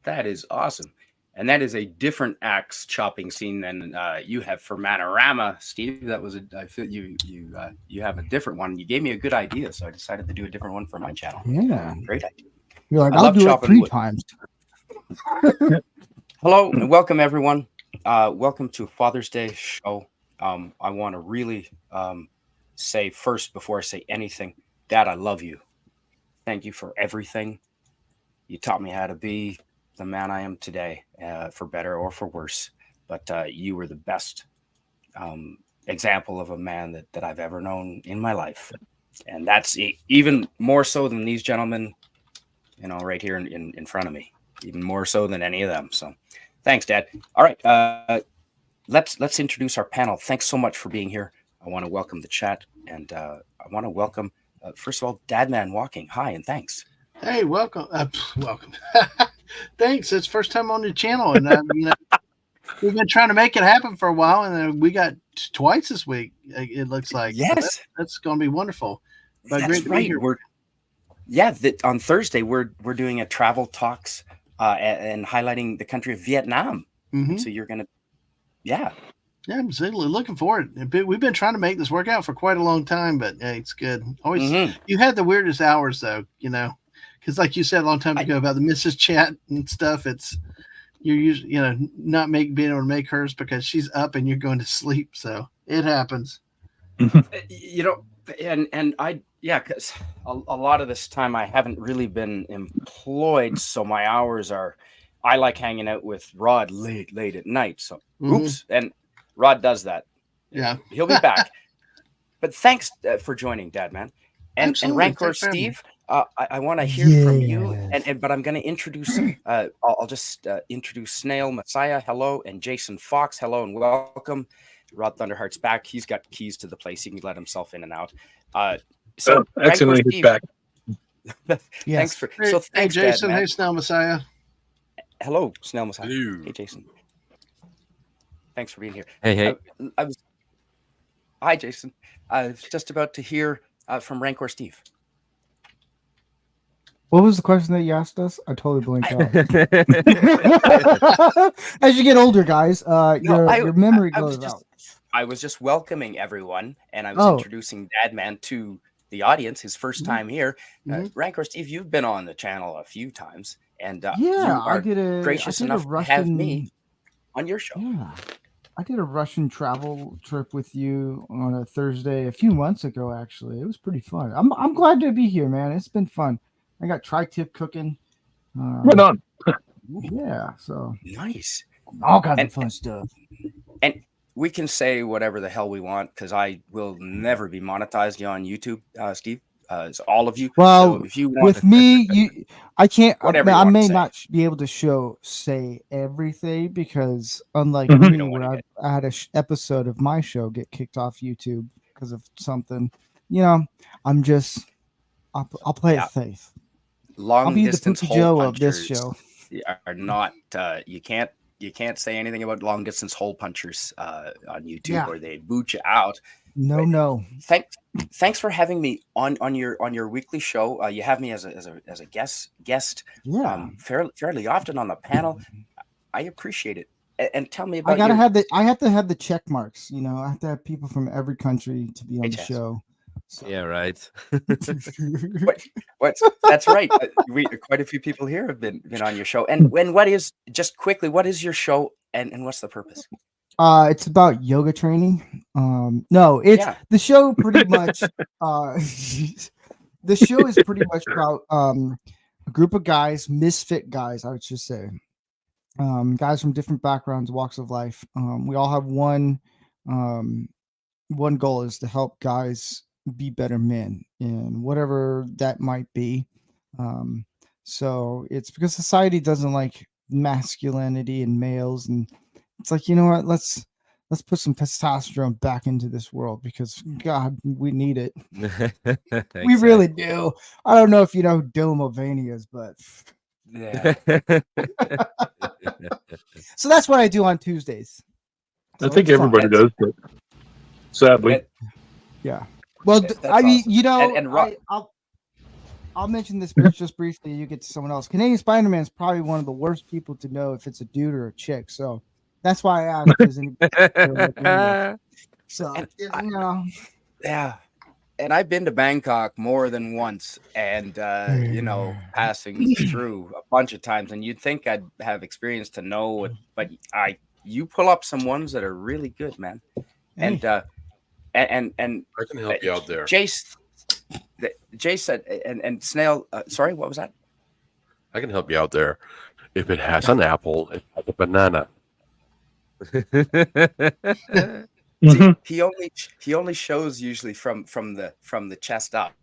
That is awesome. And that is a different axe chopping scene than you have for Manorama, Steve. That was I feel you have a different one. You gave me a good idea, so I decided to do a different one for my channel. Yeah. Great idea. You're like, I I'll love do it chopping 3 wood. times. Hello and welcome everyone. Welcome to Father's Day show. I want to really say first before I say anything, Dad, I love you. Thank you for everything. You taught me how to be the man I am today, for better or for worse. But you were the best example of a man that I've ever known in my life. And that's even more so than these gentlemen, right here in front of me, even more so than any of them. So thanks, Dad. All right. Let's introduce our panel. Thanks so much for being here. I want to welcome the chat, and I want to welcome, first of all, Dadman Walking. Hi, and thanks. Hey, welcome. Welcome. Thanks. It's first time on the channel, and we've been trying to make it happen for a while, and we got twice this week. It looks like. Yes, so that's going to be wonderful. But that's right. On Thursday we're doing a travel talks and highlighting the country of Vietnam. Mm-hmm. So you're gonna, Yeah, I'm absolutely looking forward. We've been trying to make this work out for quite a long time, but it's good. Always, You had the weirdest hours though, because like you said a long time ago about the Mrs. Chat and stuff. You're usually not being able to make hers because she's up and you're going to sleep. So it happens. And because a lot of this time I haven't really been employed, so my hours are. I like hanging out with Rod late at night. So oops, and Rod does that. Yeah, he'll be back. But thanks for joining, Dad, man. And Rancor Steve, I want to hear from you. But I'm going to introduce. I'll just introduce Snail Messiah, hello, and Jason Fox, hello, and welcome. Rod Thunderheart's back. He's got keys to the place. He can let himself in and out. So excellent, he's back. Thanks for. Hey, Jason. Dad, hey, Snail Messiah. Hello, Snail Messiah. Hello. Hey, Jason. Thanks for being here. Hey. Hi, Jason. I was just about to hear from Rancor Steve. What was the question that you asked us? I totally blanked out. As you get older, guys, your memory goes out. I was just welcoming everyone, and I was introducing Dadman to the audience, his first time here. Rancor Steve, you've been on the channel a few times, and you are gracious enough to have me on your show. Yeah, I did a Russian travel trip with you on a Thursday a few months ago. Actually, it was pretty fun. I'm glad to be here, man. It's been fun. I got tri-tip cooking. Right on. Yeah, so nice. All kinds of fun stuff. And we can say whatever the hell we want because I will never be monetized on YouTube, Steve. It's all of you. Well, so if you want with me, I can't. I may not be able to say everything because unlike me, where I had an episode of my show get kicked off YouTube because of something, I'm just. I'll play it safe. Long distance hole Joe punchers of this show are not. You can't say anything about long distance hole punchers on YouTube or they boot you out. No. Thanks for having me on your weekly show. You have me as a guest. Fairly often on the panel. I appreciate it. And tell me about. I have to have the check marks. I have to have people from every country to be on the show. So. Yeah, right. That's right. Quite a few people here have been on your show. And what is your show and what's the purpose? It's about yoga training. The show pretty much. The show is pretty much about a group of guys, misfit guys, I would just say, guys from different backgrounds, walks of life. We all have one goal is to help guys be better men and whatever that might be. So it's because society doesn't like masculinity and males, and it's like, you know what, let's put some testosterone back into this world because God, we need it. Exactly. We really do. I don't know if you know who Dylan Mulvaney is, but yeah. So that's what I do on Tuesdays. So I think everybody does, but sadly. Yeah. Well, I mean, awesome. And I'll mention this just briefly. You get to someone else. Canadian Spider-Man is probably one of the worst people to know if it's a dude or a chick. So that's why I asked. Is anybody so And you I, know, yeah, and I've been to Bangkok more than once, and passing through a bunch of times, and you'd think I'd have experience to know it, but you pull up some ones that are really good, man. hey, And I can help you out there. Jace said, and Snail. Sorry, what was that? I can help you out there. If it has an apple, it has a banana. Mhm. He only shows usually from the chest up,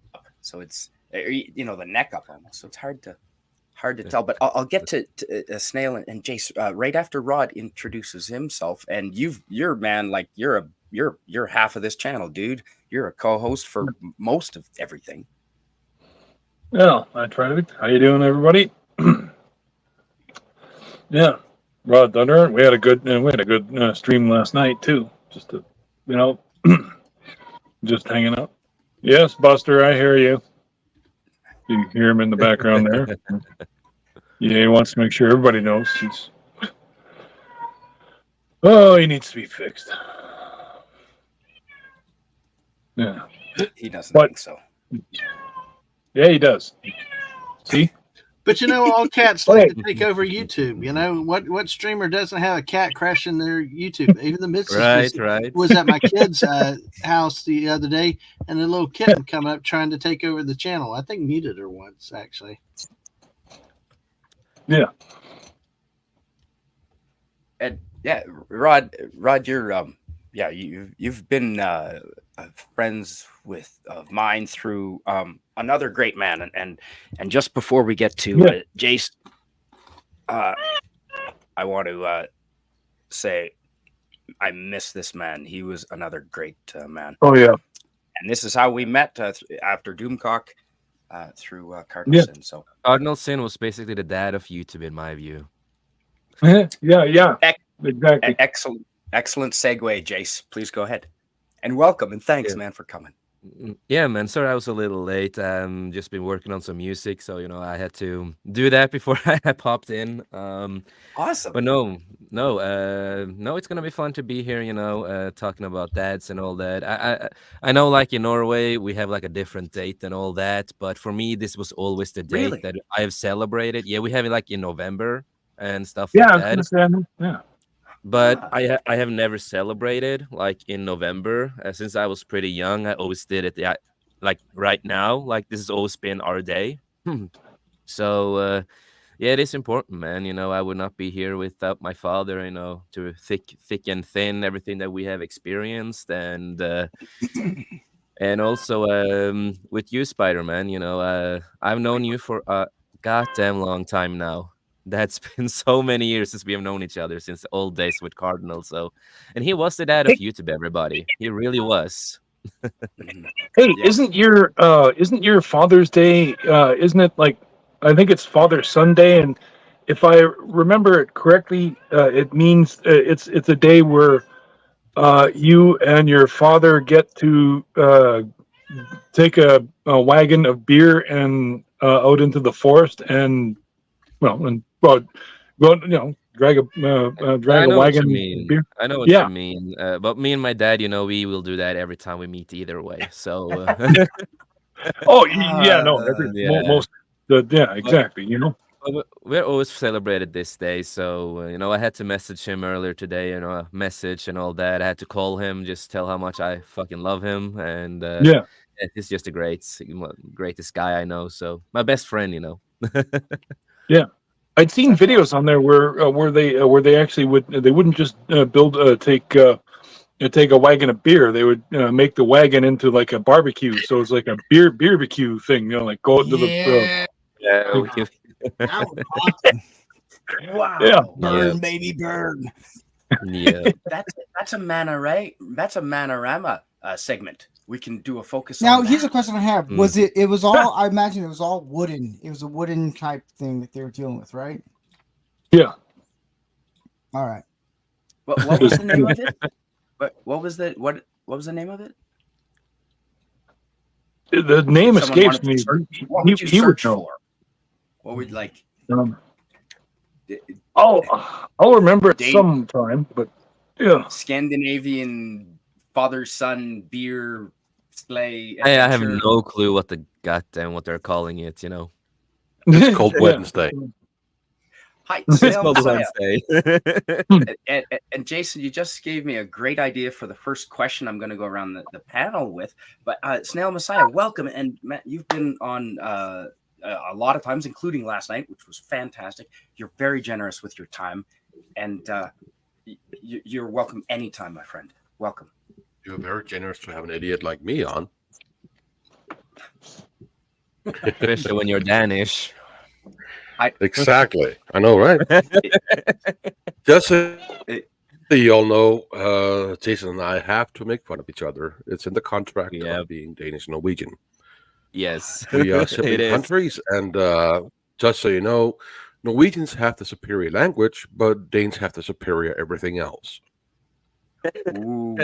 so it's the neck up almost. So it's hard to tell. But I'll get to Snail and Jace right after Rod introduces himself. And you're man, like you're half of this channel, dude. You're a co-host for most of everything. Yeah, I try to be. How you doing, everybody? Yeah, Rod Thunder. We had a good stream last night too. Just to, just hanging out. Yes, Buster, I hear you. You can hear him in the background there. Yeah, he wants to make sure everybody knows he's. Oh, he needs to be fixed. Yeah. He doesn't But- think so. Yeah, he does. See? But all cats like to take over YouTube. What streamer doesn't have a cat crashing their YouTube? Even the missus Right. was at my kid's house the other day, and a little kitten come up trying to take over the channel. I think muted her once, actually. Yeah. And yeah, Rod, you're you've been friends of mine through another great man, and just before we get to Jace, I want to say I miss this man. He was another great man. Oh yeah. And this is how we met after Doomcock through Cardinal Sin. So Cardinal Sin was basically the dad of YouTube, in my view. Yeah. Exactly. Excellent segue, Jace. Please go ahead. And welcome and thanks, man, for coming. Yeah, man. Sorry I was a little late. Just been working on some music, so I had to do that before I popped in. Awesome. But no, it's gonna be fun to be here. Talking about dads and all that. I know, like in Norway, we have like a different date and all that. But for me, this was always the date Really? that I've celebrated. Yeah, we have it like in November and stuff Yeah, like I that. was gonna say, yeah. But I have never celebrated like in November since I was pretty young. I always did it like right now. Like this has always been our day. So yeah, it is important, man. I would not be here without my father. To thick and thin, everything that we have experienced, and also with you, Spider-Man. I've known you for a goddamn long time now. That's been so many years since we have known each other, since the old days with Cardinal. So, and he was the dad of YouTube, everybody. He really was. Hey, isn't your Father's Day? Isn't it like? I think it's Father Sunday, and if I remember it correctly, it means it's a day where you and your father get to take a wagon of beer and out into the forest and go drag a wagon of beer. I know what you mean. But me and my dad, we will do that every time we meet either way. So. Oh yeah, no, exactly. We're always celebrated this day, so I had to message him earlier today, a message and all that. I had to call him, just tell how much I fucking love him, and he's just the greatest guy I know. So my best friend, Yeah, I'd seen videos on there where they actually wouldn't just take a wagon of beer. They would make the wagon into like a barbecue, so it's like a barbecue thing. Like go into the. that was awesome. Wow. Yeah. Burn, baby, burn. Yeah. That's a Manorama segment. We can do a focus Now, on here's that. a question I have. Was it was all, I imagine it was all wooden. It was a wooden type thing that they were dealing with, right? Yeah. All right. What was the name of it? What was the name of it? The name If someone escapes wanted to me. search, what would you He would search know. for? What would like? I'll remember it Date- sometime, but yeah. Scandinavian father-son beer sleigh I have adventure. no clue what they're calling it. It's called Yeah. Wednesday. Hi, It's Snail called Messiah. Wednesday. And Jason, you just gave me a great idea for the first question I'm going to go around the panel with. But Snail Messiah, welcome. And Matt, you've been on a lot of times, including last night, which was fantastic. You're very generous with your time. And you're welcome anytime, my friend. Welcome. You're very generous to have an idiot like me on. Especially when you're Danish. Exactly. I know, right? Just so you all know, Jason and I have to make fun of each other. It's in the contract Yeah. of being Danish and Norwegian. Yes. We are It sibling is. countries, and just so you know, Norwegians have the superior language, but Danes have the superior everything else. Ooh.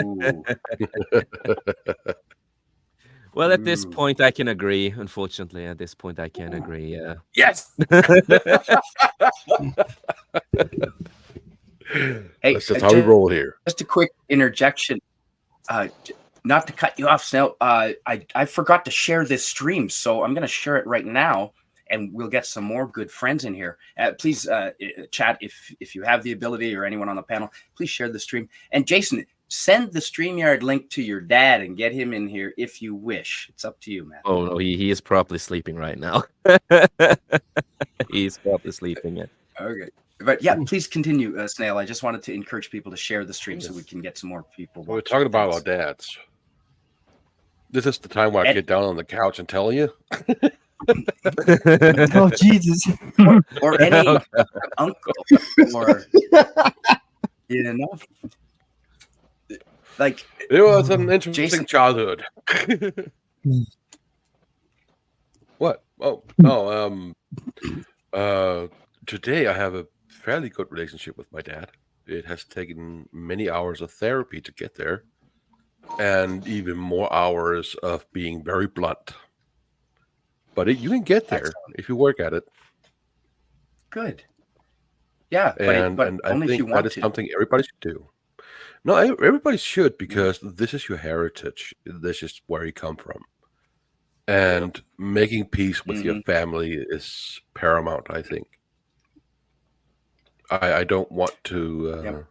Well, at this Ooh. point, I can agree. Unfortunately, at this point, I can agree. Yeah. Yes. Hey, That's just how we roll here. Just a quick interjection. Not to cut you off, Snail. I forgot to share this stream, so I'm going to share it right now, and we'll get some more good friends in here. Please, chat if you have the ability, or anyone on the panel. Please share the stream. And Jason, send the StreamYard link to your dad and get him in here if you wish. It's up to you, man. Oh no, he is probably sleeping right now. He's probably sleeping. Yeah. Okay. But yeah, please continue, Snail. I just wanted to encourage people to share the stream so we can get some more people. We're watching talking about our things. dads. This is the time where I And- get down on the couch and tell you. Oh Jesus! or any uncle, or you know, like It was an interesting Jason- childhood. What? Today I have a fairly good relationship with my dad. It has taken many hours of therapy to get there, and even more hours of being very blunt. But you can get there if you work at it. good. Yeah, And but I only if think you that want is to. something everybody should do. No, everybody should, because this is your heritage. This is where you come from. And making peace with your family is paramount, I think. I don't want to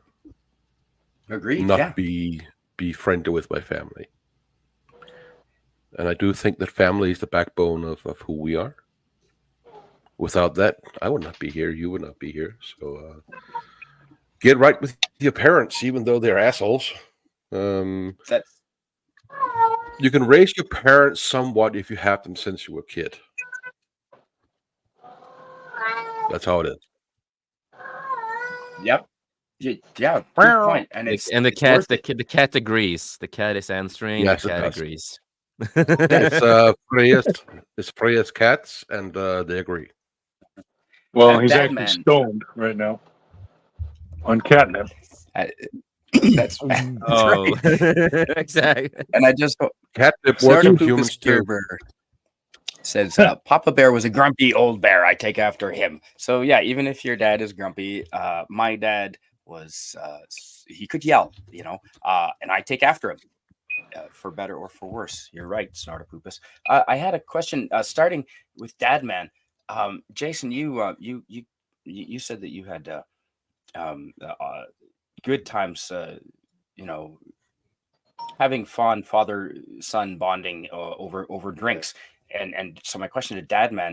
Agreed. not Yeah. be friendly with my family. And I do think that family is the backbone of who we are. Without that, I would not be here. You would not be here. So get right with your parents, even though they're assholes. That's You can raise your parents somewhat if you have them since you were a kid. That's how it is. yep. Yeah. Good point. And it's And the it's cat, worth it. the cat agrees. The cat is answering. Yes, the it cat does. agrees. It's Freya's cats, and they agree. Well, he's actually Batman. stoned right now on catnip. That's Oh, right. exactly. And I just Catnip works with Snartopoopas humans too. Gerber says Papa Bear was a grumpy old bear. I take after him. So yeah, even if your dad is grumpy, my dad was he could yell, and I take after him. For better or for worse. You're right, Snartopoopas. I had a question starting with Dadman. Jason, you said that you had good times, having fun father-son bonding over drinks. And so my question to Dadman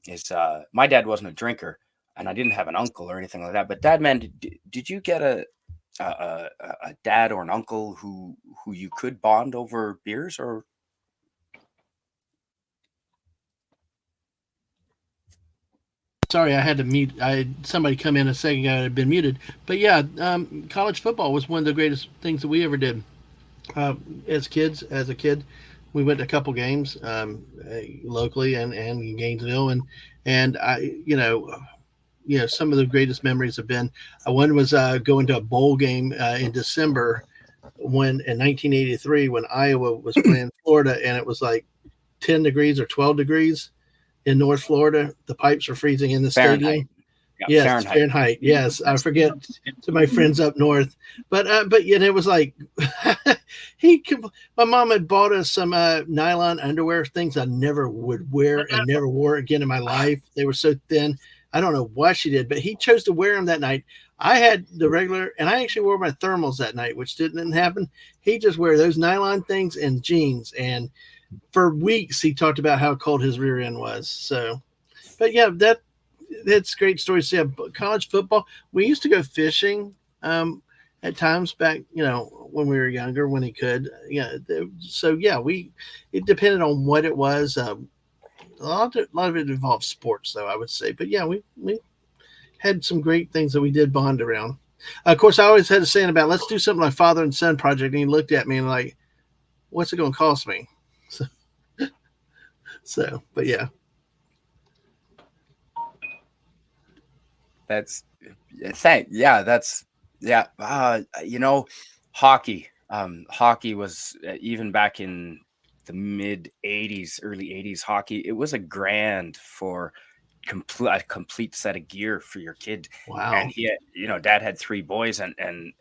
is, my dad wasn't a drinker, and I didn't have an uncle or anything like that. But Dadman, did you get a dad or an uncle who you could bond over beers? Or Sorry, I had to mute. I had somebody come in a second ago. I had been muted. But yeah, college football was one of the greatest things that we ever did. As a kid, we went to a couple games locally and in Gainesville, and I, some of the greatest memories have been. One was going to a bowl game in December in 1983 when Iowa was playing Florida, and it was like 10 degrees or 12 degrees in North Florida. The pipes are freezing in the stadium. Yeah, Yes, Fahrenheit. Yes, I forget to my friends up north, but it was like my mom had bought us some nylon underwear, things I never would wear and never wore again in my life. They were so thin. I don't know why she did, but he chose to wear them that night. I had the regular, and I actually wore my thermals that night, which didn't happen. He just wear those nylon things and jeans, and for weeks he talked about how cold his rear end was. So, but yeah, that's great stories. Yeah, college football. We used to go fishing at times back, when we were younger, when he could. Yeah. So yeah, it depended on what it was. A lot of it involved sports, though, I would say. But yeah, we had some great things that we did bond around. Of course, I always had a saying about let's do something like Father and Son Project, and he looked at me and like, what's it going to cost me? So, but yeah. Hockey. Hockey was even back in the mid 80s, early 80s. Hockey, it was a grand for a complete set of gear for your kid. Wow. And he had, Dad had 3 boys, and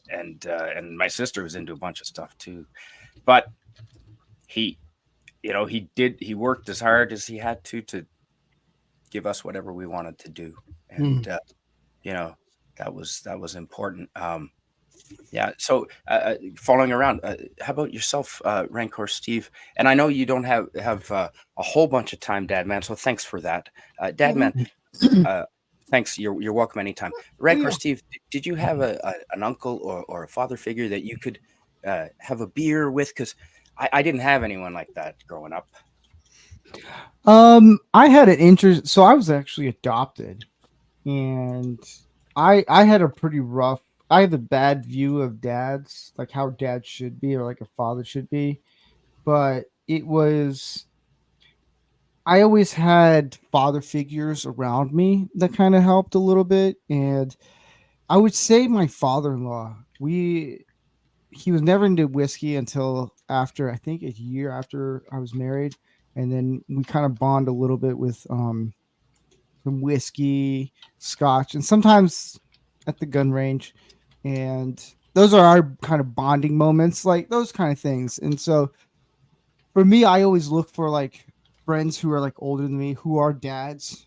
my sister was into a bunch of stuff too, but he worked as hard as he had to give us whatever we wanted to do, and that was important. So following around, how about yourself, Rancor Steve? And I know you don't have a whole bunch of time, Dad Man, so thanks for that. Dad Man, thanks, you're welcome anytime. Rancor Steve, did you have an uncle or a father figure that you could have a beer with? Because I didn't have anyone like that growing up. I had an interest, so I was actually adopted, and I had a pretty rough. I have a bad view of dads, like how dads should be, or like a father should be. But I always had father figures around me that kind of helped a little bit, and I would say my father-in-law. He was never into whiskey until after, I think, a year after I was married. And then we kind of bond a little bit with some whiskey, scotch, and sometimes at the gun range. And those are our kind of bonding moments, like those kind of things. And so for me, I always look for like friends who are like older than me, who are dads,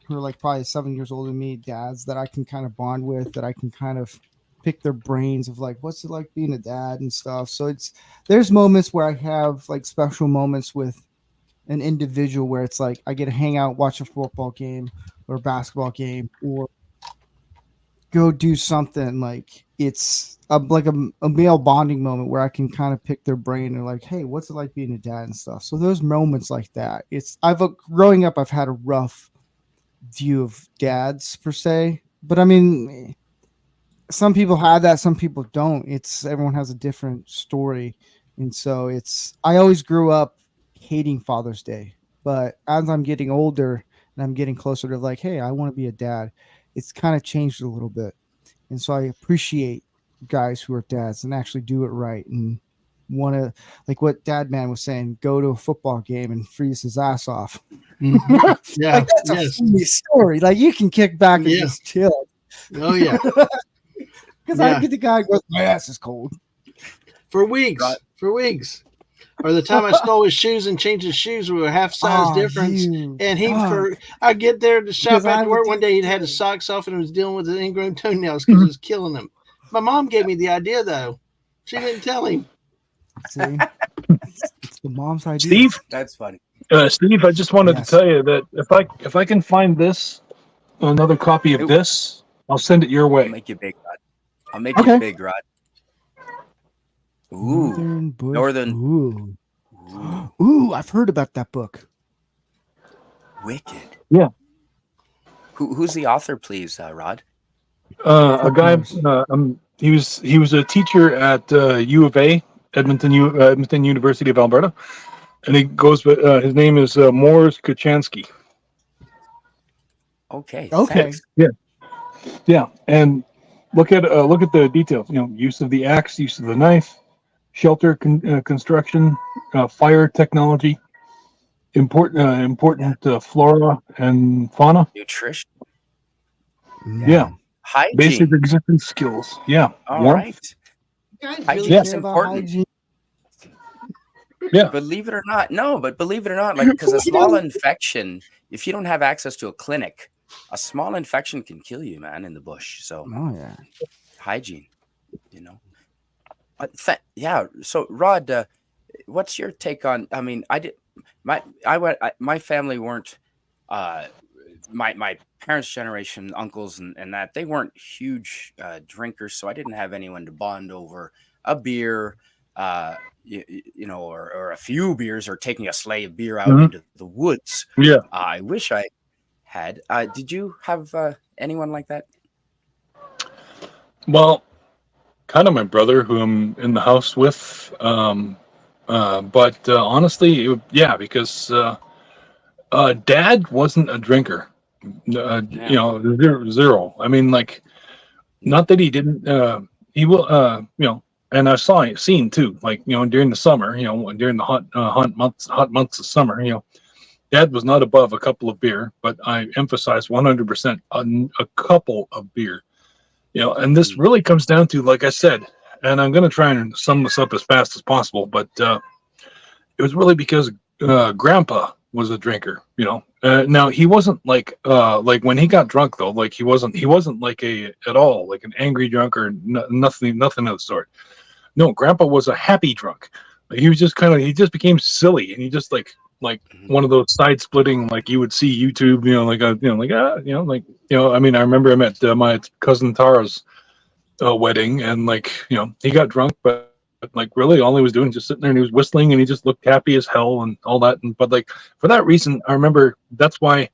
who are like probably 7 years older than me, dads that I can kind of bond with, that I can kind of pick their brains of like, what's it like being a dad and stuff. So there's moments where I have like special moments with an individual where it's like I get to hang out, watch a football game or a basketball game, or go do something. Like it's like a male bonding moment where I can kind of pick their brain and like, hey, what's it like being a dad and stuff. So those moments like that, growing up, I've had a rough view of dads per se, but I mean, some people have that, some people don't. Everyone has a different story. And so I always grew up hating Father's Day, but as I'm getting older and I'm getting closer to like, hey, I want to be a dad, it's kind of changed a little bit. And so I appreciate guys who are dads and actually do it right and want to, like what Dad Man was saying, go to a football game and freeze his ass off. Mm-hmm. Yeah, like, that's a funny story. Like you can kick back and just chill. Oh yeah. Because I get the guy who goes, my ass is cold. For weeks. Or the time I stole his shoes and changed his shoes, we were half size difference. And I get there to shop after work one day, he'd had his socks off and was dealing with his ingrown toenails because it was killing him. My mom gave me the idea though. She didn't tell him. See? It's the mom's idea. Steve? That's funny. Steve, I just wanted to tell you that if I can find another copy of this, I'll send it your way. I'll make you big, Rod. I'll make you big, Rod. Ooh, Northern. Ooh, I've heard about that book. Wicked. Yeah. Who's the author, please, Rod? A guy. He was a teacher at U of A, Edmonton University of Alberta, and he goes. His name is Morris Kuchansky. Okay. Thanks. Yeah, and look at the details. Use of the axe, use of the knife, shelter construction, fire technology, important flora and fauna. Nutrition, Yeah. Basic hygiene. existence skills. Yeah. All Warmth. right. You guys Hygiene really is care about important. hygiene? Yeah. Believe it or not, no, but believe it or not, like because a small infection, if you don't have access to a clinic, a small infection can kill you, man, in the bush. So Oh yeah. hygiene, you know. Yeah. So Rod, what's your take on? I mean, my family weren't. My parents' generation, uncles and that they weren't huge drinkers, so I didn't have anyone to bond over a beer, you know, or a few beers, or taking a sleigh of beer out Mhm. into the woods. Yeah. I wish I had. Did you have anyone like that? Well, kind of my brother who I'm in the house with. But honestly, yeah, because Dad wasn't a drinker. Yeah. You know, zero. I mean, like, not that he didn't. He will. You know, and I seen too. Like, you know, during the summer, you know, during the hot months of summer, you know, Dad was not above a couple of beer, but I emphasize 100% a couple of beer. You know, and this really comes down to, like I said, and I'm going to try and sum this up as fast as possible, but it was really because Grandpa was a drinker. You know, now he wasn't like when he got drunk though, like he wasn't like at all like an angry drunk or nothing of the sort. No, Grandpa was a happy drunk. He was just he just became silly, and he just like one of those side splitting, like you would see YouTube, you know, I mean, I remember him at my cousin Tara's wedding, and like, you know, he got drunk, but like really all he was doing was just sitting there, and he was whistling, and he just looked happy as hell and all that. And but like for that reason, I remember that's why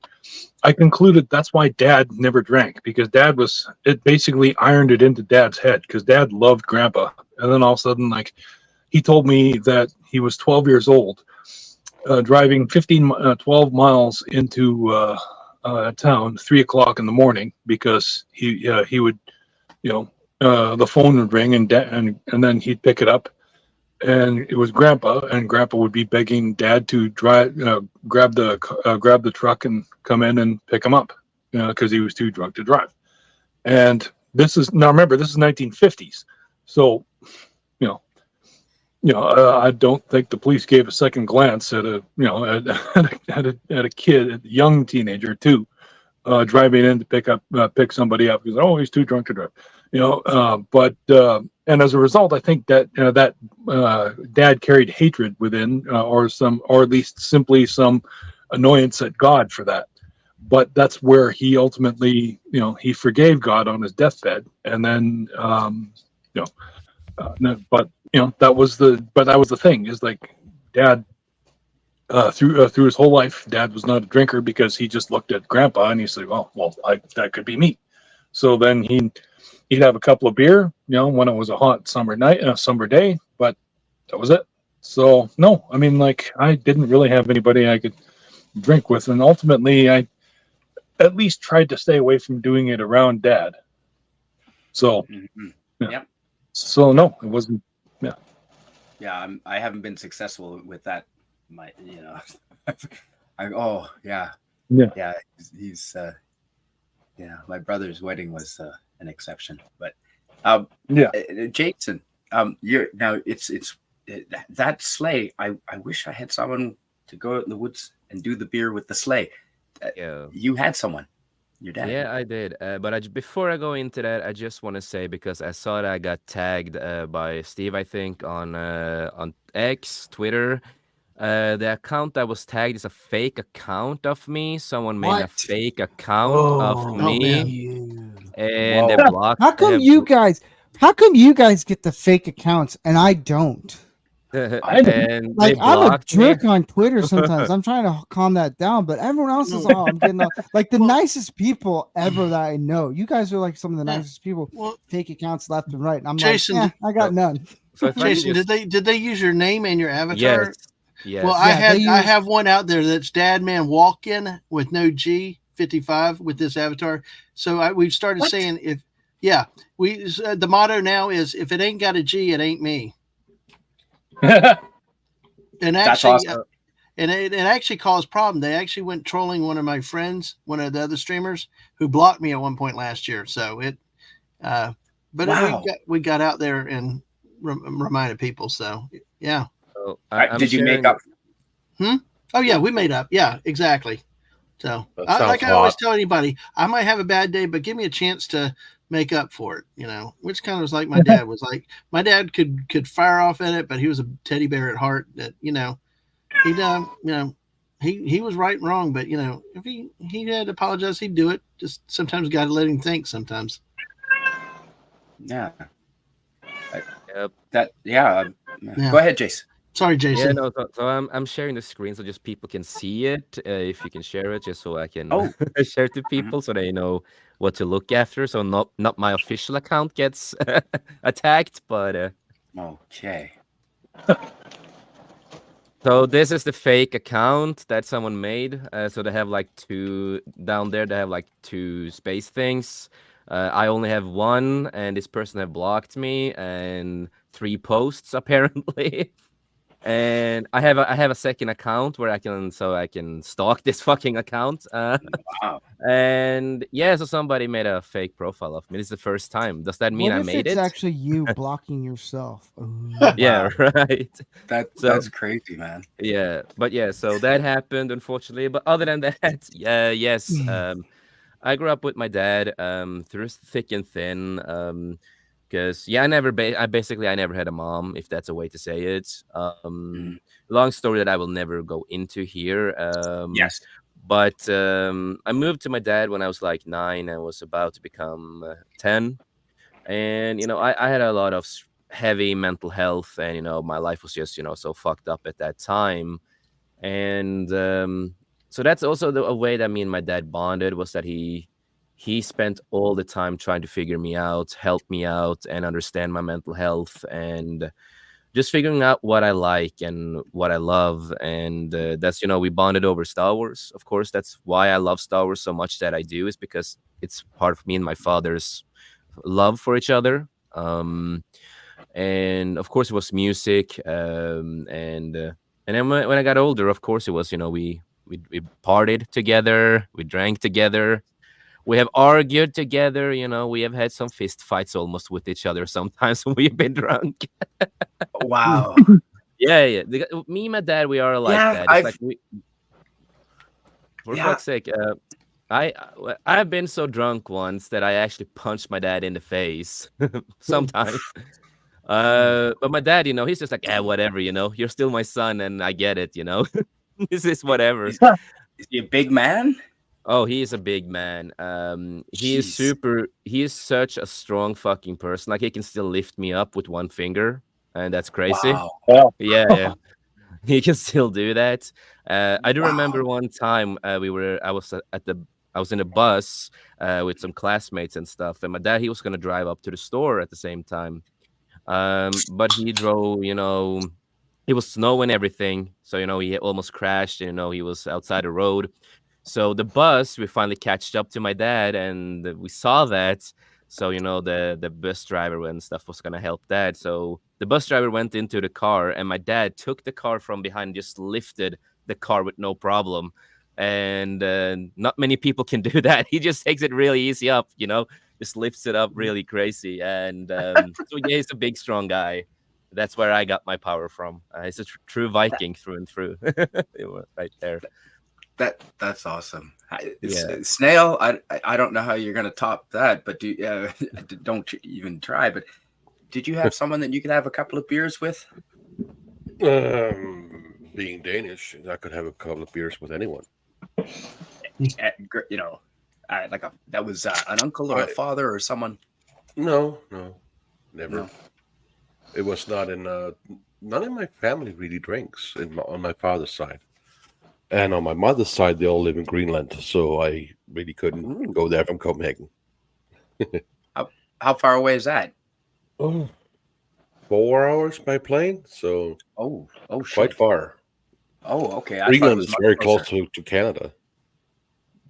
I concluded that's why Dad never drank, because it basically ironed it into Dad's head, because Dad loved Grandpa. And then all of a sudden, like, he told me that he was 12 years old, driving 12 miles into town 3 o'clock in the morning, because he would, you know, the phone would ring, and then he'd pick it up, and it was Grandpa, and Grandpa would be begging Dad to drive, grab the truck and come in and pick him up, you know, because he was too drunk to drive. And remember, this is 1950s, so I don't think the police gave a second glance at a kid, a young teenager too, driving in to pick somebody up, because he's too drunk to drive, you know. But and as a result, I think that Dad carried hatred within, or at least simply some annoyance at God for that. But that's where he ultimately, you know, he forgave God on his deathbed, and then but you know, that was the thing, is like Dad, through his whole life, Dad was not a drinker, because he just looked at Grandpa and he said, well, that could be me. So then he'd have a couple of beer, you know, when it was a hot summer day, but that was it. So no, I mean, like, I didn't really have anybody I could drink with, and ultimately I at least tried to stay away from doing it around Dad. So Yep. So no, it wasn't. Yeah, I haven't been successful with that. He's my brother's wedding was an exception, but Jason, it's that sleigh. I wish I had someone to go out in the woods and do the beer with the sleigh. You had someone. Your dad. Yeah, I did. But before I go into that, I just want to say, because I saw that I got tagged by Steve, I think, on X, Twitter. The account that was tagged is a fake account of me. Someone made a fake account of me, and they blocked. How come you guys get the fake accounts and I don't? And like, I'm a jerk me on Twitter sometimes. I'm trying to calm that down, but everyone else is I'm getting like the nicest people ever that I know. You guys are like some of the nicest people. Fake accounts left and right. And I'm Jason, like, I got none. So Jason, did they use your name and your avatar? Yes. Well, I have one out there that's Dadman Walkin with no G 55 with this avatar. So we started saying the motto now is, if it ain't got a G, it ain't me. And actually, that's awesome. and it actually caused problem. They actually went trolling one of my friends, one of the other streamers, who blocked me at one point last year. So but Wow. we got out there and reminded people. So yeah. So Right, I'm did you make sharing. up? Oh yeah, we made up. Yeah, exactly. So That sounds like I always hot. tell anybody, I might have a bad day, but give me a chance to make up for it. You know, which kind of was like my dad was like. My dad could fire off at it, but he was a teddy bear at heart. That he he was right and wrong, but if he had to apologize, he'd do it. Just sometimes got to let him think. Sometimes. Yeah. Yep. Yeah. Go ahead, Jace. Sorry, Yeah, Jason. no. So I'm sharing the screen so just people can see it. If you can share it, just so I can Oh. share to people so they know what to look after. So not my official account gets attacked, but Okay. so this is the fake account that someone made. So they have like two down there. They have like two space things. I only have one, and this person have blocked me and 3 posts apparently. And I have a second account where I can stalk this fucking account. Wow. And yeah, so somebody made a fake profile of me. This is the first time. Does that mean What I if made it's it? actually you blocking yourself? Ooh. Yeah, right. That's crazy, man. Yeah, but yeah, so that happened unfortunately. But other than that, yeah, yes. I grew up with my dad through thick and thin. Because I never had a mom, if that's a way to say it. Long story that I will never go into here. Yes. But I moved to my dad when I was like 9 and was about to become 10. And I had a lot of heavy mental health, and my life was just so fucked up at that time. And so that's also a way that me and my dad bonded, was that he spent all the time trying to figure me out, help me out, and understand my mental health, and just figuring out what I like and what I love. And that's we bonded over Star Wars. Of course, that's why I love Star Wars so much that I do, is because it's part of me and my father's love for each other. And of course it was music. And then when I got older, of course it was we partied together, we drank together, we have argued together. We have had some fist fights almost with each other sometimes when we've been drunk. Wow. Yeah. Me and my dad, we are like that. It's like for fuck's sake, I've been so drunk once that I actually punched my dad in the face sometimes. But my dad, he's just like, whatever, you're still my son, and I get it, this is whatever. Is he a big man? Oh, he is a big man. He is such a strong fucking person. Like, he can still lift me up with one finger, and that's crazy. Wow. Yeah. He can still do that. I do remember one time I was in a bus with some classmates and stuff, and my dad, he was gonna drive up to the store at the same time. But he drove, it was snow and everything, so he almost crashed. He was outside the road. So the bus, we finally catched up to my dad, and we saw that. So the bus driver and stuff was gonna help that. So the bus driver went into the car, and my dad took the car from behind, and just lifted the car with no problem. And not many people can do that. He just takes it really easy up, just lifts it up really crazy. And so yeah, he's a big, strong guy. That's where I got my power from. He's a true Viking through and through. Right there. That's awesome. Yeah. Snail, I don't know how you're gonna top that, but don't even try. But did you have someone that you could have a couple of beers with? Being Danish, I could have a couple of beers with anyone. That was an uncle or a father or someone. No, never. No. It was not in. None of my family really drinks on my father's side, and on my mother's side, they all live in Greenland, so I really couldn't go there from Copenhagen. How far away is that? 4 hours by plane, so shit. quite far. Oh, okay. Greenland is very close to Canada.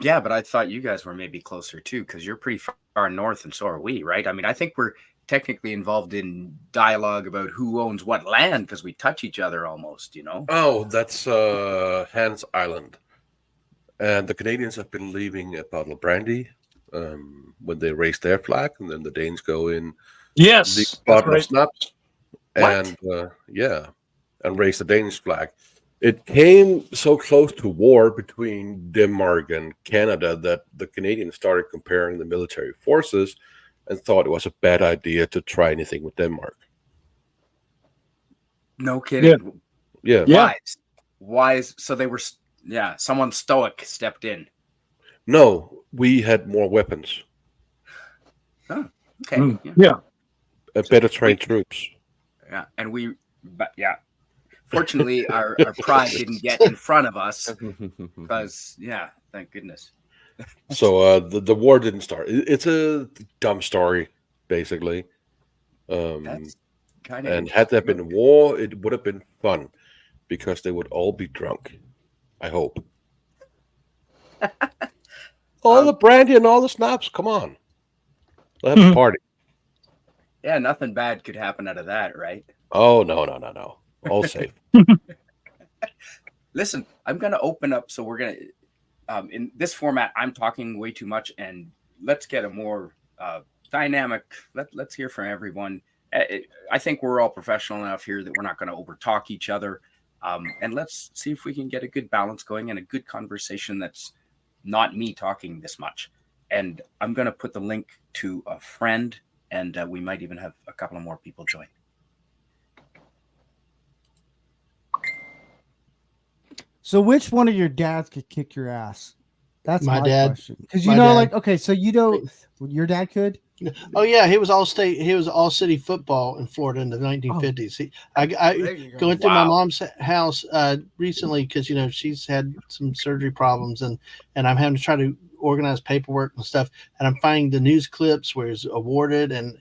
Yeah, but I thought you guys were maybe closer too, because you're pretty far north, and so are we, right? I mean, I think we're technically involved in dialogue about who owns what land because we touch each other almost, you know? Oh, that's Hans Island. And the Canadians have been leaving a bottle of brandy when they raise their flag, and then the Danes go in the Yes, that's bottle of right. snaps What? and and raise the Danish flag. It came so close to war between Denmark and Canada that the Canadians started comparing the military forces and thought it was a bad idea to try anything with Denmark. No kidding. Yeah. Yeah. Wise. So they were, someone stoic stepped in. No, we had more weapons, Okay. Mm, Yeah. yeah. better trained troops. Yeah. And fortunately, our pride didn't get in front of us because, thank goodness. So the war didn't start. It's a dumb story, basically. That's kind of. And had there been war, it would have been fun because they would all be drunk. I hope. All the brandy and all the snaps. Come on, let's have a party. Yeah, nothing bad could happen out of that, right? Oh no, all safe. Listen, I'm going to open up. So we're going to, in this format, I'm talking way too much, and let's get a more dynamic. Let's hear from everyone. I think we're all professional enough here that we're not going to overtalk each other. And let's see if we can get a good balance going and a good conversation that's not me talking this much. And I'm going to put the link to a friend, and we might even have a couple of more people join. So which one of your dads could kick your ass? That's My my dad. question. Because My dad. okay, so your dad could? Oh yeah, he was all state. He was all city football in Florida in the 1950s. I There you go. going through my Wow. mom's house recently because she's had some surgery problems and I'm having to try to organize paperwork and stuff. And I'm finding the news clips where he's awarded. And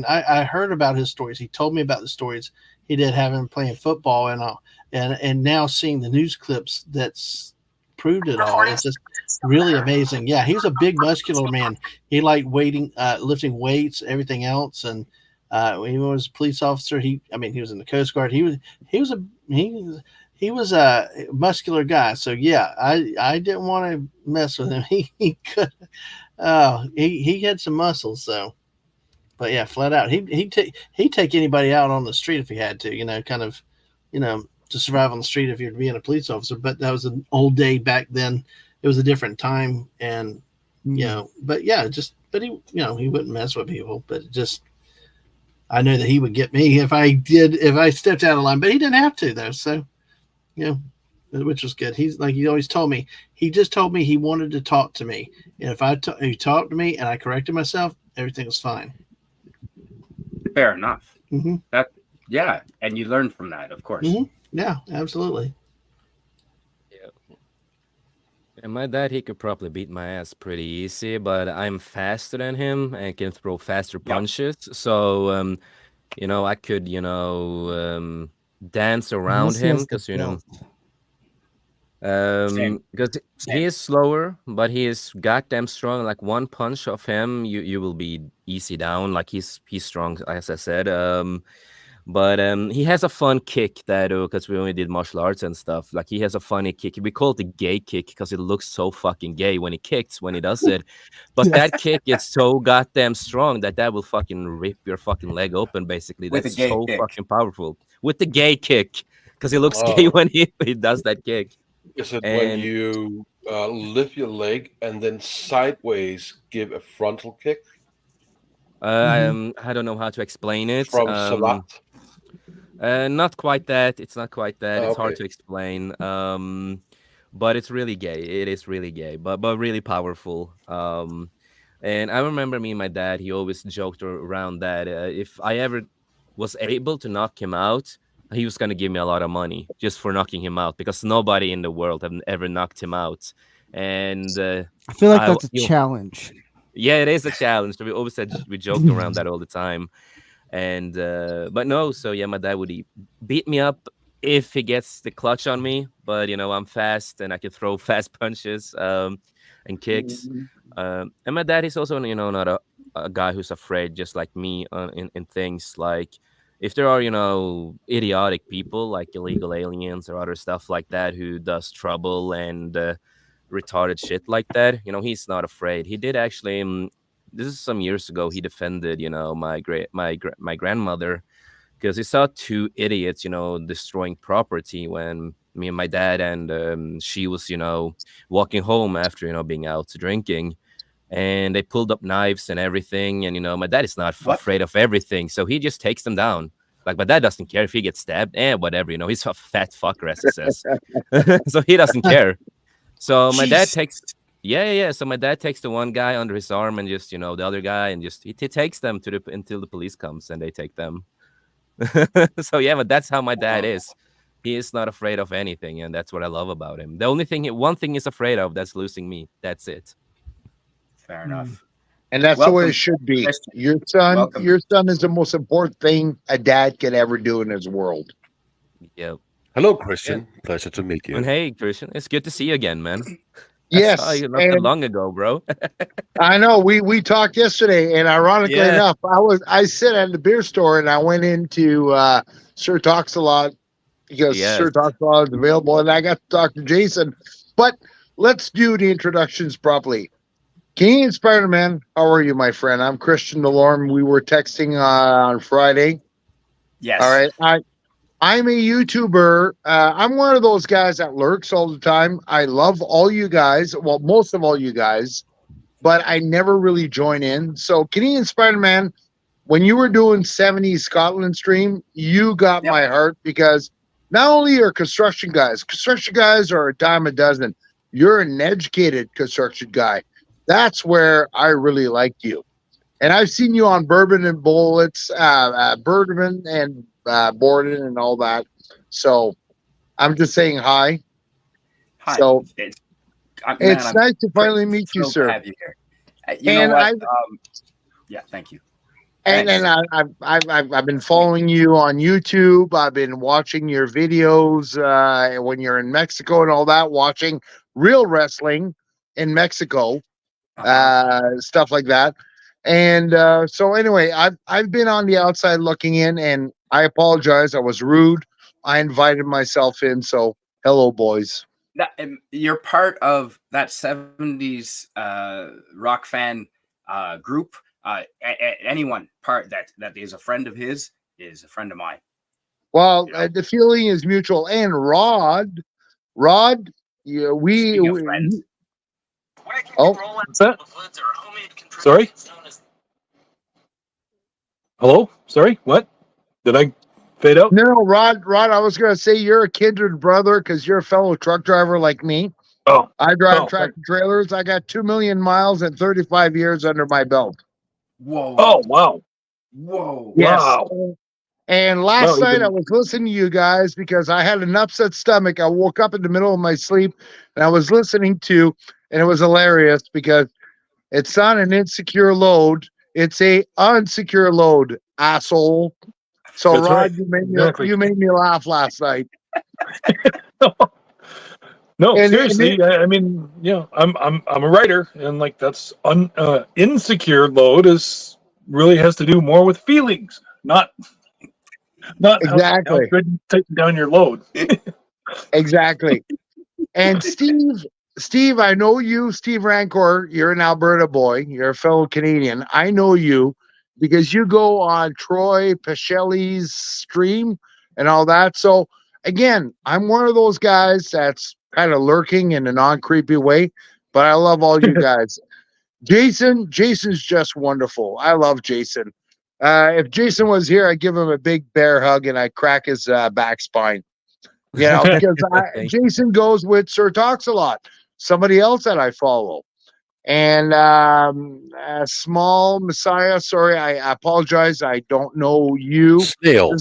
I heard about his stories. He told me about the stories he did having playing football and all. And now seeing the news clips that's proved it all. It's just really amazing. Yeah, he was a big muscular man. He liked lifting weights, everything else, and when he was a police officer, he was in the Coast Guard. He was a muscular guy. So yeah, I didn't want to mess with him. He could, he had some muscles. So, but yeah, flat out, he'd take anybody out on the street if he had to. To survive on the street if you're being a police officer. But that was an old day back then. It was a different time, and but he wouldn't mess with people. But I know that he would get me if I stepped out of line. But he didn't have to though. So which was good. He's like he always told me. He just told me he wanted to talk to me, and if he talked to me and I corrected myself, everything was fine. Fair enough. Mm-hmm. And you learn from that, of course. Mm-hmm. Yeah, absolutely. Yeah. And my dad, he could probably beat my ass pretty easy, but I'm faster than him and can throw faster punches. So, I could, dance around him because, because he is slower, but he is goddamn strong. Like one punch of him, you will be easy down. Like he's strong, as I said. But he has a fun kick that because we only did martial arts and stuff. Like he has a funny kick. We call it the gay kick because it looks so fucking gay when he does it. But that kick is so goddamn strong that will fucking rip your fucking leg open. Basically, With that's a gay so kick. fucking powerful with the gay kick because he looks gay when he does that kick. Is it when you lift your leg and then sideways give a frontal kick? I don't know how to explain it. From Salat? Not quite that. It's not quite that. It's hard okay. to explain. But it's really gay. It is really gay, but really powerful. And I remember me and my dad. He always joked around that if I ever was able to knock him out, he was gonna give me a lot of money just for knocking him out because nobody in the world have ever knocked him out. And I feel like that's a challenge. Yeah, it is a challenge. We always said we joked around that all the time. And but no, so yeah, my dad would beat me up if he gets the clutch on me. But I'm fast and I can throw fast punches and kicks. And my dad is also not a guy who's afraid, just like me, in things like if there are, idiotic people like illegal aliens or other stuff like that who does trouble and retarded shit like that. He's not afraid. He did actually. This is some years ago. He defended, my grandmother because he saw two idiots, destroying property when me and my dad and she was, walking home after, being out drinking. And they pulled up knives and everything. And, my dad is not afraid of everything. So he just takes them down. Like, my dad doesn't care if he gets stabbed. Whatever, he's a fat fucker, as he says. So he doesn't care. So my dad takes... Yeah. So my dad takes the one guy under his arm and just, the other guy, and just he takes them until the police comes and they take them. So yeah, but that's how my dad is. He is not afraid of anything, and that's what I love about him. The only thing, one thing he's afraid of, that's losing me. That's it. Fair enough. And that's the way it should be. Christian. Your son is the most important thing a dad could ever do in his world. Yep. Hello, Christian. Pleasure to meet you. And hey, Christian, it's good to see you again, man. Yes, I saw you not that long ago, bro. I know. We talked yesterday, and ironically enough, I sit at the beer store and I went into Sir Talks a Lot because Sir Talks a Lot is available, and I got to talk to Jason. But let's do the introductions properly. Canadian Spider-Man, how are you, my friend? I'm Christian Delorme. We were texting on Friday. Yes. All right. I'm a YouTuber. I'm one of those guys that lurks all the time. I love all you guys. Well, most of all you guys, but I never really join in. So Canadian Spider-Man, when you were doing 70s Scotland stream, you got my heart because not only are construction guys are a dime a dozen. You're an educated construction guy. That's where I really liked you. And I've seen you on Bourbon and Bullets, Birdman and Borden and all that. So I'm just saying hi. Hi. So it's nice to finally meet you, sir. To have you here. You know what? Thank you. And I've been following you on YouTube. I've been watching your videos when you're in Mexico and all that, watching real wrestling in Mexico, stuff like that. And so anyway, I've been on the outside looking in, and I apologize. I was rude. I invited myself in. So hello, boys. You're part of that 70s rock fan group. Anyone part that is a friend of his is a friend of mine. Well, the feeling is mutual. And Rod, we what's that? Sorry. Hello. Sorry. What? Did I fade out? No, Rod. I was gonna say you're a kindred brother because you're a fellow truck driver like me. Oh, I drive tractor trailers. I got 2 million miles and 35 years under my belt. Whoa. Oh, wow. Whoa. Yes. Wow. And last night I was listening to you guys because I had an upset stomach. I woke up in the middle of my sleep and I was listening to, and it was hilarious because it's not an insecure load. It's a unsecure load, asshole. So That's Rod, right. you made me laugh last night. No, seriously. I mean, I'm a writer, and like that's insecure load really has to do more with feelings, not exactly how good taking down your load. Exactly. And Steve, I know you, Steve Rancor. You're an Alberta boy. You're a fellow Canadian. I know you because you go on Troy Pacelli's stream and all that. So again, I'm one of those guys that's kind of lurking in a non-creepy way, but I love all you guys. Jason's just wonderful. I love Jason. If Jason was here, I'd give him a big bear hug and I'd crack his back spine. Because Jason goes with Sir Talks a Lot, somebody else that I follow. And Small Messiah, sorry, I apologize. I don't know you. Snail.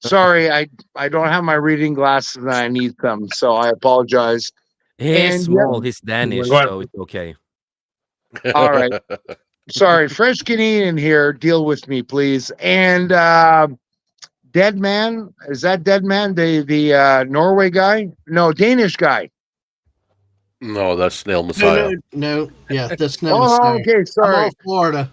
Sorry, I don't have my reading glasses and I need them, so I apologize. He's small, he's Danish, so it's okay. All right. Sorry, French Canadian here. Deal with me, please. And Dead Man, is that Dead Man, the Norway guy? No, Danish guy. No, that's Snail No, Messiah. no. Yeah, that's no Oh, mistake. okay, I'm sorry. all Florida.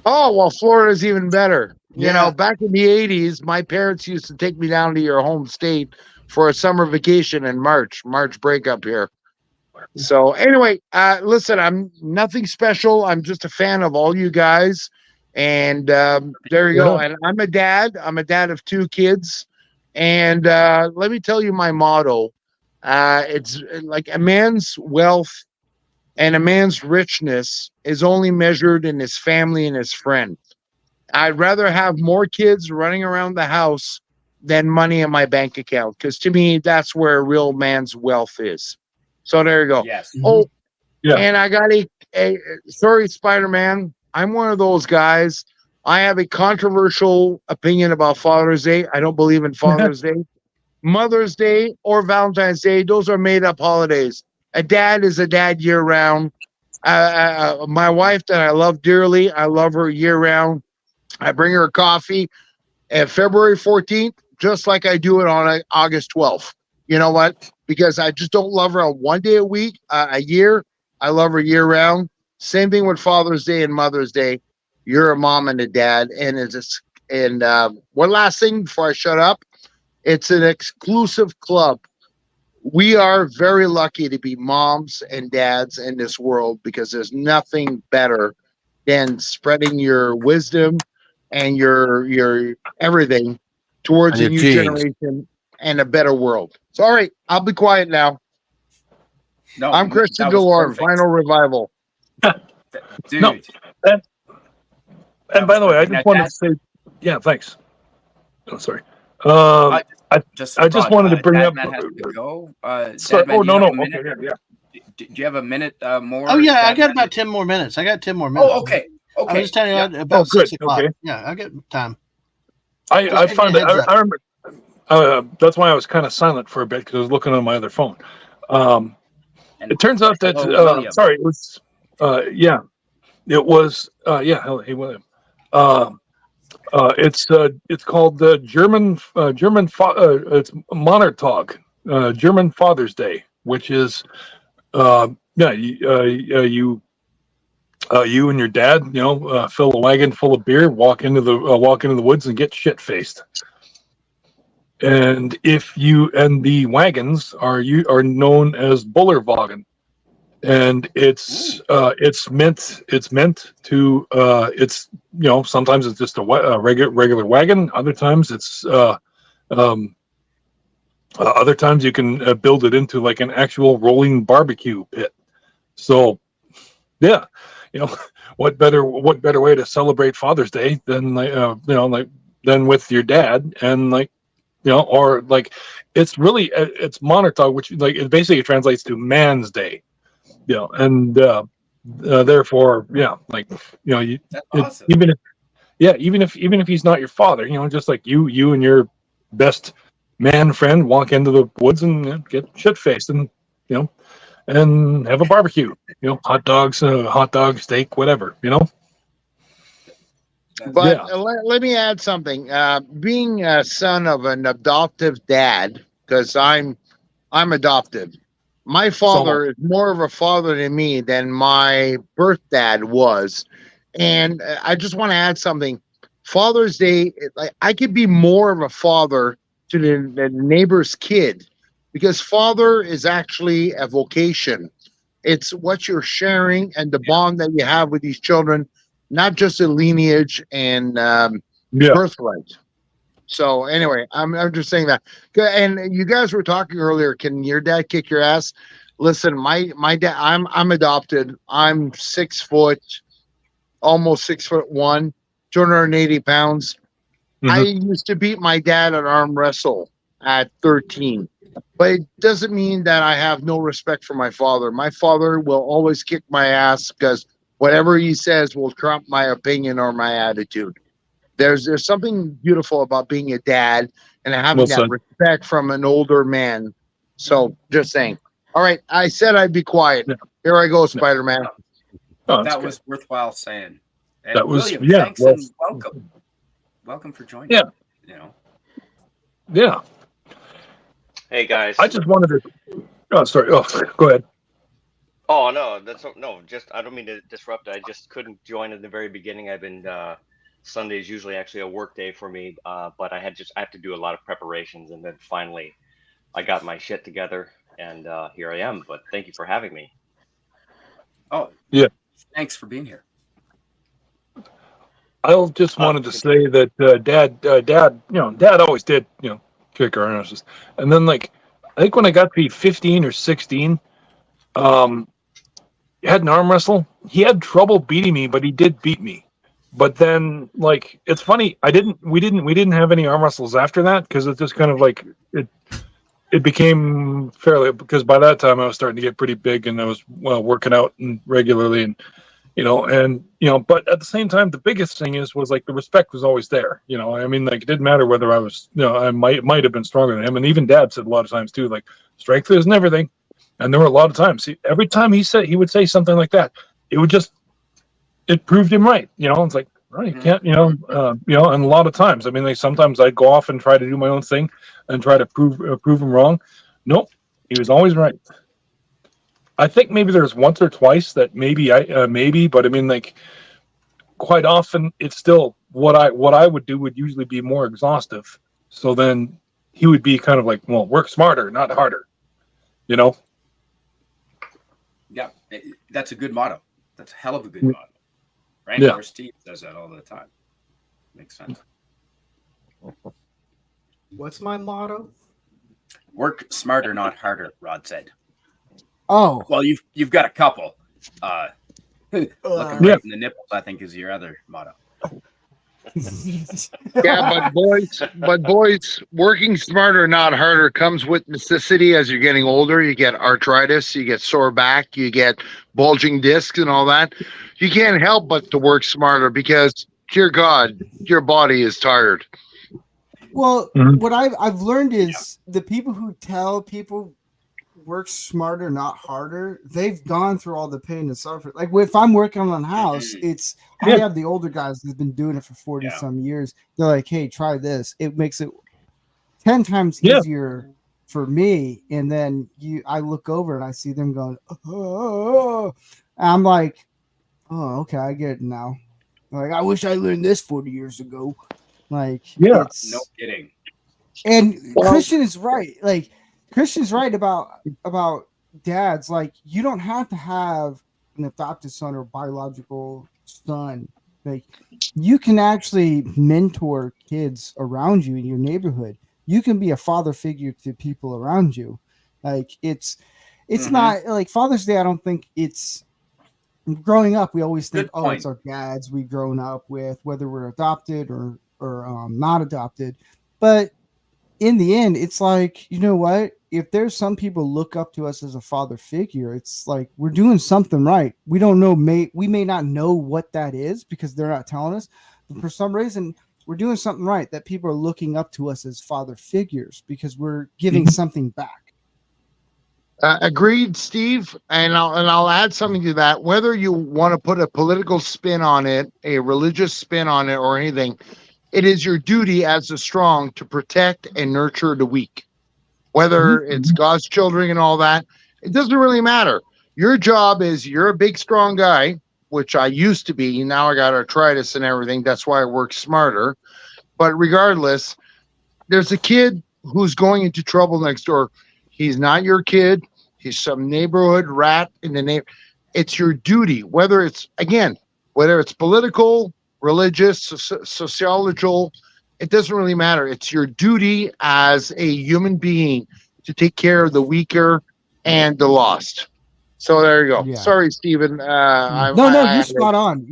Oh, well, Florida's even better. You Yeah. know, back in the 80s, my parents used to take me down to your home state for a summer vacation in March break up here. So anyway, listen, I'm nothing special. I'm just a fan of all you guys. And there you go. And I'm a dad. I'm a dad of 2 kids. And let me tell you my motto. It's like a man's wealth and a man's richness is only measured in his family and his friend. I'd rather have more kids running around the house than money in my bank account, because to me, that's where a real man's wealth is. So there you go. Yes. Oh, Yeah. and I got a sorry, Spider-Man. I'm one of those guys. I have a controversial opinion about Father's Day. I don't believe in Father's Day. Mother's Day or Valentine's Day, those are made up holidays. A dad is a dad year round. My wife that I love dearly, I love her year round. I bring her coffee at February 14th, just like I do it on August 12th. You know what? Because I just don't love her on one day a week, a year. I love her year round. Same thing with Father's Day and Mother's Day. You're a mom and a dad. And one last thing before I shut up. It's an exclusive club. We are very lucky to be moms and dads in this world, because there's nothing better than spreading your wisdom and your everything towards And a your new genes. generation and a better world. So, all right, I'll be quiet now. No, I'm Christian that was DeLorme, perfect. Final Revival. Dude. No. And by the way, I just wanted to say, yeah, thanks. Oh, sorry. I just wanted to bring up. Matt has to go. Sorry, Dad, oh, do you no, have no. a Okay, minute? yeah. Do you have a minute more? Oh yeah, I Dad, got Matt? about 10 more minutes. I got 10 more minutes. Oh, okay. I Okay. was just telling you Yeah. about Oh, good. 6 o'clock. Okay. Yeah, I got time. I give me found a it. heads up. I remember. That's why I was kind of silent for a bit, because I was looking on my other phone. And It turns out that hello, William. sorry, it was yeah, it was yeah. Hey, William. It's called the it's Monartag, German Father's Day, which is yeah, you and your dad, fill a wagon full of beer, walk into the woods and get shit faced. And the wagons are known as Bullerwagen, and it's meant to sometimes it's just a regular wagon, other times it's other times you can build it into like an actual rolling barbecue pit. So yeah, what better way to celebrate Father's Day than than with your dad, and or like it's it's Monartag, which like it basically translates to man's day, and therefore That's awesome. even if he's not your father, just like you and your best man friend walk into the woods and get shit faced and and have a barbecue, hot dog, steak, whatever, But Yeah. let me add something. Being a son of an adoptive dad, because I'm adopted. My father is more of a father to me than my birth dad was, and I just want to add something. Father's Day, like I could be more of a father to the neighbor's kid, because father is actually a vocation. It's what you're sharing and the bond that you have with these children, not just a lineage and birthright. So anyway, I'm just saying that. And you guys were talking earlier. Can your dad kick your ass? Listen, my dad. I'm adopted. I'm 6 foot, almost 6'1", 280 pounds. Mhm. I used to beat my dad at arm wrestle at 13. But it doesn't mean that I have no respect for my father. My father will always kick my ass, because whatever he says will trump my opinion or my attitude. There's something beautiful about being a dad and having Well that said. respect from an older man. So just saying. All right, I said I'd be quiet. Yeah. Here I go, Spider-Man. Oh, that's That good. was worthwhile saying. And That was- William, yeah, thanks well- and welcome. Welcome for joining. Yeah. Yeah. Hey guys. I just wanted to. Oh, sorry. Oh, go ahead. Oh no, no. Just I don't mean to disrupt. I just couldn't join in the very beginning. I've been Sunday's usually actually a work day for me, but I have to do a lot of preparations, and then finally I got my shit together, and here I am. But thank you for having me. Oh, Yeah. Thanks for being here. I just wanted to say that Dad always did, kick our asses. And then, like, I think when I got to be 15 or 16, had an arm wrestle. He had trouble beating me, but he did beat me. But then, like, it's funny. We didn't have any arm wrestles after that because it just kind of like it became fairly, because by that time I was starting to get pretty big and I was working out and regularly and. But at the same time, the biggest thing was like the respect was always there. I mean, like, it didn't matter whether I was, I might have been stronger than him. And even Dad said a lot of times too, like, strength isn't everything. And there were a lot of times, every time he would say something like that, it proved him right. It's like, oh, you can't, and a lot of times, I mean, like, sometimes I'd go off and try to do my own thing and try to prove him wrong. Nope. He was always right. I think maybe there's once or twice that maybe, but I mean, like, quite often it's still what I would do would usually be more exhaustive. So then he would be kind of like, well, work smarter, not harder, Yeah, that's a good motto. That's a hell of a good motto. Rancor Steve says that all the time. Makes sense. What's my motto? Work smarter, not harder, Rod said. Oh, well, you've got a couple. Looking right in the nipples, I think, is your other motto. Yeah, but boys, working smarter, not harder, comes with necessity. As you're getting older, you get arthritis, you get sore back, you get bulging discs, and all that. You can't help but to work smarter because, dear God, your body is tired. Well, what I've learned is the people who tell people work smarter, not harder, they've gone through all the pain and suffering. Like, if I'm working on a house, I have the older guys who've been doing it for 40 some years. They're like, hey, try this. It makes it 10 times easier for me. And then I look over and I see them going, oh. I'm like, oh, okay, I get it now. Like, I wish I learned this 40 years ago. Like, no kidding. And Christian is right. Like, Christian's right about dads. Like, you don't have to have an adopted son or biological son. Like, you can actually mentor kids around you in your neighborhood. You can be a father figure to people around you. Like, it's not like Father's Day. I don't think it's growing up. We always think, it's our dads we've grown up with, whether we're adopted or not adopted. But in the end, it's like, you know what? If there's some people look up to us as a father figure, it's like we're doing something right. We don't know, we may not know what that is because they're not telling us, but for some reason we're doing something right, that people are looking up to us as father figures because we're giving something back. Agreed, Steve. And I'll add something to that. Whether you want to put a political spin on it, a religious spin on it, or anything, it is your duty as the strong to protect and nurture the weak. Whether it's God's children and all that, it doesn't really matter. Your job is, you're a big, strong guy, which I used to be. Now I got arthritis and everything. That's why I work smarter. But regardless, there's a kid who's going into trouble next door. He's not your kid. He's some neighborhood rat in the neighborhood. It's your duty, whether it's political, religious, sociological, it doesn't really matter. It's your duty as a human being to take care of the weaker and the lost. So there you go. Yeah. Sorry, Stephen. You're spot on.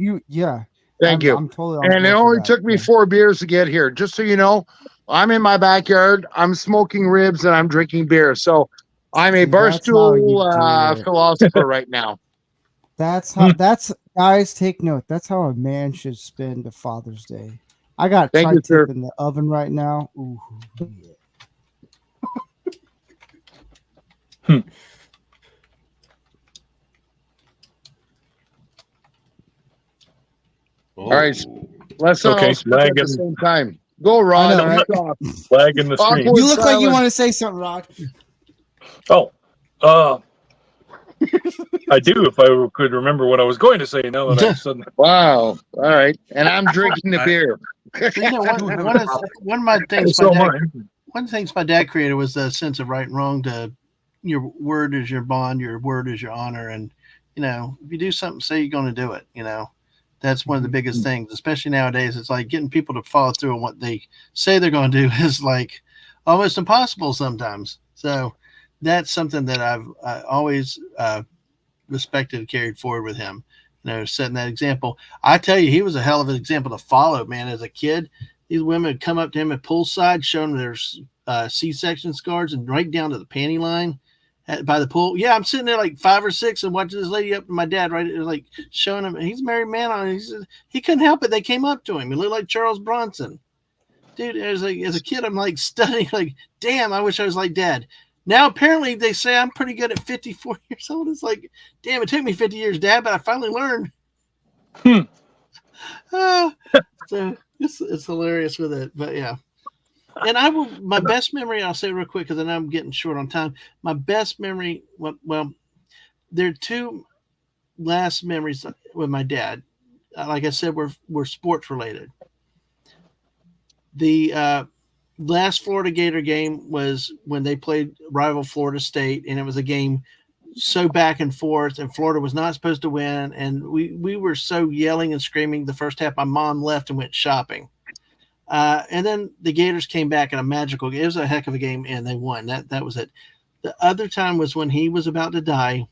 Thank you. I'm totally and it only took me 4 beers to get here. Just so you know, I'm in my backyard. I'm smoking ribs and I'm drinking beer. So I'm a barstool philosopher right now. That's how. Guys, take note. That's how a man should spend a Father's Day. I got tri-tip in the oven right now. Ooh, yeah. All right, let's all speak at the same time. Go, Rod. Flag in the screen. You look like you want to say something, Rod. Oh, I do, if I could remember what I was going to say. Now that I suddenly. Wow. All right. And I'm drinking the beer. You know, one of my things So my am dad, I. one of the things my dad created was the sense of right and wrong. To your word is your bond, your word is your honor, and you know, if you do something, say you're going to do it. You know, that's one of the biggest things, especially nowadays. It's like getting people to follow through on what they say they're going to do is like almost impossible sometimes. So that's something that I've always respected and carried forward with him. You know, setting that example. I tell you, he was a hell of an example to follow, man. As a kid, these women would come up to him at poolside, showing their C-section scars, and right down to the panty line by the pool. Yeah, I'm sitting there like 5 or 6 and watching this lady up to my dad, right, like showing him. He's a married man on it. He couldn't help it. They came up to him. He looked like Charles Bronson. Dude, as a kid, I'm like studying, like, damn, I wish I was like Dad. Now, apparently, they say I'm pretty good at 54 years old. It's like, damn, it took me 50 years, Dad, but I finally learned. So it's hilarious with it. But, yeah. And my best memory, I'll say real quick, because I know I'm getting short on time. My best memory, well, there are 2 last memories with my dad. Like I said, were sports related. The last Florida Gator game was when they played rival Florida State, and it was a game so back and forth, and Florida was not supposed to win, and we were so yelling and screaming the first half. My mom left and went shopping, and then the Gators came back in a magical game. It was a heck of a game, and they won. That was it. The other time was when he was about to die.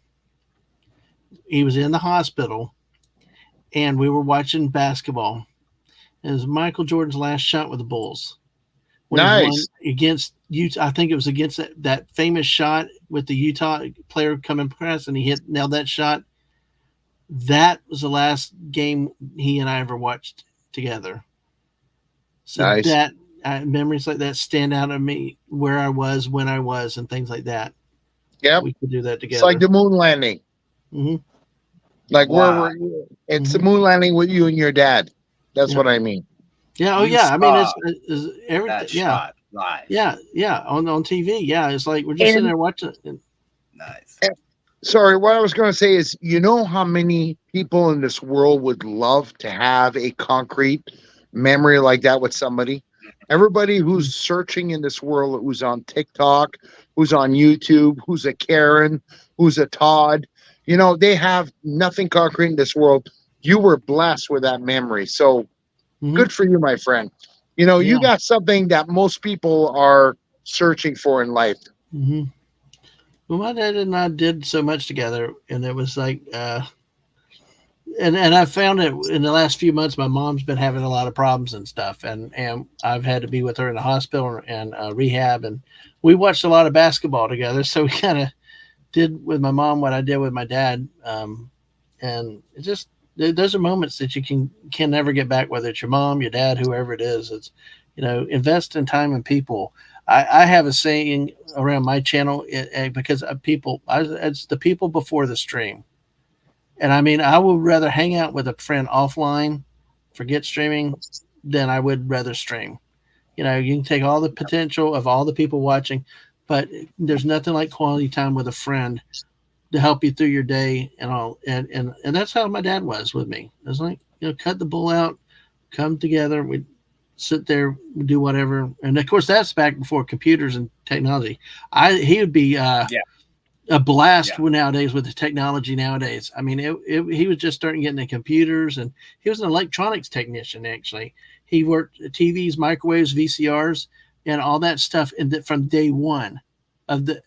He was in the hospital, and we were watching basketball. It was Michael Jordan's last shot with the Bulls. Nice. Against Utah. I think it was against that famous shot with the Utah player coming across, and he nailed that shot. That was the last game he and I ever watched together. So nice. that memories like that stand out of me, where I was, when I was, and things like that. Yeah, we could do that together. It's like the moon landing. Mm-hmm. Like Wow. where it's the moon landing with you and your dad. That's what I mean. Yeah. Oh, You yeah. I mean, saw it's everything. that Yeah. shot live. Yeah. On TV. Yeah. It's like we're just sitting there watching it. Nice. Sorry, what I was going to say is, you know how many people in this world would love to have a concrete memory like that with somebody? Everybody who's searching in this world, who's on TikTok, who's on YouTube, who's a Karen, who's a Todd, you know, they have nothing concrete in this world. You were blessed with that memory. So good for you, my friend. You know, you got something that most people are searching for in life. Mm-hmm. Well, my dad and I did so much together, and it was like, and I found it in the last few months. My mom's been having a lot of problems and stuff, and I've had to be with her in the hospital and rehab, and we watched a lot of basketball together. So we kind of did with my mom what I did with my dad, and it just those are moments that you can never get back, whether it's your mom, your dad, whoever it is. It's, you know, invest in time and people. I have a saying around my channel because it's the people before the stream. And I mean, I would rather hang out with a friend offline, forget streaming, than I would rather stream. You know, you can take all the potential of all the people watching, but there's nothing like quality time with a friend to help you through your day and all. And that's how my dad was with me. It was like, you know, cut the bull out, come together. We'd sit there, do whatever. And of course, that's back before computers and technology. He would be a blast nowadays with the technology nowadays. I mean, he was just starting getting the computers, and he was an electronics technician. Actually, he worked TVs, microwaves, VCRs, and all that stuff from day one of the.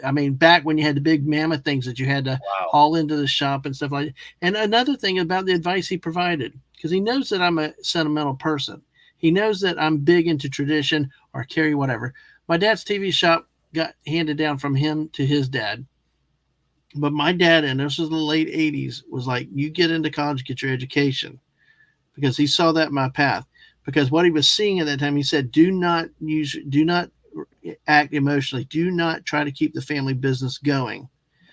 I mean, back when you had the big mammoth things that you had to haul into the shop and stuff like that. And another thing about the advice he provided, because he knows that I'm a sentimental person. He knows that I'm big into tradition or carry whatever. My dad's TV shop got handed down from him to his dad. But my dad, and this was the late 80s, was like, you get into college, get your education. Because he saw that in my path. Because what he was seeing at that time, he said, do not act emotionally. Do not try to keep the family business going.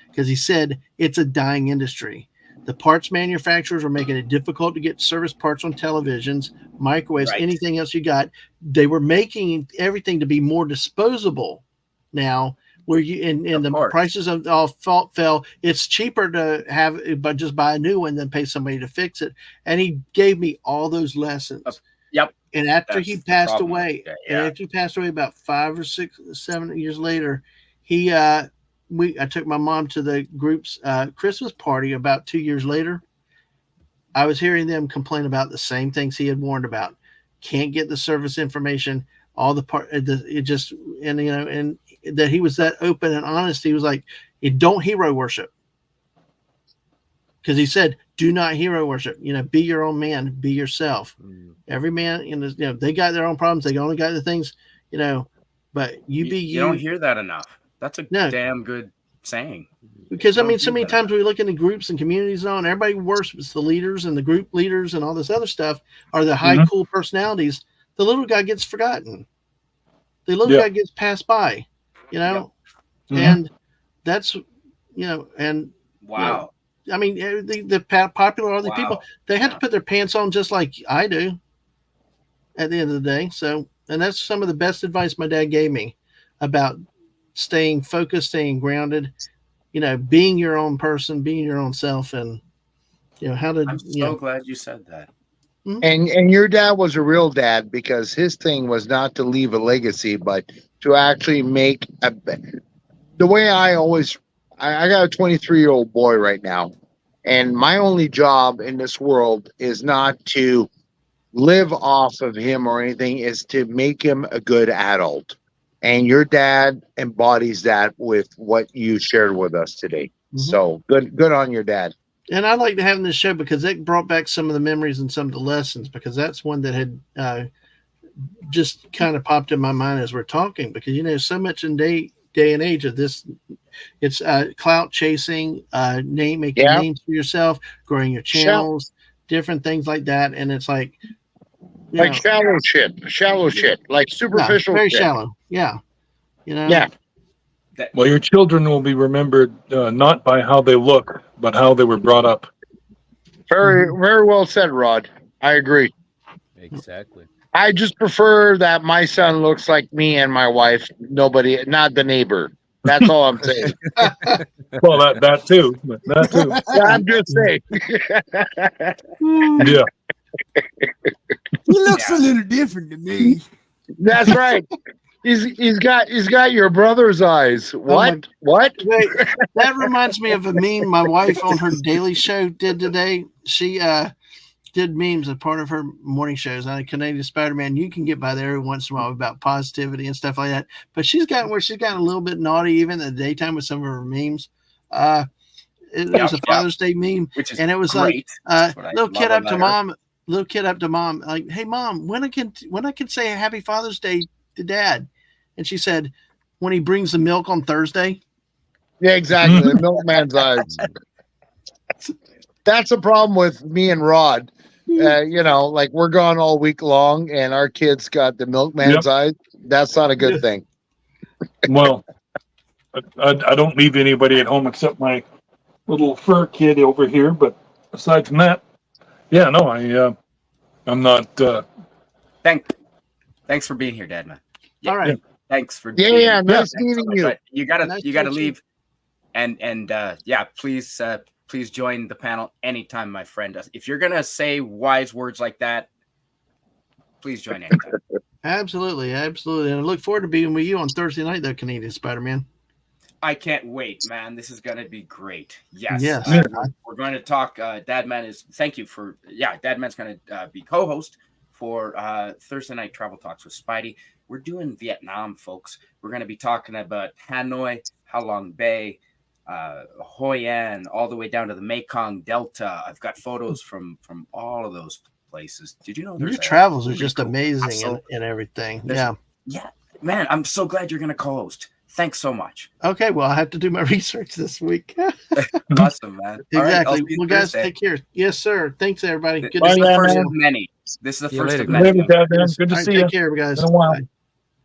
Because he said, it's a dying industry. The parts manufacturers were making it difficult to get service parts on televisions, microwaves, anything else you got. They were making everything to be more disposable now, where you and Of the course. prices of all fell. It's cheaper to have but just buy a new one than pay somebody to fix it. And he gave me all those lessons. Yep. And after That's he the passed problem. away, Yeah, and yeah. after he passed away about 5 or 6, 7 years later, I took my mom to the group's Christmas party about 2 years later. I was hearing them complain about the same things he had warned about. Can't get the service information, all the part, it just, and and that he was that open and honest. He was like, don't hero worship. Because he said, do not hero worship. Be your own man, be yourself. Every man, they got their own problems. They only got the things, but you be you. You don't hear that enough. That's a damn good saying. Because so many times we look into groups and communities and everybody worships the leaders and the group leaders and all this other stuff are the high, cool personalities. The little guy gets forgotten. The little guy gets passed by, and that's, and wow. I mean, the popular other people, they had to put their pants on just like I do at the end of the day. So, and that's some of the best advice my dad gave me about staying focused, staying grounded, being your own person, being your own self. And, I'm so glad you said that. And your dad was a real dad because his thing was not to leave a legacy, but to actually make the way I got a 23-year-old boy right now, and my only job in this world is not to live off of him or anything, is to make him a good adult. And your dad embodies that with what you shared with us today. So good on your dad. And I like to have this show because it brought back some of the memories and some of the lessons, because that's one that had just kind of popped in my mind as we're talking, because, so much in day and age of this, it's clout chasing, making names for yourself, growing your channels, different things like that. And it's like shallow shit, like superficial, very shit. shallow. Yeah. Yeah. Well, your children will be remembered not by how they look, but how they were brought up. Very, very well said, Rod. I agree. Exactly. I just prefer that my son looks like me and my wife. Nobody, not the neighbor. That's all I'm saying. Well, that too. That too. I'm just saying. Yeah. He looks a little different to me. That's right. He's got your brother's eyes. What? What? Wait, that reminds me of a meme my wife on her daily show did today. She did memes as part of her morning shows on Canadian Spider-Man. You can get by there every once in a while about positivity and stuff like that. But she's gotten a little bit naughty even in the daytime with some of her memes. It was a Father's Day meme, and it was great. like little kid up to mom, like, "Hey mom, when I can say Happy Father's Day to Dad?" And she said, "When he brings the milk on Thursday." Yeah, exactly. The milkman's eyes. That's the problem with me and Rod. Like we're gone all week long, and our kids got the milkman's eyes. That's not a good thing. Well, I don't leave anybody at home except my little fur kid over here. But aside from that, yeah, no, I'm not. Thanks for being here, Dad, man. All right. Thanks for nice meeting you. But you gotta leave, and please join the panel anytime, my friend. If you're gonna say wise words like that, please join anytime. Absolutely. And I look forward to being with you on Thursday night, though, Canadian Spider-Man. I can't wait, man. This is gonna be great. Yes. We're going to talk. Dadman's going to be co-host for Thursday Night Travel Talks with Spidey. We're doing Vietnam, folks. We're going to be talking about Hanoi, Ha Long Bay, Hoi An, all the way down to the Mekong Delta. I've got photos from all of those places. Did you know your travels are just amazing and everything? Yeah, man. I'm so glad you're going to co-host. Thanks so much. Okay, well, I have to do my research this week. Awesome, man. Exactly. Well, guys, take care. Yes, sir. Thanks, everybody. Good this to is see the first you. of many. This is the first of Later, many. Dad, man. Good to see you. Take care, guys. Been a while. Bye.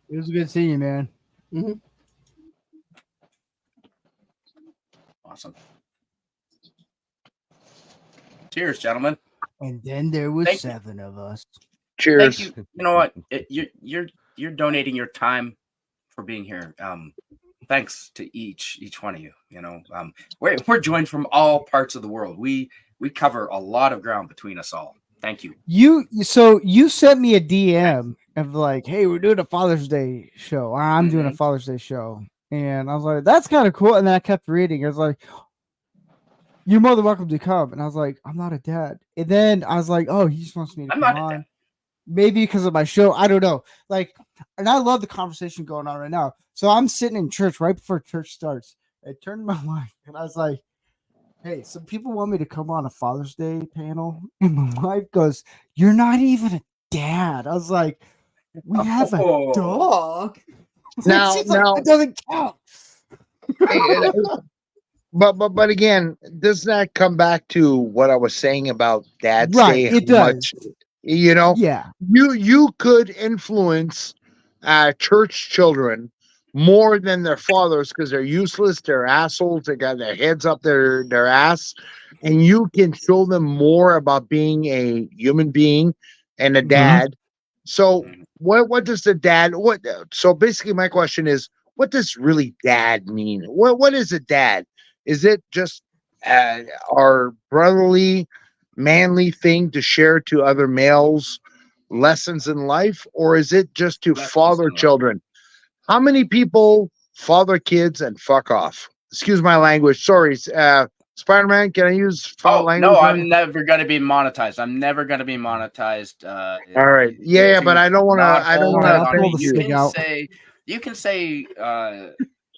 It was good seeing you, man. Mm-hmm. Awesome. Cheers, gentlemen. And then there was 7 of us. Cheers. Thank you. You know what? You're donating your time for being here. thanks to each one of you. You know, we're joined from all parts of the world. We cover a lot of ground between us all. Thank you. So you sent me a DM of like, hey, we're doing a Father's Day show. I'm doing a Father's Day show. And I was like, that's kind of cool. And then I kept reading. I was like, you're more than welcome to come. And I was like, I'm not a dad. And then I was like, oh, he just wants me to come on. Maybe because of my show. I don't know. Like, and I love the conversation going on right now. So I'm sitting in church right before church starts. I turned to my wife and I was like, hey, some people want me to come on a Father's Day panel. And my wife goes, you're not even a dad. I was like, we have a dog. Now, it doesn't count. But again, doesn't that come back to what I was saying about Dad's Day? It does. You know, yeah, you could influence church children more than their fathers because they're useless, they're assholes, they got their heads up their ass, and you can show them more about being a human being and a dad. So what does the dad so basically my question is, what does really dad mean? What is a dad? Is it just our brotherly, manly thing to share to other males lessons in life, or is it just to father children? How many people father kids and fuck off? Excuse my language. Sorry, Spider-Man. Can I use foul language? No, I'm never going to be monetized. I'm never going to be monetized. All right. Yeah, but I don't want to. I don't want to. You can say.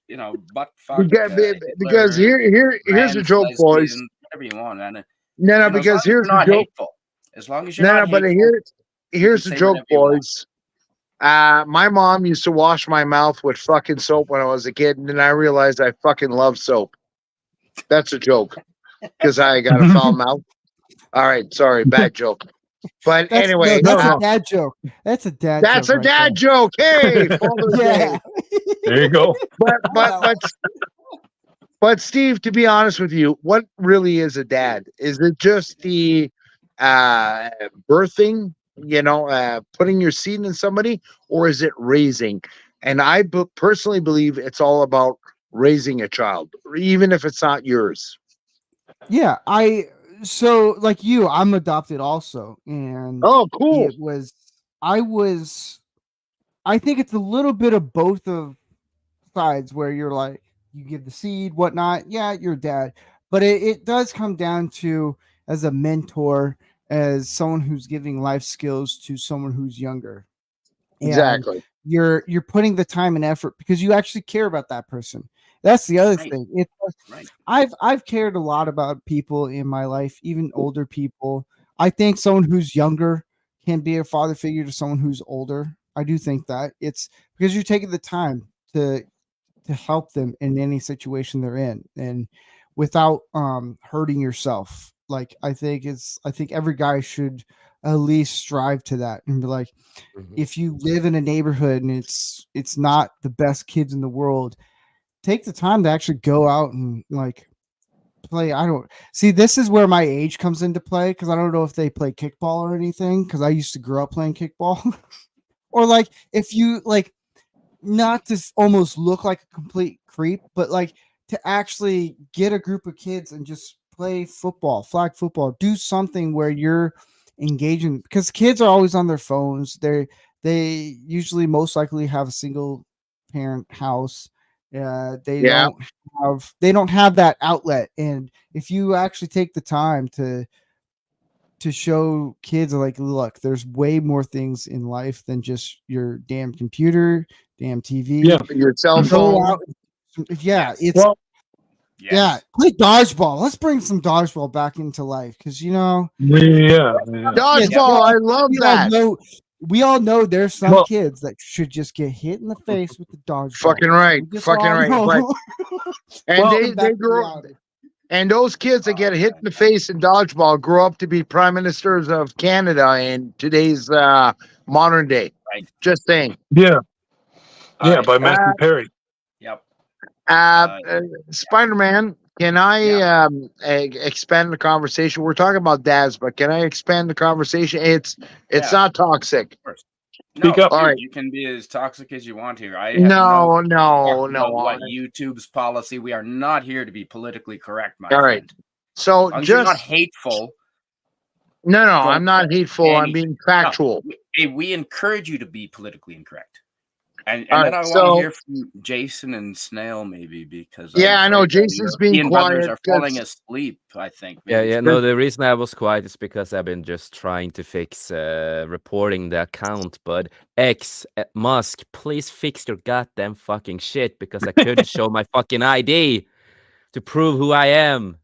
You know, butt fuck. Because here's a joke, boys. Whatever you want, man. No, because here's the joke. Hateful. As long as you're not but hateful, here's the joke, boys. My mom used to wash my mouth with fucking soap when I was a kid, and then I realized I fucking love soap. That's a joke because I got a foul mouth. All right, sorry, bad joke. But anyway, that's a dad joke. That's a dad. That's a dad joke. Hey, Father's Day. There you go. But Steve, to be honest with you, what really is a dad? Is it just the birthing? You know, putting your seed in somebody, or is it raising? And I personally believe it's all about raising a child, even if it's not yours. Yeah, so like you, I'm adopted also, and oh, cool. I think it's a little bit of both of sides where you're like, you give the seed, whatnot. Yeah, you're dad, but it does come down to as a mentor, as someone who's giving life skills to someone who's younger. And exactly. You're putting the time and effort because you actually care about that person. That's the other thing. I've cared a lot about people in my life, even older people. I think someone who's younger can be a father figure to someone who's older. I do think that it's because you're taking the time to help them in any situation they're in, and without hurting yourself. Like I think every guy should at least strive to that and be like, if you live in a neighborhood and it's not the best kids in the world, take the time to actually go out and like play. This is where my age comes into play, because I don't know if they play kickball or anything, because I used to grow up playing kickball. Or like if you like, not to almost look like a complete creep, but like to actually get a group of kids and just play football, flag football, do something where you're engaging, because kids are always on their phones. They usually most likely have a single parent house. They don't have that outlet. And if you actually take the time to show kids like, look, there's way more things in life than just your damn computer, damn TV, your cell phone. Yeah, play dodgeball. Let's bring some dodgeball back into life, because dodgeball. I love that. We all know there's some kids that should just get hit in the face with the dodgeball. Fucking right. And they grow up. And those kids that get hit in the face in dodgeball grow up to be prime ministers of Canada in today's modern day. Right. Just saying. Yeah. By Matthew Perry. Yep. Spider-Man, can I expand the conversation? We're talking about dads, but can I expand the conversation? It's not toxic. Speak No, up. All dude, right. you can be as toxic as you want here. I have no No, no, talk about no. what YouTube's policy. We are not here to be politically correct, my All right. friend. So As long as you're not just hateful, no, go I'm for not it. hateful. I'm Any being no, factual. we encourage you to be politically incorrect. And All then right. I want to So hear from Jason and Snail maybe because I'm yeah, I know afraid that Jason's being European brothers quiet are falling because asleep. I think Yeah, maybe yeah. from No, the reason I was quiet is because I've been just trying to fix reporting the account. But Musk, please fix your goddamn fucking shit because I couldn't show my fucking ID to prove who I am.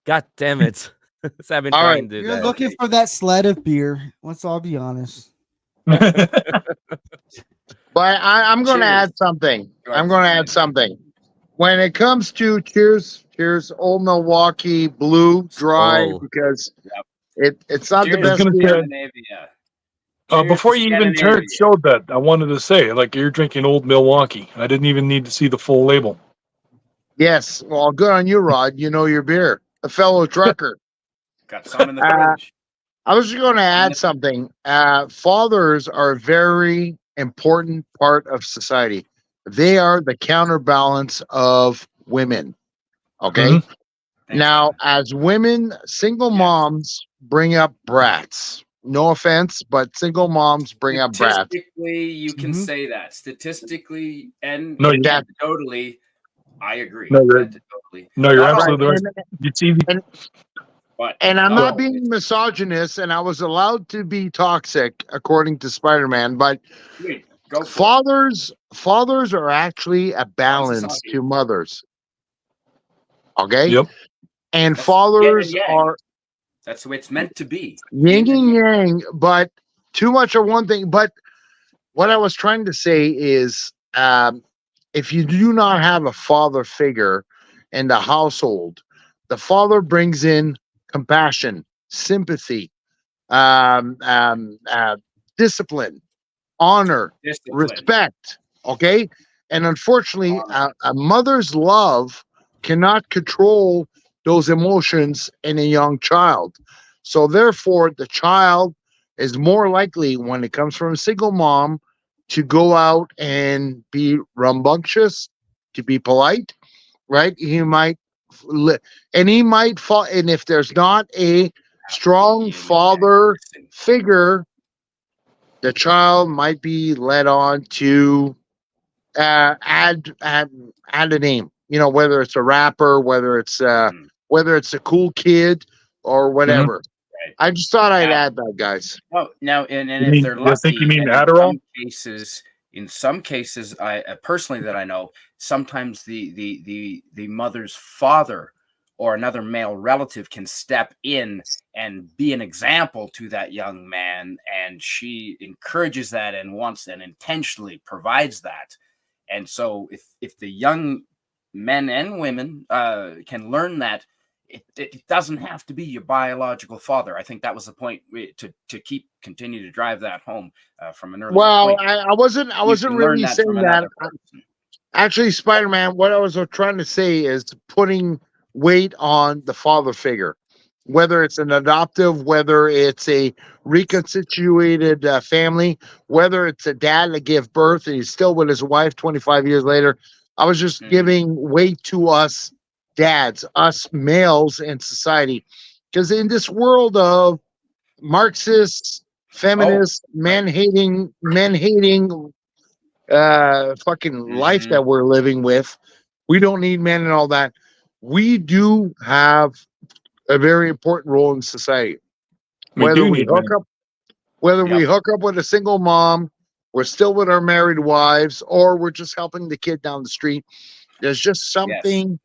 God damn it! So I've been all trying right. to do You're that. looking for that sled of beer. Let's all be honest. But I'm going to Cheers. add something. to I'm our going to add humanity. something. When it comes to cheers, old Milwaukee Blue Dry, Skull. because Yep. it's not the Cheers best to gonna beer. say- Scandinavia. Cheers Before to you even Scandinavia. showed that, I wanted to say, like, you're drinking Old Milwaukee. I didn't even need to see the full label. Yes. Well, good on you, Rod. You know your beer. A fellow trucker. Got some in the Uh, fridge. I was just going to add something. Fathers are a very important part of society. They are the counterbalance of women. Okay. Mhm. Thanks, Now, man. as women, single Yes. moms bring up brats. No offense, but single moms bring up brats. Statistically, you can Mhm. say that. Statistically and No, you- anecdotally, I agree. No, you're- Anecdotally. No, you're Not all, absolutely right. And, It's easy. but and I'm not not always. being misogynist, and I was allowed to be toxic according to Spider-Man, but Wait, go for it. fathers are actually a balance society. to mothers. Okay? Yep. And That's fathers yin and yang. are That's the way it's meant to be. yin Yin and and yang, but too much of one thing. But what I was trying to say is if you do not have a father figure in the household, the father brings in compassion, sympathy, discipline, honor, discipline. respect. Okay. And unfortunately, a mother's love cannot control those emotions in a young child. So, therefore, the child is more likely, when it comes from a single mom, to go out and be rambunctious, to be polite, right? He might, and he might fall. And if there's not a strong father figure, the child might be led on to add a name. You know, whether it's a rapper, whether it's a cool kid, or whatever. Right. I just thought I'd Now- add that, guys. Oh, now, and You if mean- they're I think lucky, you mean and Adderall? in some cases, I personally that I know, sometimes the mother's father or another male relative can step in and be an example to that young man, and she encourages that and wants and intentionally provides that. And so, if the young men and women can learn that. It doesn't have to be your biological father. I think that was the point to continue to drive that home from an earlier Well, point. I wasn't You really can learn saying from that. another person. Actually, Spider-Man, what I was trying to say is putting weight on the father figure, whether it's an adoptive, whether it's a reconstituted family, whether it's a dad that gave birth and he's still with his wife 25 years later. I was just giving weight to us dads, us males in society, because in this world of Marxists, feminists, men hating fucking life that we're living with, we don't need men and all that. We do have a very important role in society. Whether we hook up with a single mom, we're still with our married wives, or we're just helping the kid down the street. There's just something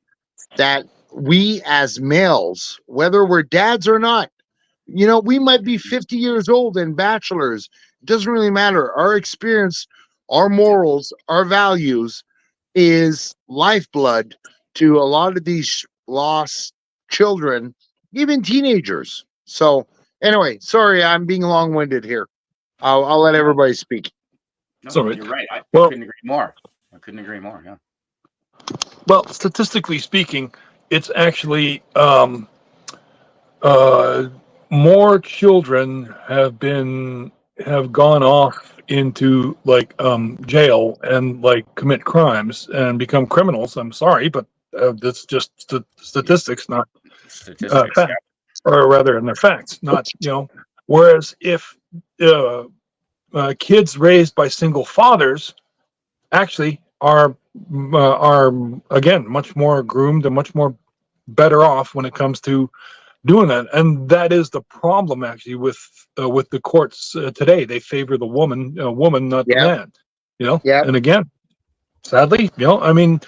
that we as males, whether we're dads or not, you know, we might be 50 years old and bachelors. It doesn't really matter. Our experience, our morals, our values is lifeblood to a lot of these lost children, even teenagers. So anyway, sorry, I'm being long-winded here. I'll let everybody speak. No, you're right. I couldn't agree more. Yeah. Well, statistically speaking, it's actually more children have gone off into like jail and like commit crimes and become criminals. I'm sorry, but that's just statistics, not Statistics. fact, or rather, and they're facts, not Whereas if kids raised by single fathers actually are again much more groomed and much more better off when it comes to doing that, and that is the problem actually with the courts today. They favor the woman, not the Yep. man. You know, Yep. and again, sadly, I mean,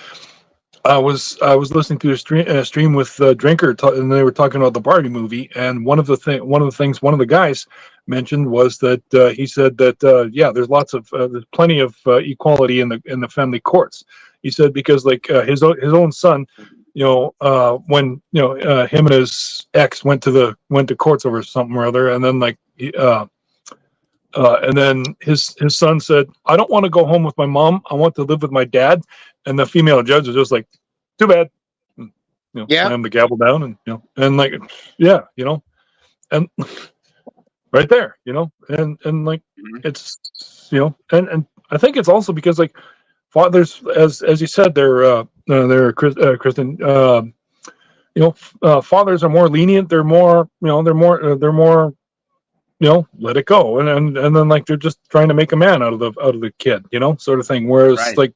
I was listening to a stream with Drinker, and they were talking about the Barbie movie, and one of the things one of the guys mentioned was that he said that there's plenty of equality in the family courts. He said because like his own son, when him and his ex went to courts over something or other, and then like and then his son said, "I don't want to go home with my mom. I want to live with my dad." And the female judge was just like, "Too bad." And, Yeah. slam the gavel down, and and like, and right there, and like it's and I think it's also because like fathers, as you said, they're Kristen. Fathers are more lenient. They're more, let it go, and then like they're just trying to make a man out of the kid, sort of thing. Whereas Right. like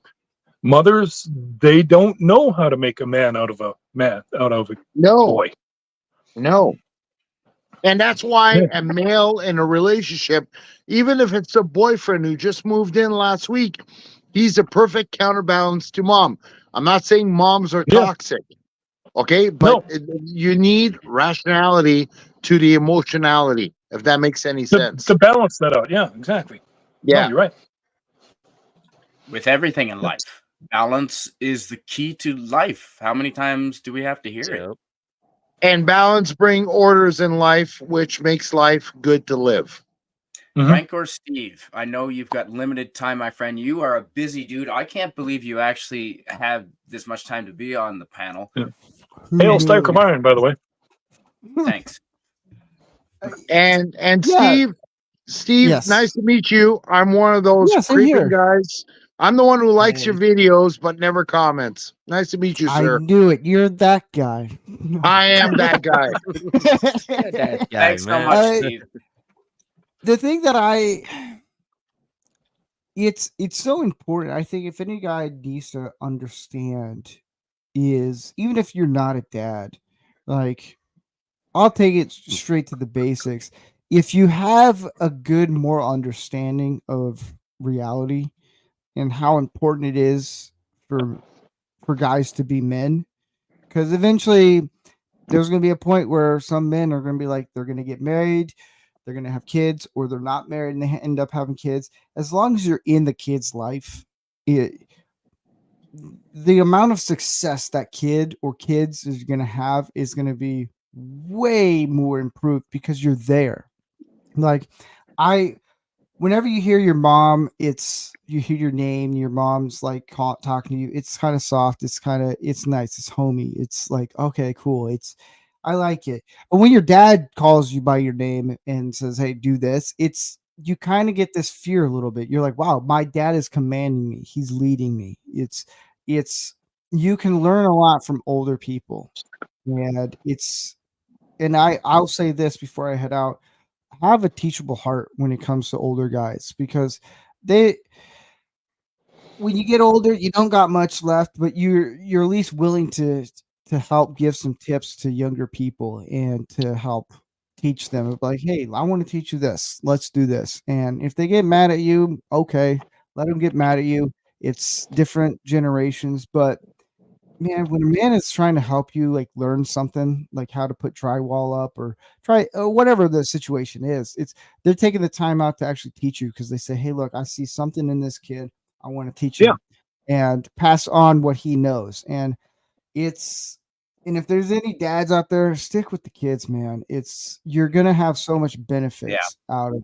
mothers, they don't know how to make a man out of a No, boy. no. And that's why Yeah. a male in a relationship, even if it's a boyfriend who just moved in last week, he's a perfect counterbalance to mom. I'm not saying moms are Yeah. toxic, okay? But you need rationality to the emotionality, if that makes any sense. To balance that out. Yeah, exactly. Yeah. No, you're right. With everything in life, balance is the key to life. How many times do we have to hear it? Yep. And balance bring orders in life, which makes life good to live. Mhm. Frank or Steve, I know you've got limited time, my friend. You are a busy dude. I can't believe you actually have this much time to be on the panel. Yeah. Hail Stark Iron, by the way. Thanks. And Yeah. Steve, Yes. nice to meet you. I'm one of those Yeah, same creeping here. guys. I'm the one who likes Hey. your videos but never comments. Nice to meet you, I sir. knew it. You're that guy. I am that guy. That guy, Thanks so man. much, Steve. The thing that it's so important. I think if any guy needs to understand is, even if you're not a dad, like, I'll take it straight to the basics. If you have a good moral understanding of reality and how important it is for guys to be men, because eventually there's going to be a point where some men are going to be like, they're going to get married, they're going to have kids, or they're not married and they end up having kids. As long as you're in the kid's life, the amount of success that kid or kids is going to have is going to be way more improved because you're there. Like, whenever you hear your mom, you hear your name, your mom's like talking to you. It's kind of soft. It's nice. It's homey. It's like, okay, cool. I like it. But when your dad calls you by your name and says, "Hey, do this," you kind of get this fear a little bit. You're like, wow, my dad is commanding me. He's leading me. You can learn a lot from older people. And I'll say this before I head out. Have a teachable heart when it comes to older guys, because when you get older, you don't got much left, but you're at least willing to help give some tips to younger people and to help teach them. Like, hey, I want to teach you this. Let's do this. And if they get mad at you, okay, let them get mad at you. It's different generations, but man, when a man is trying to help you, like, learn something, like how to put drywall up or whatever the situation is, they're taking the time out to actually teach you, because they say, hey, look, I see something in this kid. I want to teach him and pass on what he knows. And if there's any dads out there, stick with the kids, man. You're gonna have so much benefits out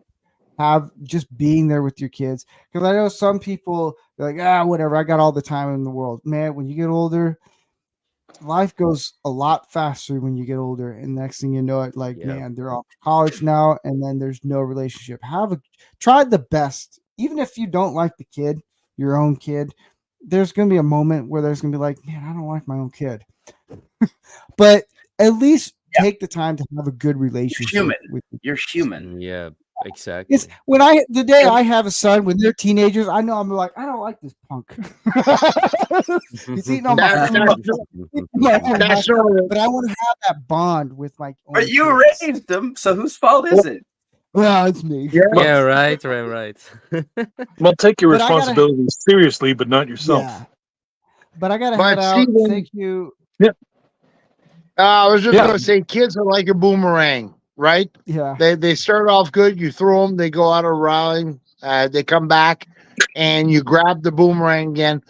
of just being there with your kids. Because I know some people, they're like, whatever, I got all the time in the world. Man, when you get older, life goes a lot faster when you get older, and next thing you know it, like, man, they're off to college now, and then there's no relationship. Try the best even if you don't like the kid, your own kid, there's going to be a moment where there's going to be like, man, I don't like my own kid. But at least take the time to have a good relationship. human. With You're human. Yeah, exactly. it's when the day I have a son, when they're teenagers, I know I'm like, I don't like this punk. He's eating all my That's food. not- That's not But I want to have that bond with my own But you kids. raised them, so whose fault is it? Well, it's me. Yeah, right. Well, take your But I gotta- responsibilities seriously, but not yourself. Yeah. But I gotta But head out. Steven- Thank you. I was just Yeah. going to say, kids are like a boomerang, right? Yeah. They start off good. You throw them, they go out of rallying, they come back, and you grab the boomerang again.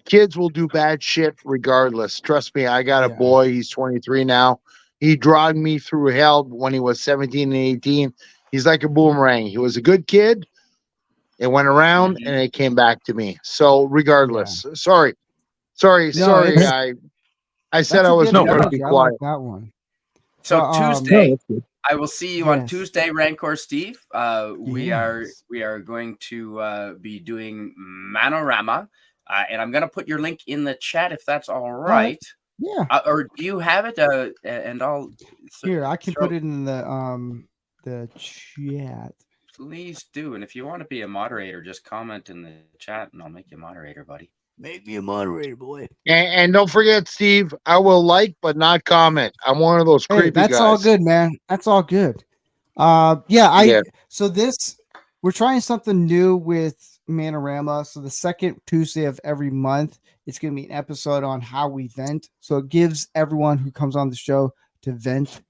Kids will do bad shit regardless. Trust me, I got a Yeah. boy. He's 23 now. He dragged me through hell when he was 17 and 18. He's like a boomerang. He was a good kid. It went around and it came back to me. So regardless, sorry. it's- I said That's I a was good going to analogy. be I quiet. like that one. So Um, Tuesday, that's good. I will see you on Yes. Tuesday, Rancor Steve. We are Yes. going to be doing Manorama, and I'm going to put your link in the chat if that's all right. Yeah. Or do you have it? And I'll Here, I can throw- put it in the chat. Please do. And if you want to be a moderator, just comment in the chat, and I'll make you a moderator, buddy. Make me a moderator, boy. And don't forget, Steve, I will like but not comment. I'm one of those creepy Hey, that's guys. all good, man. That's all good. Yeah. So we're trying something new with Manorama. So the second Tuesday of every month, it's going to be an episode on how we vent. So it gives everyone who comes on the show to vent,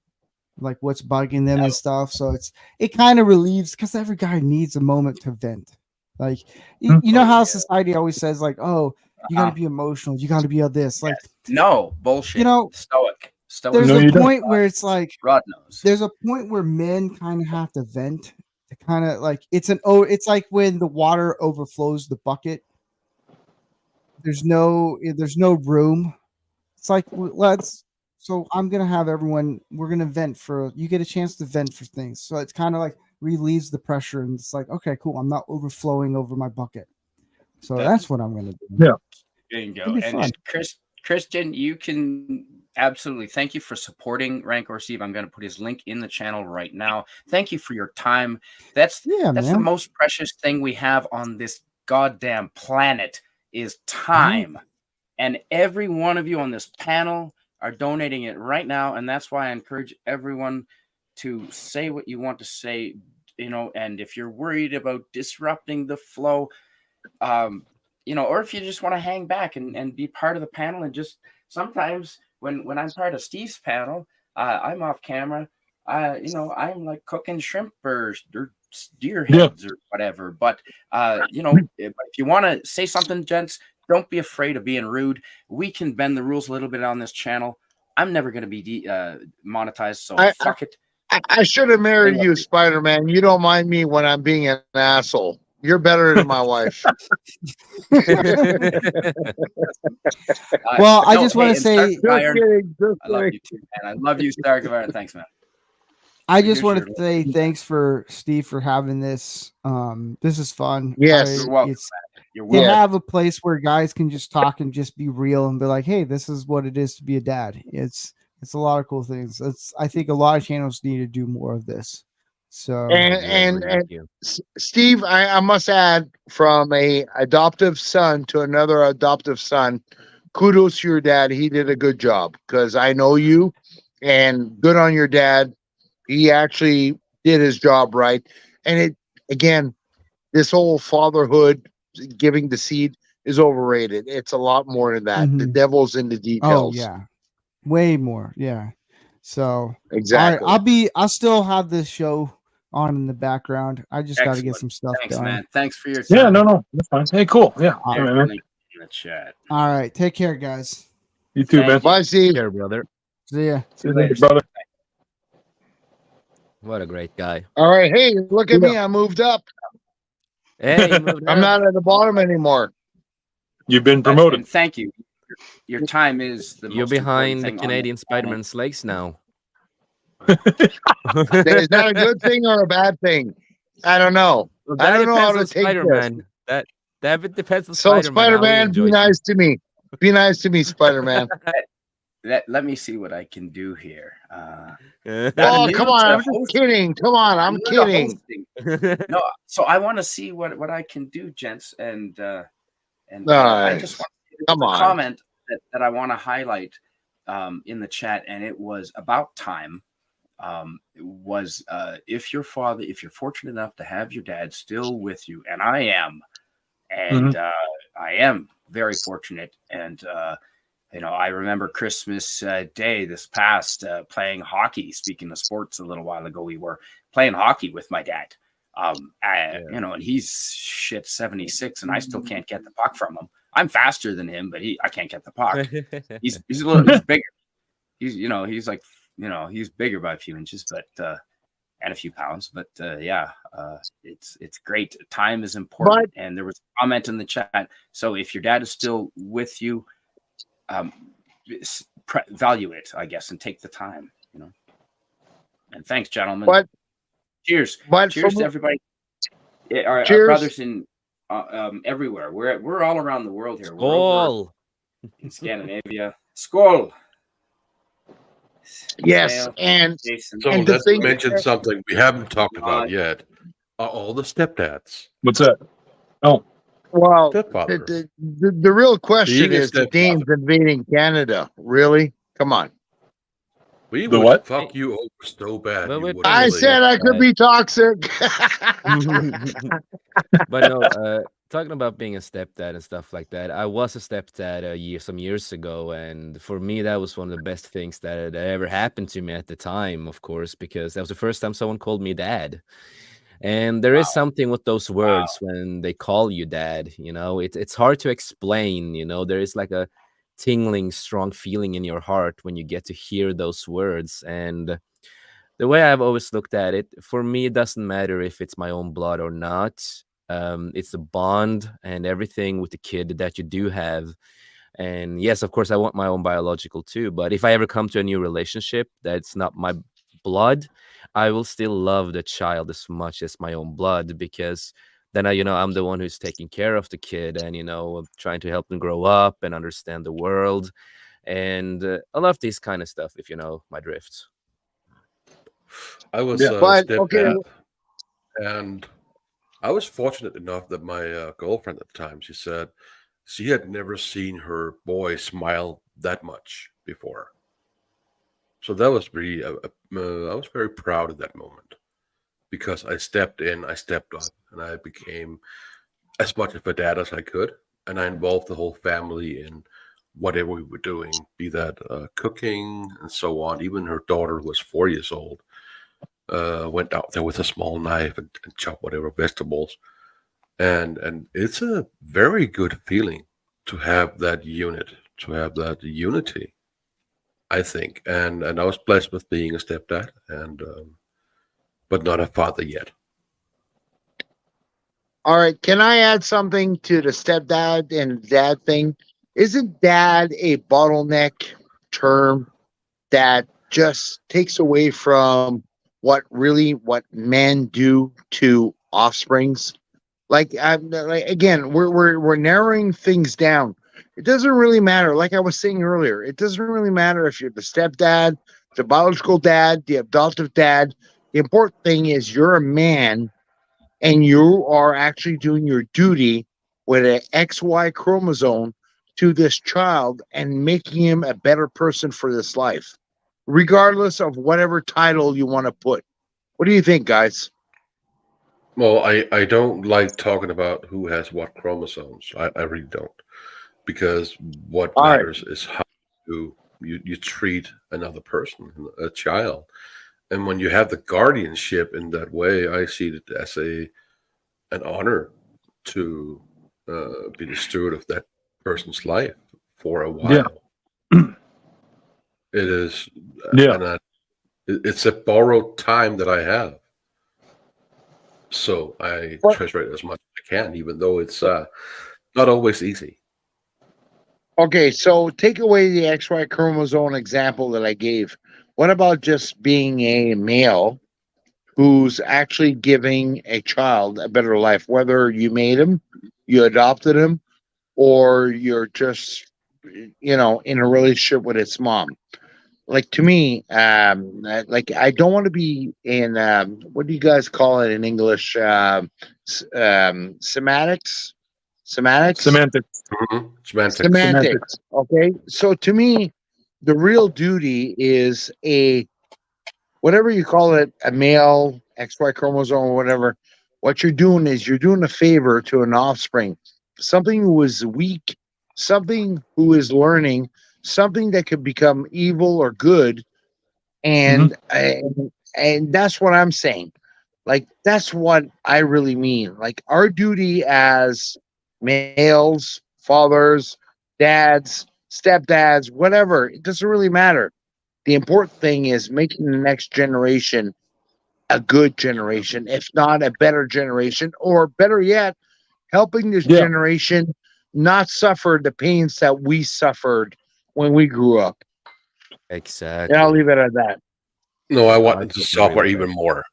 like what's bugging them and stuff. So it kind of relieves, because every guy needs a moment to vent. Like you know how society always says, like, oh, you got to be emotional, you got to be all this. Like, No bullshit. You know, stoic. there's No, a you don't. point where it's like, Rod knows. there's a point where men kind of have to vent to kind of like it's like when the water overflows the bucket. There's no room. It's like, so I'm gonna have everyone, we're gonna vent for, you get a chance to vent for things. So it's kind of like relieves the pressure, and it's like, okay, cool, I'm not overflowing over my bucket. So that's what I'm gonna do. Yeah. There you go. It'll be fun. And Christian, you can absolutely thank you for supporting Rancor Steve. I'm going to put his link in the channel right now. Thank you for your time. That's the man. most precious thing we have on this goddamn planet is time. And every one of you on this panel are donating it right now. And that's why I encourage everyone to say what you want to say, and if you're worried about disrupting the flow, or if you just want to hang back and be part of the panel, and just sometimes when I'm part of Steve's panel, I'm off camera, I'm like cooking shrimp or deer heads or whatever. But, if you want to say something, gents, don't be afraid of being rude. We can bend the rules a little bit on this channel. I'm never going to be monetized, so fuck it. I should have married you, Spider-Man. You don't mind me when I'm being an asshole. You're better than my wife. Well, I just want to say, I love you too, man. I love you, Stark of Iron. Thanks, man. I just want to say thanks for Steve for having this. This is fun. Yes. You're welcome, It's man. You're to welcome. have a place where guys can just talk and just be real and be like, hey, this is what it is to be a dad. It's a lot of cool things. I think a lot of channels need to do more of this. So And Steve, I must add, from a adoptive son to another adoptive son, kudos to your dad. He did a good job, because I know you, and good on your dad. He actually did his job right. And this whole fatherhood, giving the seed, is overrated. It's a lot more than that. The devil's in the details. Oh yeah, way more. Yeah. So Exactly. All right, I'll still have this show on in the background. I just got to get some stuff Thanks, done. man. Thanks for your time. Yeah, no, that's fine. Hey, cool. Yeah. All All right. right, man. Link in the chat. All right, take care, guys. You too, man. Bye, Steve. Care, brother. See ya. See you later, brother. What a great guy. All right. Hey, look at me. I moved up. Hey, you moved I'm up. not at the bottom anymore. You've been That's- promoted. and thank you. Your time is the You're most behind important the thing on Canadian this planet. Spider-Man's legs now. Is that a good thing or a bad thing? I don't know. Well, I that don't know how depends to on take this. Spider-Man. That depends on So Spider-Man. How he Spider-Man, be enjoys nice to me. Be nice to me, Spider-Man. Let me see what I can do here. it. Not Oh, new come on. to I'm just hosting. kidding. Come on. I'm New to kidding. hosting. No, so I want to see what I can do, gents, and I just want Come a on. comment that I want to highlight in the chat, and it was about time. Was if you're fortunate enough to have your dad still with you, and I am, and I am very fortunate, and I remember Christmas Day this past playing hockey. Speaking of sports, a little while ago, we were playing hockey with my dad. And he's 76, and I still can't get the puck from him. I'm faster than him, but I can't get the puck. He's bigger. He's like he's bigger by a few inches, but and a few pounds. But it's great. Time is important, and there was a comment in the chat. So if your dad is still with you, value it, I guess, and take the time. And thanks, gentlemen. Cheers. Cheers to everybody. Our brothers in everywhere. We're all around the world here. We're over in Scandinavia. Skål. Yes, and So and let's mention something we haven't talked about yet. Are all the stepdads? What's that? Oh, well, stepfather. The real question is the Danes invading Canada. Really? Come on. We would fuck you over so bad. I said I could be toxic. But no, talking about being a stepdad and stuff like that, I was a stepdad some years ago, and for me that was one of the best things that ever happened to me at the time, of course, because that was the first time someone called me dad. And there is something with those words when they call you dad. It's hard to explain. There is like a tingling, strong feeling in your heart when you get to hear those words. And the way I've always looked at it, for me, it doesn't matter if it's my own blood or not. It's a bond and everything with the kid that you do have. And yes, of course, I want my own biological too. But if I ever come to a new relationship that's not my blood, I will still love the child as much as my own blood, because then I'm the one who's taking care of the kid and trying to help them grow up and understand the world. And I love this kind of stuff, if you know my drift. I was stepdad, and I was fortunate enough that my girlfriend at the time, she said she had never seen her boy smile that much before. So that was really, I was very proud of that moment, because I stepped in, I stepped up, and I became as much of a dad as I could. And I involved the whole family in whatever we were doing, be that cooking and so on. Even her daughter, who was 4 years old, went out there with a small knife and chopped whatever vegetables. And it's a very good feeling to have that unit, to have that unity, I think. And I was blessed with being a stepdad, and but not a father yet. All right. Can I add something to the stepdad and dad thing? Isn't dad a bottleneck term that just takes away from what men do to offsprings? Again, we're narrowing things down. It doesn't really matter. Like I was saying earlier, it doesn't really matter if you're the stepdad, the biological dad, the adoptive dad. The important thing is you're a man and you are actually doing your duty with an XY chromosome to this child and making him a better person for this life, regardless of whatever title you want to put. What do you think, guys? Well, I don't like talking about who has what chromosomes. I really don't. Because what matters is how you treat another person, a child. And when you have the guardianship in that way, I see it as an honor to be the steward of that person's life for a while. Yeah. It is. Yeah. It's a borrowed time that I have. So I treasure it as much as I can, even though it's not always easy. Okay, so take away the XY chromosome example that I gave. What about just being a male who's actually giving a child a better life, whether you made him, you adopted him, or you're just, in a relationship with its mom. Like to me, like I don't want to be in what do you guys call it in English? Semantics, Semantics. Semantics. semantics. Okay, so to me, the real duty is whatever you call it, a male XY chromosome or whatever. What you're doing is you're doing a favor to an offspring, something who is weak, something who is learning, something that could become evil or good, and that's what I'm saying. Like that's what I really mean. Like our duty as males, fathers, dads, stepdads, whatever, it doesn't really matter. The important thing is making the next generation a good generation, if not a better generation, or better yet, helping this Yeah. generation not suffer the pains that we suffered when we grew up. Exactly. And I'll leave it at that. No, I I want to totally suffer agree with even more.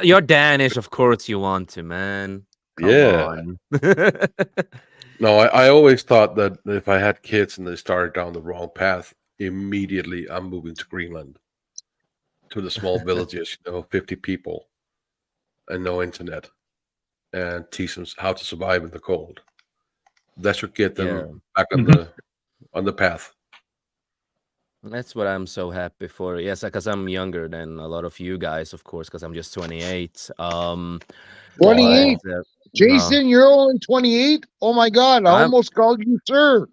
You're Danish, of course you want to, man. Come Yeah. on. No, I always thought that if I had kids and they started down the wrong path, immediately I'm moving to Greenland, to the small villages, 50 people and no internet, and teach them how to survive in the cold. That should get them Yeah. back on the path. That's what I'm so happy for. Yes, because I'm younger than a lot of you guys, of course, because I'm just 28. 28? But, no, Jason, you're only 28? Oh my God, I I'm- almost called you sir.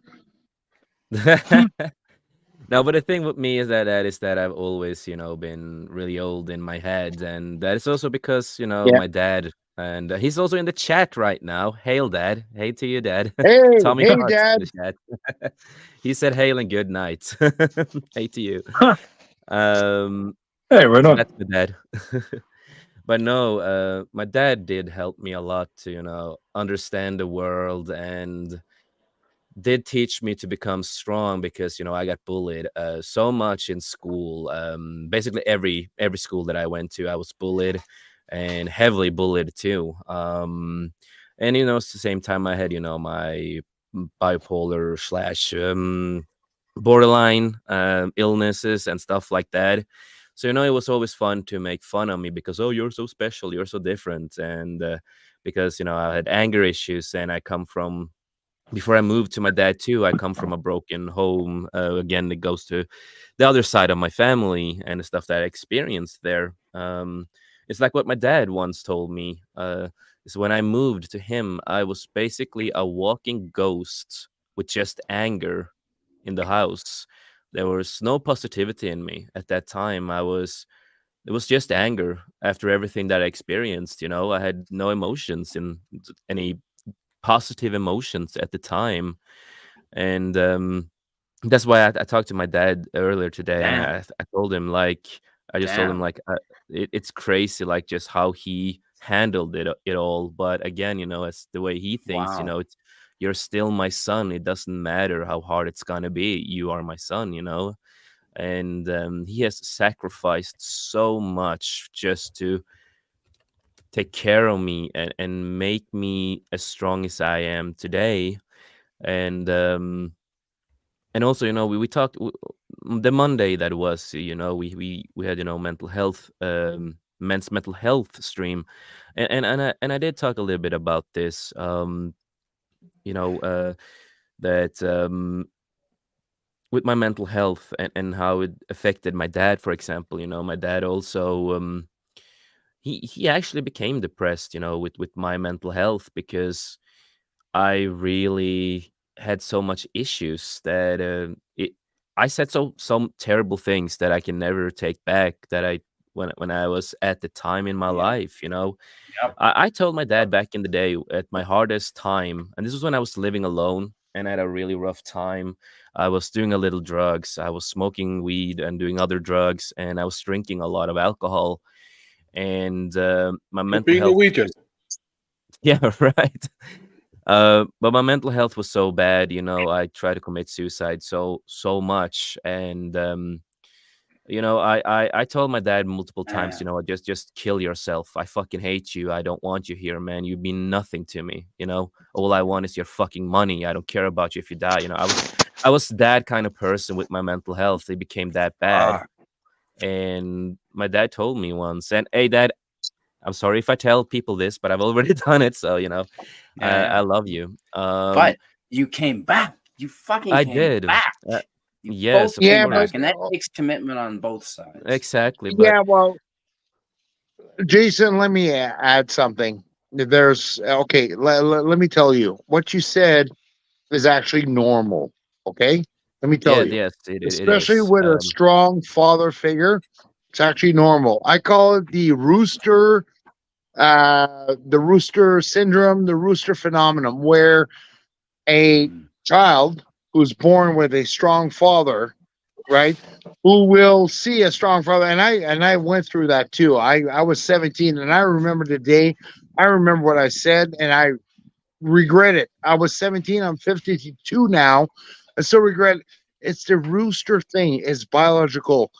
No, but the thing with me is that I've always, been really old in my head, and that is also because, Yeah. my dad, and he's also in the chat right now. Hail, Dad. Hey to you, Dad. Hey, Tommy hey, Hart in Dad. the chat. He said hail and good night. Hey to you. Huh. Hey, right So on. that's my dad. But no, my dad did help me a lot to, understand the world, and did teach me to become strong because I got bullied so much in school. Basically every school that I went to, I was bullied, and heavily bullied too. And at the same time, I had my bipolar slash borderline illnesses and stuff like that. So it was always fun to make fun of me because, oh, you're so special, you're so different, and because I had anger issues, and I come from, before I moved to my dad too, I come from a broken home. Again, it goes to the other side of my family and the stuff that I experienced there. It's like what my dad once told me. Is when I moved to him, I was basically a walking ghost with just anger in the house. There was no positivity in me at that time. It was just anger after everything that I experienced. I had no emotions in any positive emotions at the time, and that's why I talked to my dad earlier today, and I told him, like, I just told him, like, it's crazy, like, just how he handled it all. But again, it's the way he thinks. Wow. It's, you're still my son. It doesn't matter how hard it's gonna be. You are my son. And he has sacrificed so much just to take care of me and make me as strong as I am today. And also, we talked the Monday that was, we had, mental health, men's mental health stream, and I did talk a little bit about this, that with my mental health and how it affected my dad, for example. My dad also, he actually became depressed, with my mental health, because I really had so much issues that I said some terrible things that I can never take back, that I when I was at the time in my life. Yep. I told my dad back in the day at my hardest time, and this was when I was living alone and I had a really rough time. I was doing a little drugs, I was smoking weed and doing other drugs, and I was drinking a lot of alcohol. And my mental Being health, Norwegian. yeah, right. But my mental health was so bad, I tried to commit suicide so much, and I told my dad multiple times, Ah. just kill yourself. I fucking hate you. I don't want you here, man. You mean nothing to me. All I want is your fucking money. I don't care about you if you die. I was that kind of person with my mental health. It became that bad. Fuck. And my dad told me once, and hey, dad, I'm sorry if I tell people this, but I've already done it. So, I love you. But you came back. You fucking I came did. back. You Yes, both of came Yeah, course. but back, and that takes commitment on both sides. Exactly. But yeah, well, Jason, let me add something. There's okay. Let me tell you what you said is actually normal. Okay, let me tell yeah, you, yes, it especially is. with a strong father figure, it's actually normal. I call it the rooster syndrome, the rooster phenomenon, where a Mm. child who's born with a strong father, right, who will see a strong father, and I went through that too. I was 17, and I remember the day. I remember what I said, and I regret it. I was 17. I'm 52 now. I still regret it. It's the rooster thing. It's biological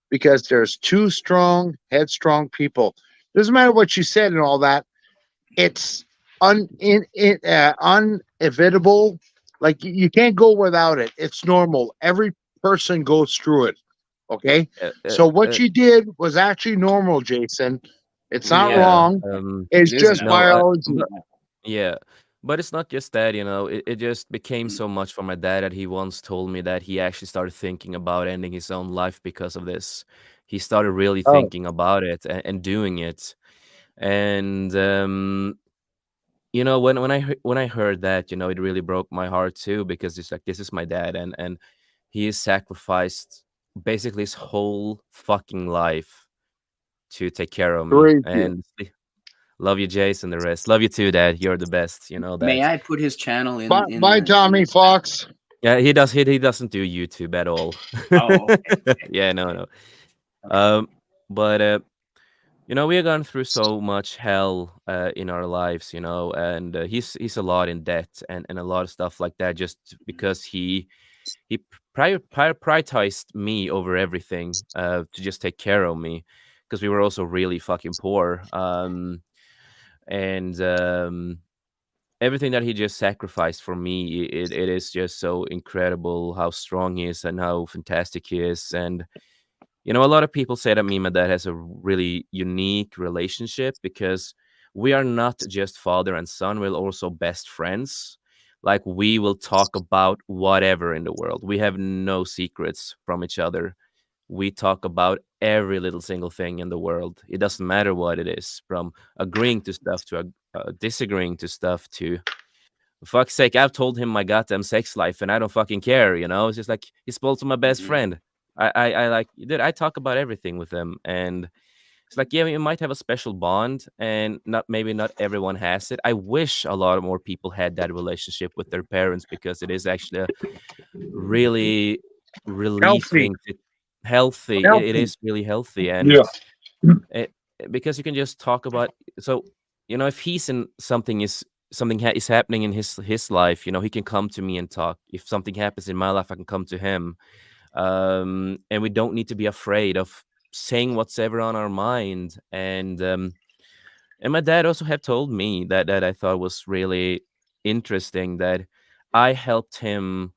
because there's two strong, headstrong people. Doesn't matter what you said and all that. It's unevitable. Like you can't go without it. It's normal. Every person goes through it. Okay. Uh, uh, So what uh, you did was actually normal, Jason. It's not yeah. wrong. It's It is just inevitable. No, biology. yeah, but it's not just that, it just became Mm. so much for my dad that he once told me that he actually started thinking about ending his own life because of this. He started really Oh, thinking about it and doing it. And when I heard that, it really broke my heart too, because it's like, this is my dad, and he has sacrificed basically his whole fucking life to take care of me. great. And love you, Jason. The rest. Love you too, Dad. You're the best. You know May that. I put his channel Bye, bye, in Tommy the Fox. Yeah, he does. He doesn't do YouTube at all. Oh, okay. Yeah, no. Okay. But we have gone through so much hell in our lives, and he's a lot in debt and a lot of stuff like that, just because he prioritized me over everything, to just take care of me, because we were also really fucking poor. And everything that he just sacrificed for me, it is just so incredible how strong he is and how fantastic he is. And a lot of people say that me and my dad has a really unique relationship, because we are not just father and son, we're also best friends. Like, we will talk about whatever in the world. We have no secrets from each other. We talk about every little single thing in the world. It doesn't matter what it is, from agreeing to stuff to disagreeing to stuff to, for fuck's sake, I've told him my goddamn sex life and I don't fucking care. It's just like, he's also my best Mhm. friend. I like, dude, I talk about everything with him. And it's like, yeah, we might have a special bond, and maybe not everyone has it. I wish a lot more people had that relationship with their parents, because it is actually a really Healthy. relieving, healthy. It Healthy. is really healthy. And Yeah. it, because you can just talk about. So, if he's in something is happening in his life, he can come to me and talk. If something happens in my life, I can come to him. And we don't need to be afraid of saying what's ever on our mind. And my dad also had told me that I thought was really interesting, that I helped him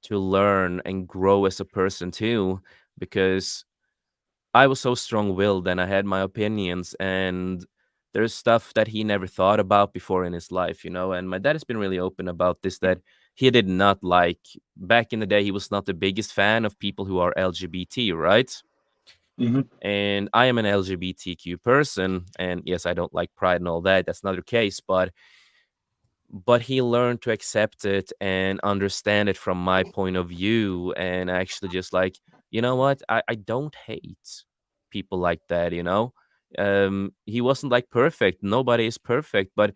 to learn and grow as a person too, because I was so strong-willed and I had my opinions, and there's stuff that he never thought about before in his life. And my dad has been really open about this, that he did not like, back in the day, he was not the biggest fan of people who are LGBT, right? hmm And I am an LGBTQ person, and yes, I don't like pride and all that. That's not the case, but he learned to accept it and understand it from my point of view, and actually just like, you know what, I don't hate people like that. He wasn't like perfect, nobody is perfect, but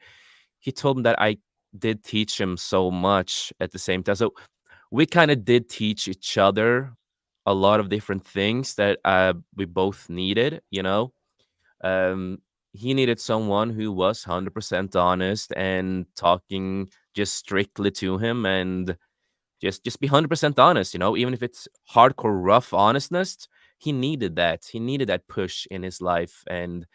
he told me that I did teach him so much at the same time. So we kind of did teach each other a lot of different things that we both needed. um, he needed someone who was 100% honest and talking just strictly to him, and just be 100% honest, even if it's hardcore rough honestness. he needed that. He needed that push in his life, and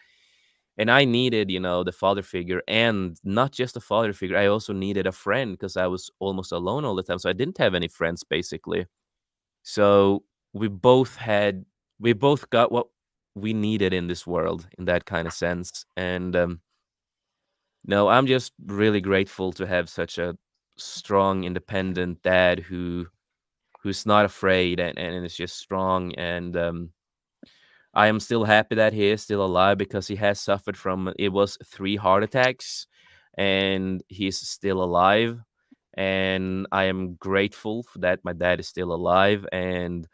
I needed, the father figure, and not just a father figure. I also needed a friend because I was almost alone all the time. So I didn't have any friends basically. So we both got what we needed in this world in that kind of sense. And no, I'm just really grateful to have such a strong, independent dad who's not afraid and is just strong. And I am still happy that he is still alive because he has suffered from, it was 3 heart attacks, and he's still alive. And I am grateful for that my dad is still alive, and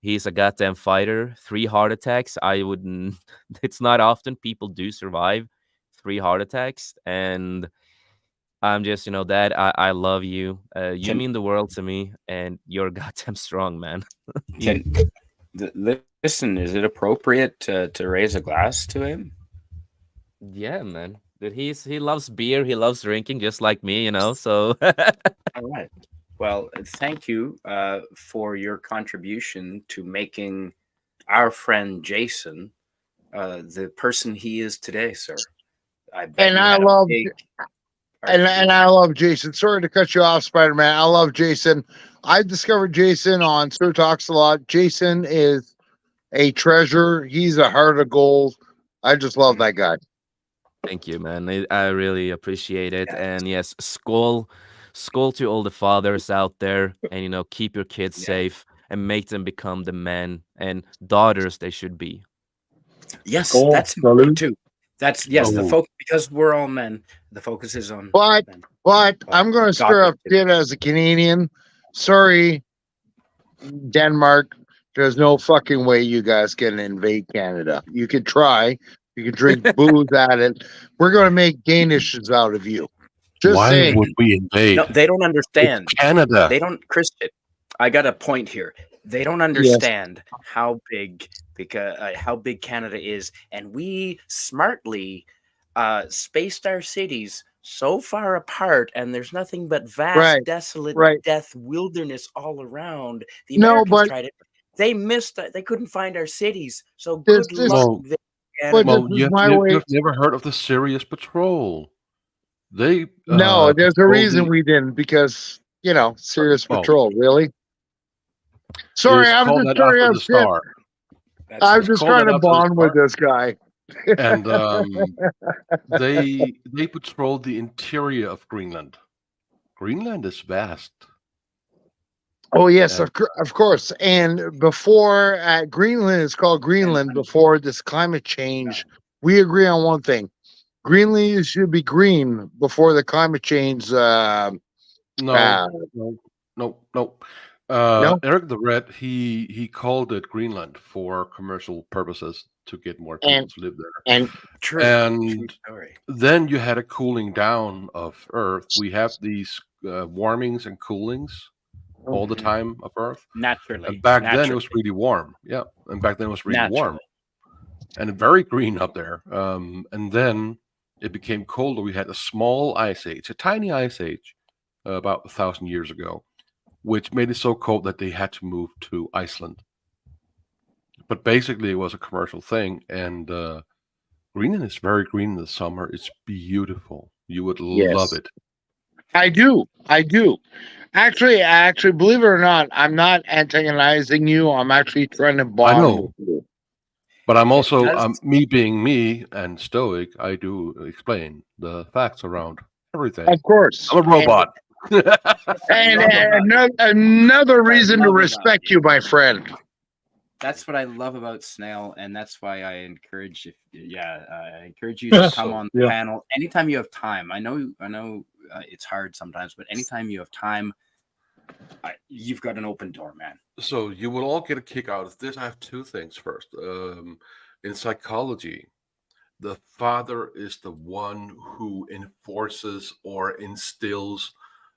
he's a goddamn fighter. 3 heart attacks. I wouldn't. It's not often people do survive 3 heart attacks, and I'm just, Dad, I love you. You Can mean the world to me, and you're goddamn strong, man. can listen? Is it appropriate to raise a glass to him? Yeah, man. That he loves beer. He loves drinking, just like me. So All right. Well, thank you for your contribution to making our friend Jason the person he is today, sir. I bet And you I had a love big and part I love Jason. Sorry to cut you off, Spider-Man. I love Jason. I discovered Jason on Sir Talks a Lot. Jason is a treasure. He's a heart of gold. I just love that guy. thank you, man. I really appreciate it. Yeah. And yes, skull to all the fathers out there, and keep your kids Yeah. safe and make them become the men and daughters they should be. Yes, Cool. that's important Salute. too. That's yes, the Oh. focus, because we're all men. The focus is on But men. I'm going to stir up shit as a Canadian. Sorry, Denmark. There's no fucking way you guys can invade Canada. You could try. You could drink booze at it. We're going to make Danishes out of you. Just Why saying. would we invade? No, they don't understand. It's Canada. They don't, Christian. I got a point here. They don't understand how big Canada is, and we smartly spaced our cities so far apart, and there's nothing but vast, desolate, death wilderness all around. The Americans tried it. They missed it. They couldn't find our cities. So good luck. You've never heard of the Sirius Patrol. They No, there's a reason we didn't, because Sirius Patrol, really. Sorry, I'm just trying to I'm just trying to bond with this guy. And they patrolled the interior of Greenland. Greenland is vast. Oh yes, of course. And before Greenland is called Greenland, before this climate change, we agree on one thing: Greenland should be green before the climate change. No. Eric the Red, he called it Greenland for commercial purposes to get more people to live there. And then you had a cooling down of Earth. We have these warmings and coolings all the time of Earth. Naturally. And back then it was really warm. Yeah. And back then it was really warm. And very green up there. And then it became colder. We had a small ice age, a tiny ice age, about 1,000 years ago, which made it so cold that they had to move to Iceland. But basically, it was a commercial thing, and Greenland is very green in the summer. It's beautiful. You would love it. I do. Actually, believe it or not, I'm not antagonizing you. I'm actually trying to bond with you. But I'm also, me being me and stoic, I do explain the facts around everything. Of course. I'm a robot. And another reason to respect you, my friend. That's what I love about Snail, and that's why I encourage I encourage you to come on the panel anytime you have time. I know it's hard sometimes, but anytime you have time, you've got an open door, man. So you will all get a kick out of this. I have two things first. In psychology, the father is the one who enforces or instills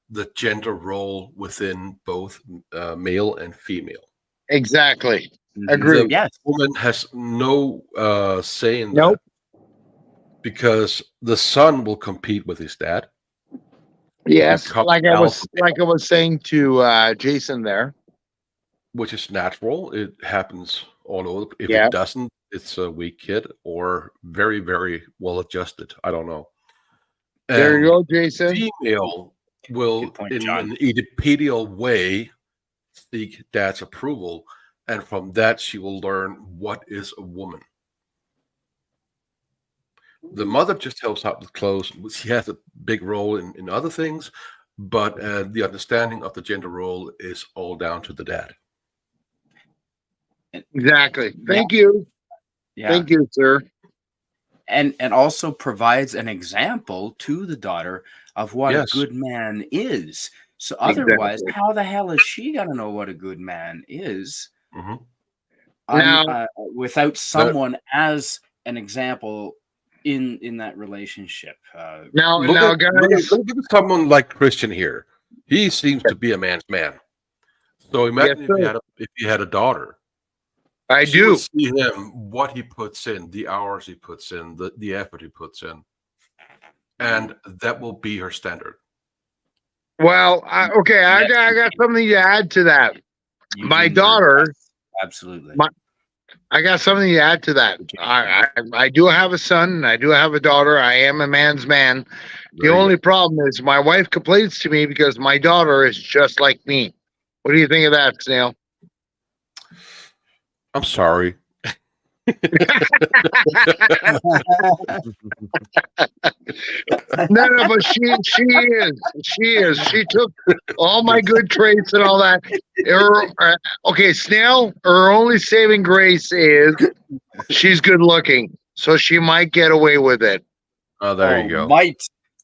the gender role within both male and female. Exactly. Agree. The woman has no say in that, because the son will compete with his dad. Yes, like I was saying to Jason there, which is natural. It happens Although if Yeah. it doesn't, it's a weak kid or very, very well adjusted. I don't know. There you And go, Jason. female will, Good point, in John. an Oedipedial way, seek dad's approval, and from that she will learn what is a woman. The mother just helps out with clothes. She has a big role in other things, but the understanding of the gender role is all down to the dad. Exactly. Yeah. Thank you. Yeah. Thank you, sir. And also provides an example to the daughter of what Yes. a good man is. So otherwise, Exactly. how the hell is she gonna know what a good man is hmm Now- without someone as an example in that relationship? Now, Look now, at, guys. look at someone like Christian here. He seems to be a man's man. So imagine Yes, if he had a daughter. I She would do. see him, what he puts in, the hours he puts in, the effort he puts in. And that will be her standard. Well, okay, I Yes, got something to add to that. Eugene My Bird, daughter, yes, absolutely. I got something to add to that. I do have a son, and I do have a daughter. I am a man's man. The Very only good. problem is my wife complains to me because my daughter is just like me. What do you think of that, Snail? I'm sorry. No, but she is. She took all my good traits and all that. Okay, Snail, her only saving grace is she's good looking, so she might get away with it. Oh, there you go.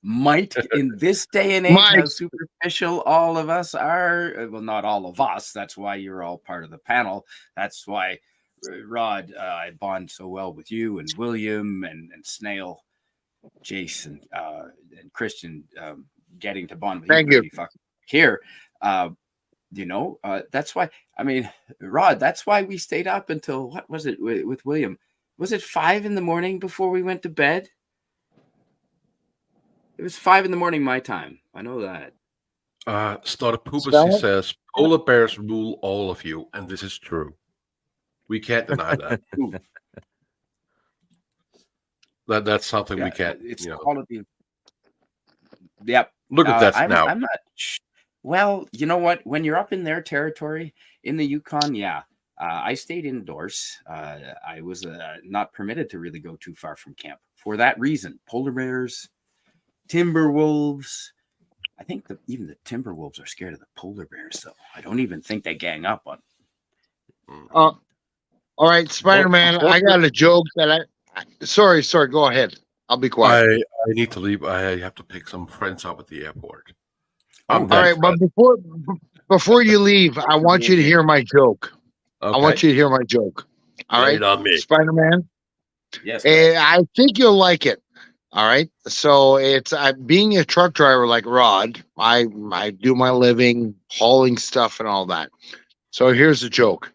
Might in this day and age, Might. how superficial all of us are. Well, not all of us. That's why you're all part of the panel. That's why, Rod, I bond so well with you and William and Snail, Jason, and Christian, getting to bond with Thank you. you. Really fucking here. That's why. I mean, Rod, that's why we stayed up until what was it with William? Was it 5 a.m. before we went to bed? It was 5 a.m. my time. I know that. Spell He it? says polar bears rule all of you, and this is true. We can't deny that. That's something we can't. It's You know, quality. Yep. look at that now. I'm not. Well, you know what? When you're up in their territory in the Yukon, yeah. I stayed indoors. I was not permitted to really go too far from camp for that reason. Polar bears, timber wolves. I think even the timber wolves are scared of the polar bears, though. I don't even think they gang up on. All right, Spider-Man, I got a joke that sorry, go ahead. I'll be quiet. I need to leave. I have to pick some friends up at the airport. Oh, All right, but before you leave, I want you to hear my joke. Okay. I want you to hear my joke. All Lay right, it on me. Spider-Man. Yes. I think you'll like it. All right. So it's being a truck driver like Rod. I do my living hauling stuff and all that. So here's the joke.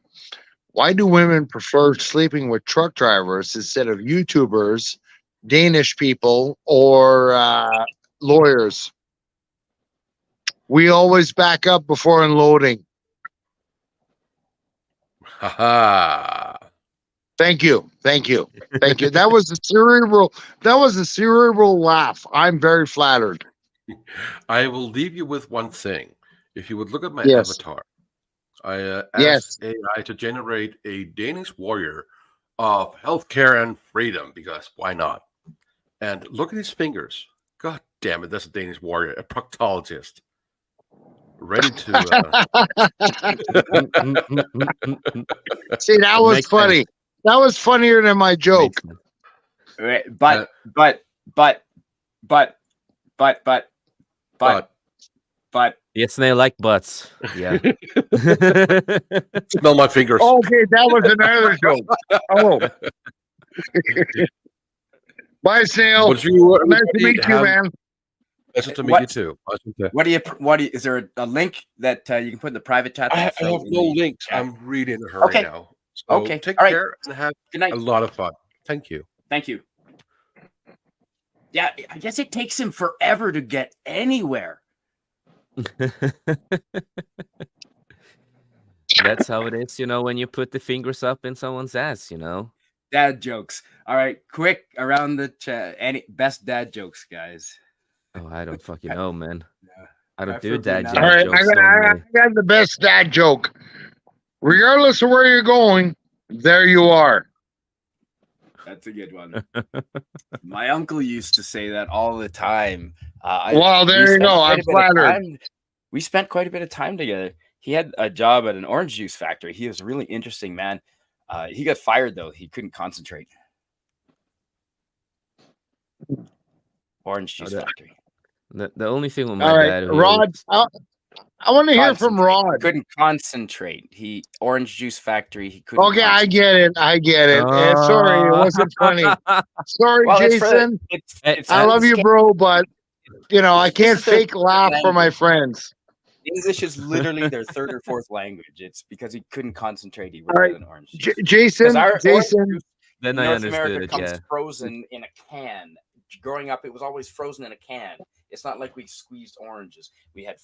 Why do women prefer sleeping with truck drivers instead of YouTubers, Danish people, or lawyers? We always back up before unloading. Ha Thank you. That was a cerebral laugh. I'm very flattered. I will leave you with one thing. If you would look at my Yes. avatar, I Yes. asked AI to generate a Danish warrior of healthcare and freedom, because why not? And look at his fingers. God damn it, that's a Danish warrior, a proctologist. Ready to. See, that was Makes funny. sense. That was funnier than my joke. But Yes, and they like butts. Yeah. Smell my fingers. Okay, that was another joke. Oh. Bye, Snail. Would you, Nice to meet you, man. Nice to meet What- you too. what do you? Is there a link that you can put in the private chat? I that have I'll no throw in the links. chat? I'm really in a hurry Okay. now. So Okay. take All right. care and have Good night. a lot of fun. Thank you. Thank you. Yeah, I guess it takes him forever to get anywhere. That's how it is, when you put the fingers up in someone's ass, Dad jokes. All right, quick around the chat. Any best dad jokes, guys? Oh, I don't fucking know, man. Yeah. I don't do Preferably dad not. All right, jokes I normally. got the best dad joke. Regardless of where you're going, there you are. That's a good one. My uncle used to say that all the time. Well, we there you spent go. quite I'm a bit of flattered. time- We spent quite a bit of time together. He had a job at an orange juice factory. He was a really interesting man. He got fired though. He couldn't concentrate. Orange juice factory. The only thing with my All right, dad, Rod. I want to hear from He Rod. couldn't concentrate. He orange juice factory. He couldn't. Okay, I get it. I get it. Sorry, it wasn't funny. Sorry, Well, Jason. it's I love you, bro, but I can't is their fake laugh for my language. friends. English is literally their third or fourth language. It's because he couldn't concentrate. He All right, an orange juice. Jason. Orange Jason. juice Then in I North understood America it, comes yeah. frozen in a can. Growing up, it was always frozen in a can. It's not like we squeezed oranges. We had.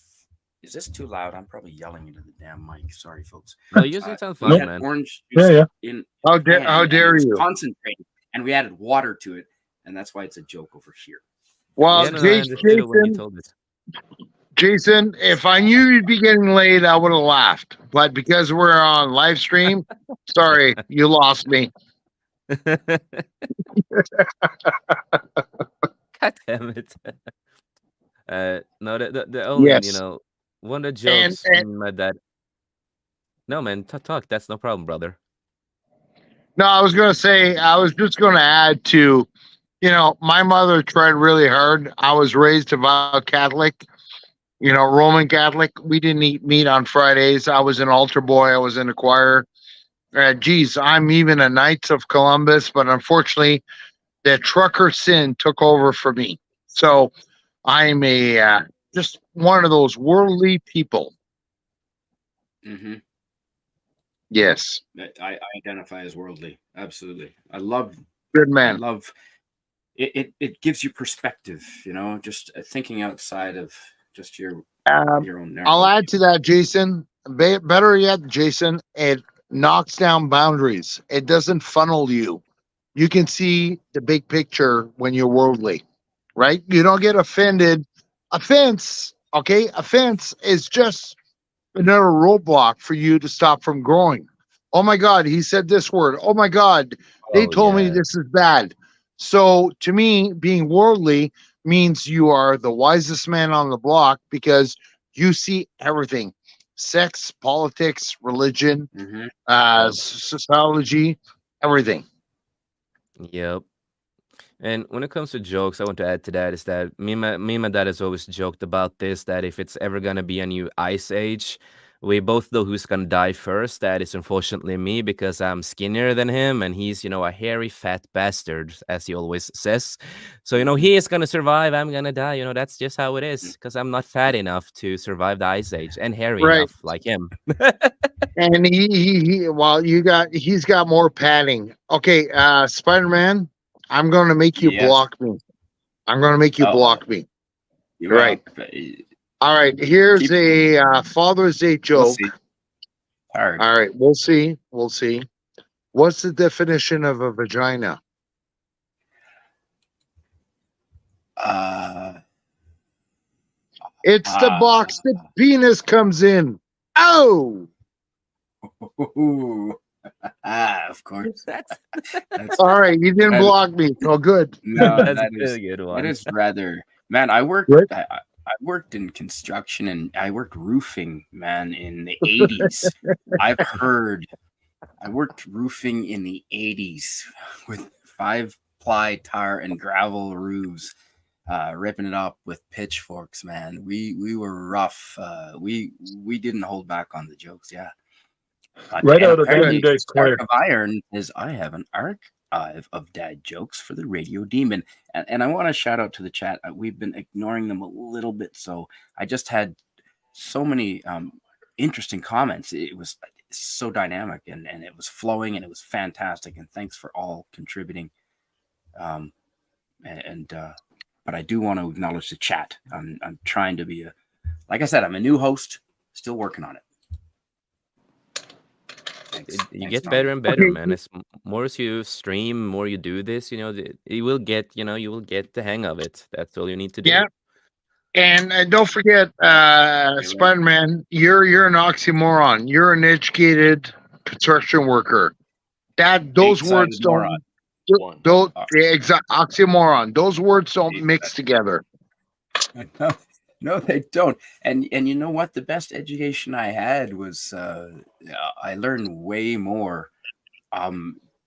Is this too loud? I'm probably yelling into the damn mic. Sorry, folks. No, you sound We fine, had man. orange juice Yeah. in How a can, and dare it was you? concentrated, and we added water to it, and that's why it's a joke over here. Well, Yeah, no, I understood it when you Jason, told us. Jason, if I knew you'd be getting laid, I would have laughed. But because we're on live stream, sorry, you lost me. God damn it. No, the only, Yes. one of the jokes my dad. No, man, talk. That's no problem, brother. No, I was going to say, I was just going to add to, my mother tried really hard. I was raised devout Catholic, Roman Catholic. We didn't eat meat on Fridays. I was an altar boy. I was in the choir. Geez, I'm even a Knights of Columbus, but unfortunately, the trucker sin took over for me. So I'm just one of those worldly people. Mm-hmm. Yes. I identify as worldly. Absolutely. I love. Good man. I love. It gives you perspective. Just thinking outside of just your own narrative. I'll add to that, Jason. Better yet, Jason, it knocks down boundaries. It doesn't funnel you. You can see the big picture when you're worldly, right? You don't get offended. Offense is just another roadblock for you to stop from growing. Oh my God, he said this word. Oh my God, they told me this is bad. So to me, being worldly means you are the wisest man on the block because you see everything: sex, politics, religion, sociology, everything. Yep. And when it comes to jokes, I want to add to that is that me and my dad has always joked about this, that if it's ever gonna be a new ice age, we both know who's gonna die first. That is unfortunately me because I'm skinnier than him and he's, a hairy fat bastard, as he always says. So, he is gonna survive, I'm gonna die. That's just how it is because I'm not fat enough to survive the ice age and hairy enough like him. And he's got more padding. Okay, Spider-Man, I'm gonna make you block me. I'm gonna make you block me. You're right. All right. Here's a Father's Day joke. All right. We'll see. What's the definition of a vagina? It's the box the penis comes in. Oh. Of course. That's all right. You didn't block me. So good. No, that's that a is good one. That is rather, man. I worked in construction and I worked roofing, man, in the 80s. I worked roofing in the 80s with 5-ply tar and gravel roofs, ripping it up with pitchforks, man. We were rough. We didn't hold back on the jokes, yeah. Right out of apparently, Paradise Square. Dark of Iron is I have an archive of dad jokes for the Radio Demon, and I want to shout out to the chat. We've been ignoring them a little bit, so I just had so many interesting comments. It was so dynamic, and it was flowing, and it was fantastic. And thanks for all contributing. But I do want to acknowledge the chat. I'm trying to be like I said, I'm a new host, still working on it. you Thanks, get Norman. better and better, Okay. man. As more as you stream, more you do this, you will get, you will get the hang of it. That's all you need to do. Yeah. And don't forget, Spider-Man, you're an oxymoron. You're an educated construction worker. Those words Eight-sided moron. don't One. exact oxymoron. Those words don't mix together. No, no, they don't. And you know what? The best education I had was I learned way more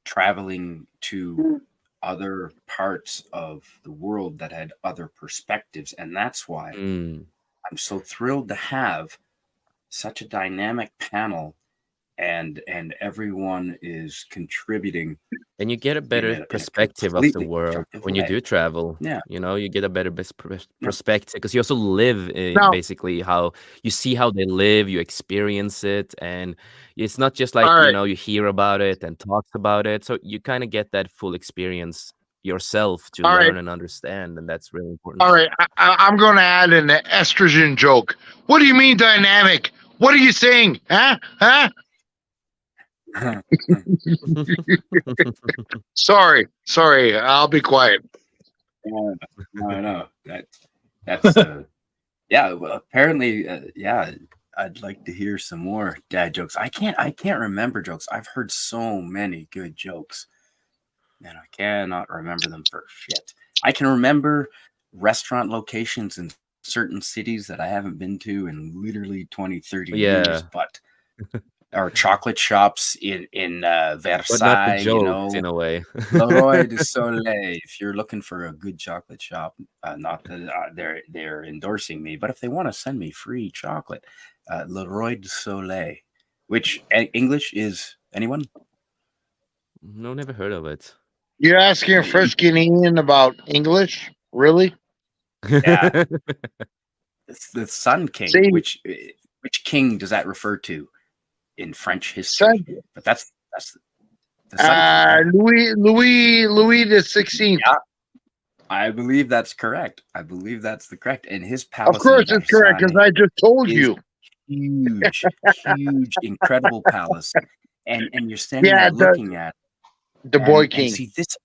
traveling to other parts of the world that had other perspectives, and that's why Mm. I'm so thrilled to have such a dynamic panel, and everyone is contributing. And you get a in better a perspective of the completely world constructive when you way. do travel. Yeah. You get a better perspective because you also live Now- basically how you see how they live, you experience it, and it's not just like All right. you hear about it and talks about it. So you kind of get that full experience yourself to All right. learn and understand, and that's really important. All right, I'm going to add an estrogen joke. What do you mean dynamic? What are you saying? Huh? Sorry. I'll be quiet. No. That's yeah. Well, apparently, yeah. I'd like to hear some more dad jokes. I can't remember jokes. I've heard so many good jokes, and I cannot remember them for shit. I can remember restaurant locations in certain cities that I haven't been to in literally 20, 30 years, Yeah. but or chocolate shops in But not the Versailles, jokes in a way. Leroy du Soleil. If you're looking for a good chocolate shop, not that they're endorsing me, but if they want to send me free chocolate, Leroy du Soleil, which English is anyone? No, never heard of it. You're asking a French Canadian about English? Really? Yeah. It's the Sun King. See- Which king does that refer to in French history? But that's the Sun King. Louis the 16th. Yeah. I believe that's correct. I believe that's the correct. And his Of palace. course in it's correct, because Versailles I just told is you. huge, incredible palace. And you're standing Yeah, there looking at The Boy and King. see this.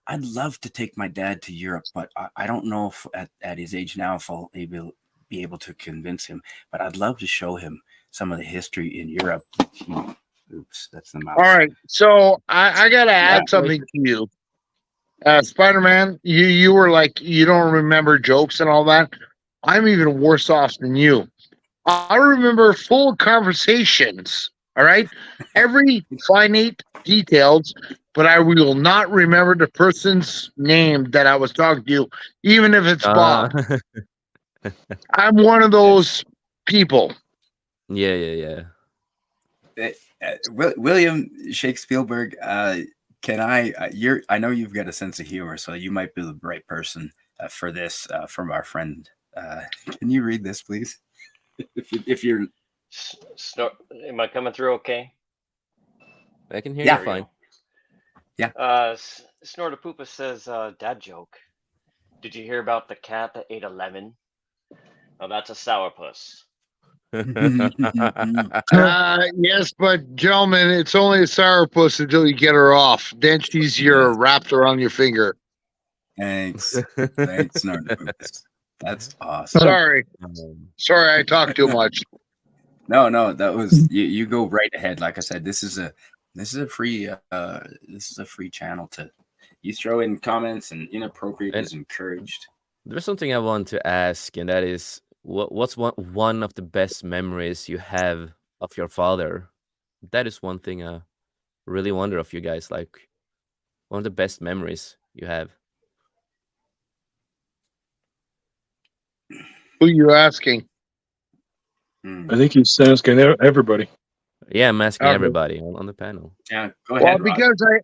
I'd love to take my dad to Europe, but I don't know if at his age now if I'll be able to convince him. But I'd love to show him some of the history in Europe. Oops, that's the mouse. All right, so I gotta add Yeah. something to you. Spider-Man, you were like, you don't remember jokes and all that. I'm even worse off than you. I remember full conversations, all right? Every finite details, but I will not remember the person's name that I was talking to, even if it's Bob. I'm one of those people. Yeah. William Shakespeare, can I? I know you've got a sense of humor, so you might be the right person for this from our friend. Can you read this, please? if you're, Am I coming through okay? I can hear Yeah. you fine. Snortapoopa says, dad joke. Did you hear about the cat that ate a lemon? Oh, that's a sourpuss. Yes, but gentlemen, it's only a sourpuss until you get her off. Then she's your wrapped around your finger. Thanks, Snartapoops. That's awesome. Sorry, I talk too much. No, that was you. Go right ahead. Like I said, this is a free channel to you throw in comments, and inappropriate is encouraged. There's something I want to ask, and that is, what's one of the best memories you have of your father? That is one thing I really wonder of you guys. Like, one of the best memories you have. Who you asking? I think he's asking everybody. Yeah, I'm asking Okay. everybody on the panel. Yeah, go Well, ahead. Rod.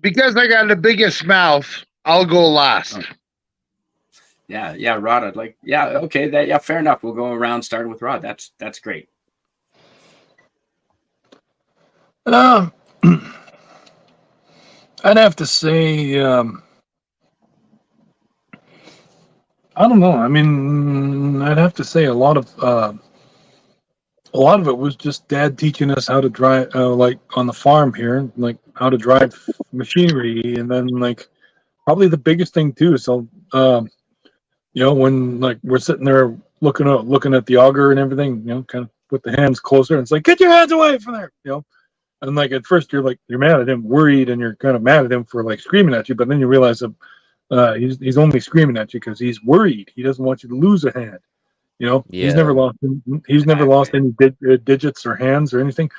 because I got the biggest mouth, I'll go last. Oh. Yeah, Rod. I'd like. Yeah, okay. Fair enough. We'll go around starting with Rod. That's great. I'd have to say, I don't know. I mean, I'd have to say a lot of a lot of it was just Dad teaching us how to drive, like on the farm here, like how to drive machinery, and then like probably the biggest thing too. So, when like we're sitting there looking at the auger and everything, kind of put the hands closer, and it's like, get your hands away from there, And like at first you're mad at him, worried, and you're kind of mad at him for like screaming at you, but then you realize that he's only screaming at you because he's worried. He doesn't want you to lose a hand. He's never lost. He's never lost any digits or hands or anything.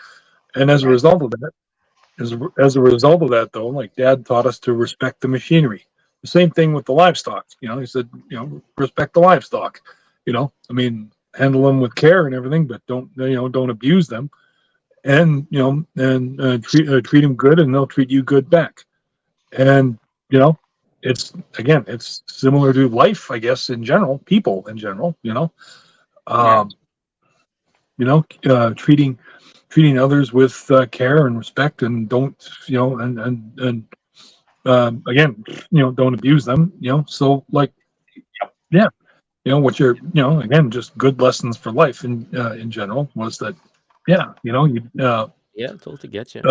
And as a result of that, though, like Dad taught us to respect the machinery. The same thing with the livestock. He said, respect the livestock. I mean, handle them with care and everything, but don't abuse them. And treat them good, and they'll treat you good back. And it's similar to life, I guess, in general, people in general. Treating others with care and respect, and don't don't abuse them. So like, what you're again, just good lessons for life in general was that. Yeah, totally get you.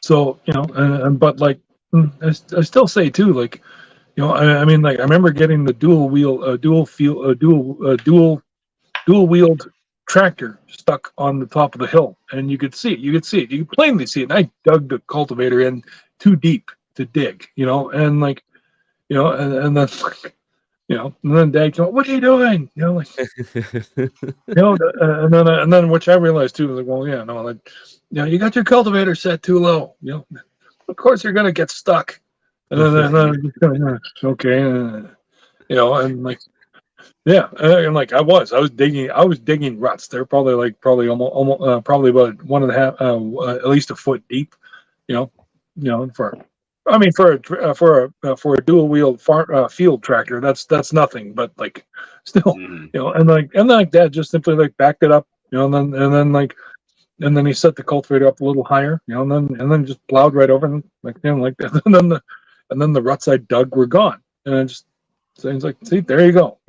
So but like I still say too, like I mean, like I remember getting the dual wheeled tractor stuck on the top of the hill, and you could plainly see it. And I dug the cultivator in too deep to dig, and like and then and then Dad came, what are you doing? And then which I realized too, like, well, you got your cultivator set too low. Of course you're gonna get stuck. And then okay, and like, and like I was digging ruts. They're probably almost probably about 1.5, at least a foot deep. For a dual wheeled field tractor, that's nothing. But like, still, and like Dad just simply like backed it up, and then he set the cultivator up a little higher, and then just plowed right over, and like that, and then the ruts I dug were gone, and I just. So he's like, see, there you go.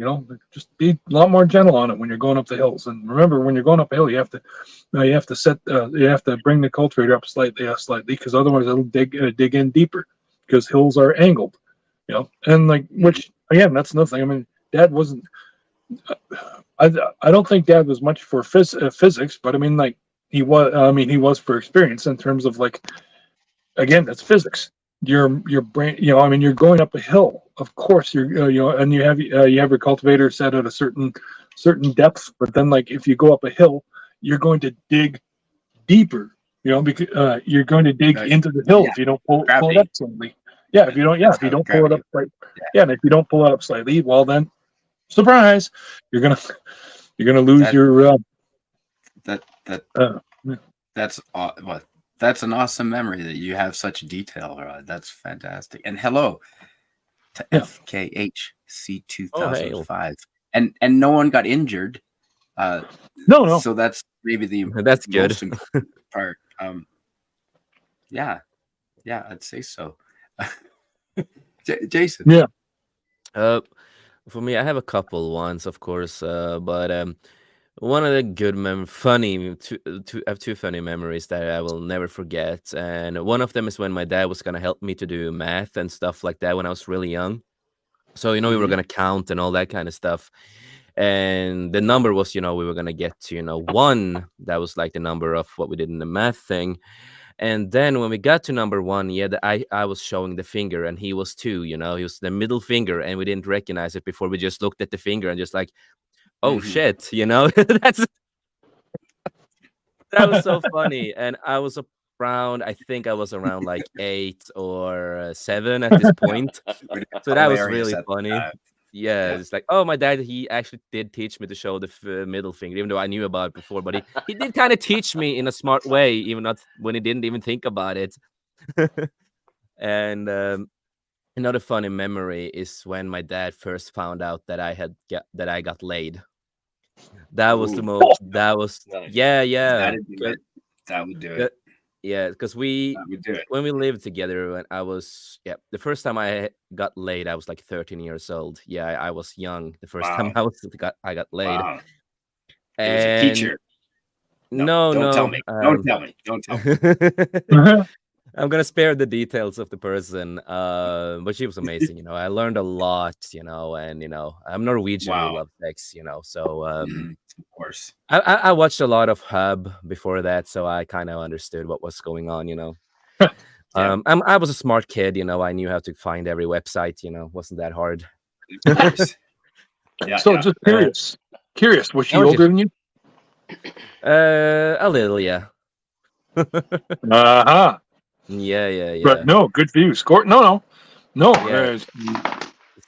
Just be a lot more gentle on it when you're going up the hills. And remember, when you're going up a hill, you have to bring the cultivator up slightly, because otherwise it'll dig in deeper, because hills are angled. And like, which again, that's nothing. I mean, Dad wasn't. I don't think Dad was much for physics, but I mean, like he was. I mean, he was for experience in terms of like, again, that's physics. Your brain, I mean, you're going up a hill. Of course, you're, and you have your cultivator set at a certain depth. But then, like, if you go up a hill, you're going to dig deeper. Because you're going to dig into the hill if you don't pull it up slightly. Yeah, if you don't pull it up and if you don't pull it up slightly, well then, surprise, you're gonna lose your. That's an awesome memory that you have such detail, Rod. That's fantastic. And hello to FKHC 2005. And no one got injured. No. So that's maybe the that's good most important part. Yeah, I'd say so. Jason. Yeah. For me, I have a couple ones, of course, but one of the good I have two funny memories that I will never forget, and one of them is when my dad was gonna help me to do math and stuff like that when I was really young. So we were gonna count and all that kind of stuff, and the number was we were gonna get to 1. That was like the number of what we did in the math thing. And then when we got to number 1, I was showing the finger, and he was 2. He was the middle finger, and we didn't recognize it before. We just looked at the finger and just like, oh shit, that was so funny. And I was I think I was around like 8 or 7 at this point. So that was really funny. Yeah, it's like, oh, my dad, he actually did teach me to show the middle finger, even though I knew about it before. But he did kind of teach me in a smart way, even not when he didn't even think about it. And another funny memory is when my dad first found out that I got laid. That was the most. That was Nice. yeah. That would do it. Yeah, because That would do it. when we lived together, when the first time I got laid, I was like 13 years old. Yeah, I was young the first time Wow. I got laid, Wow. It was a and teacher. no, Don't tell no, me. Don't tell me. Don't tell me. I'm gonna spare the details of the person, but she was amazing. I learned a lot. And I'm Norwegian. We Wow. love sex. So Mhm. Of course. I watched a lot of Hub before that, so I kind of understood what was going on. Yeah. I was a smart kid. I knew how to find every website. Wasn't that hard. Of course. Yeah. So Yeah. just curious, was she How would older than you? A little, yeah. Uh-huh. Yeah. But no, good for you. Score. No. Yeah.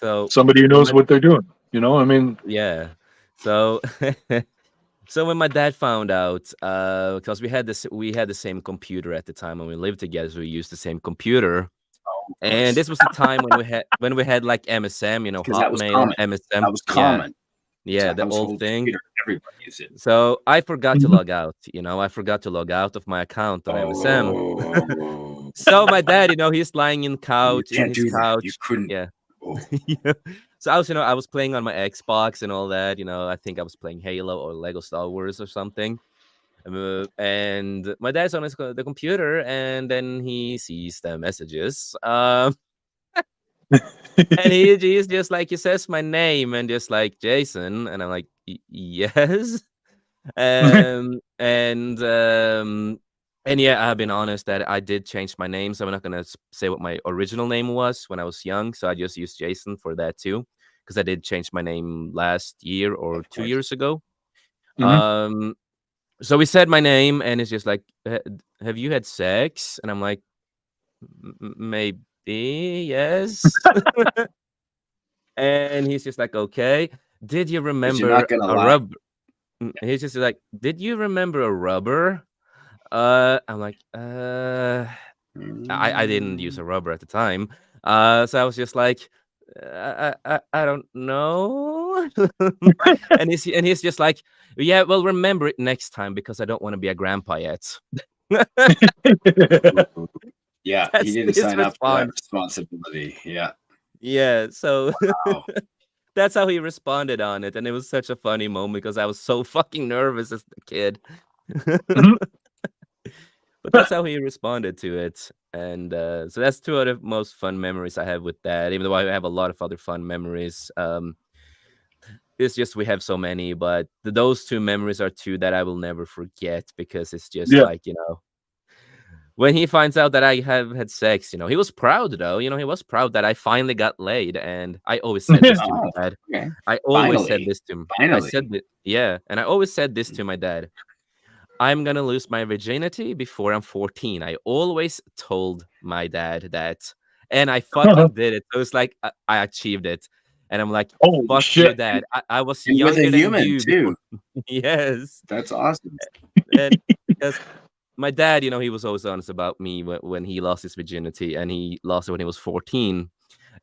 So somebody who knows what they're doing. I mean, yeah. So so when my dad found out, because we had the same computer at the time when we lived together, so we used the same computer. Oh, of And course. this was the time when we had like MSM, Because that was Hotmail, common. MSM. That was common. Yeah, It's a the old household thing. computer. Everybody used it. So I forgot to Mhm. log out. I forgot to log out of my account on MSM. Oh. So my dad, he's lying in You couch in can't his do that. couch. You couldn't. Yeah. Oh. Yeah. So I was playing on my Xbox and all that. I think I was playing Halo or Lego Star Wars or something. And my dad's on the computer, and then he sees the messages. And he's just like, he says my name and just like Jason, and I'm like, yes. And yeah, I've been honest that I did change my name, so I'm not gonna say what my original name was when I was young. So I just used Jason for that too, because I did change my name last year or Of 2 course. years ago. Mhm. So we said my name, and it's just like, have you had sex? And I'm like, maybe, yes. And he's just like, okay. Did you But you're remember not gonna a lie. rubber? He's just like, did you remember a rubber? I'm like, I didn't use a rubber at the time. So I was just like, I don't know. and he's just like, yeah, well, remember it next time because I don't want to be a grandpa yet. Yeah, he That's didn't his sign up for that response. responsibility. Yeah. Yeah, so Wow. that's how he responded on it, and it was such a funny moment because I was so fucking nervous as a kid. Mhm. But that's how he responded to it, and so that's two of the most fun memories I have with that. Even though I have a lot of other fun memories, it's just we have so many, but those two memories are two that I will never forget because it's just Yeah. like when he finds out that I have had sex, he was proud though. He was proud that I finally got laid, and I always said this to my Oh, dad. okay. I always said Finally. this to him. Finally. And I always said this to my dad. I'm gonna lose my virginity before I'm 14. I always told my dad that, and I fucking did it. So it's like I achieved it, and I'm like, Holy fuck you, shit. dad. I was And with a younger than human you too. before. Yes, That's awesome. and because my dad, he was always honest about me when he lost his virginity, and he lost it when he was 14.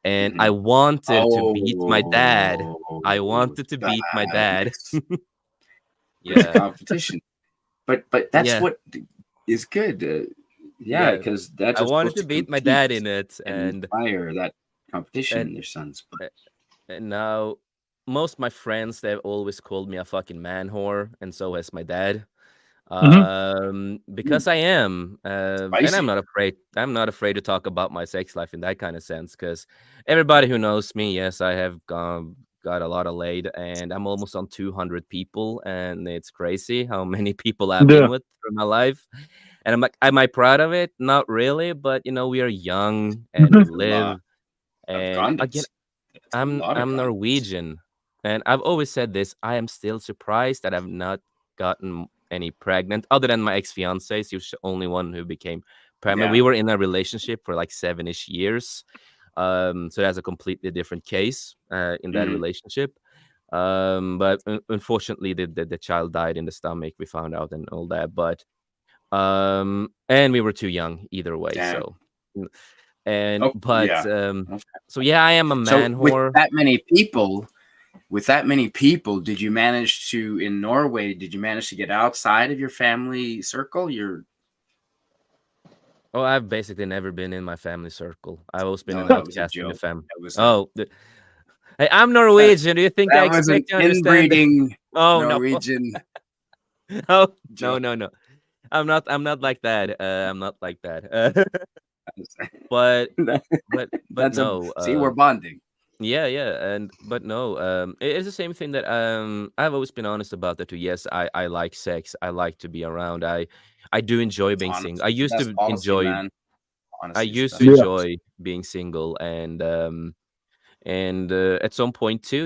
And Mhm. I wanted to beat my dad. I wanted to beat my dad. Nice. It's a Yeah, competition. But that's yeah, what is good. yeah. Because dads I are wanted supposed to to beat my dad compete in it, and inspire that competition and in their sons. But and now most of my friends, they've always called me a fucking man whore, and so has my dad. Because I am, and I'm spicy. not afraid. I'm not afraid to talk about my sex life in that kind of sense. Because everybody who knows me, yes, I have got a lot of laid, and I'm almost on 200 people, and it's crazy how many people I've Yeah. been with through my life. And I'm like, am I proud of it? Not really, but we are young and we That's a lot live. of And again, condoms. That's a lot of I'm condoms. Norwegian, and I've always said this. I am still surprised that I've not gotten any pregnant, other than my ex-fiance. She was the only one who became pregnant. Yeah. We were in a relationship for like 7-ish years, so that's a completely different case in that Mhm. relationship. But unfortunately, the child died in the stomach. We found out and all that, but and we were too young either way. Damn. So, and Oh, but yeah. Okay. so yeah, I am a So man whore. with that many people, did you manage to in Norway? Did you manage to get outside of your family circle? Oh, I've basically never been in my family circle. I've always been No, an that was a outcast in the joke. family. That was Oh, hey, I'm Norwegian. Do you think I that was an expect you to understand? inbreeding Oh no. Norwegian Oh joke. no. I'm not like that. I'm not like that. But That's a no. see, we're bonding. Yeah, but no, it's the same thing that I've always been honest about that too. Yes, I like sex. I like to be around. I do enjoy being single. Honesty, the best policy, man. I Honesty is the used best to Yeah. enjoy being single, and at some point too,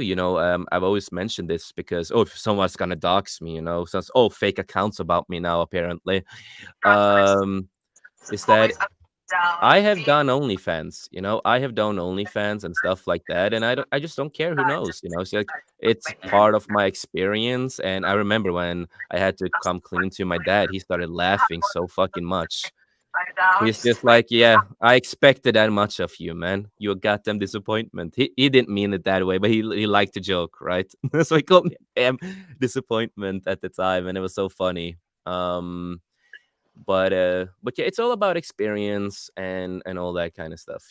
I've always mentioned this because if someone's gonna dox me, since fake accounts about me now apparently, is that I have done OnlyFans, I have done OnlyFans and stuff like that, and I just don't care who knows, It's like it's part of my experience, and I remember when I had to come clean to my dad, he started laughing so fucking much. He's just like, yeah, I expected that much of you, man. You're a goddamn disappointment. He didn't mean it that way, but he liked to joke, right? So he called me a damn disappointment at the time, and it was so funny. But yeah, it's all about experience and all that kind of stuff,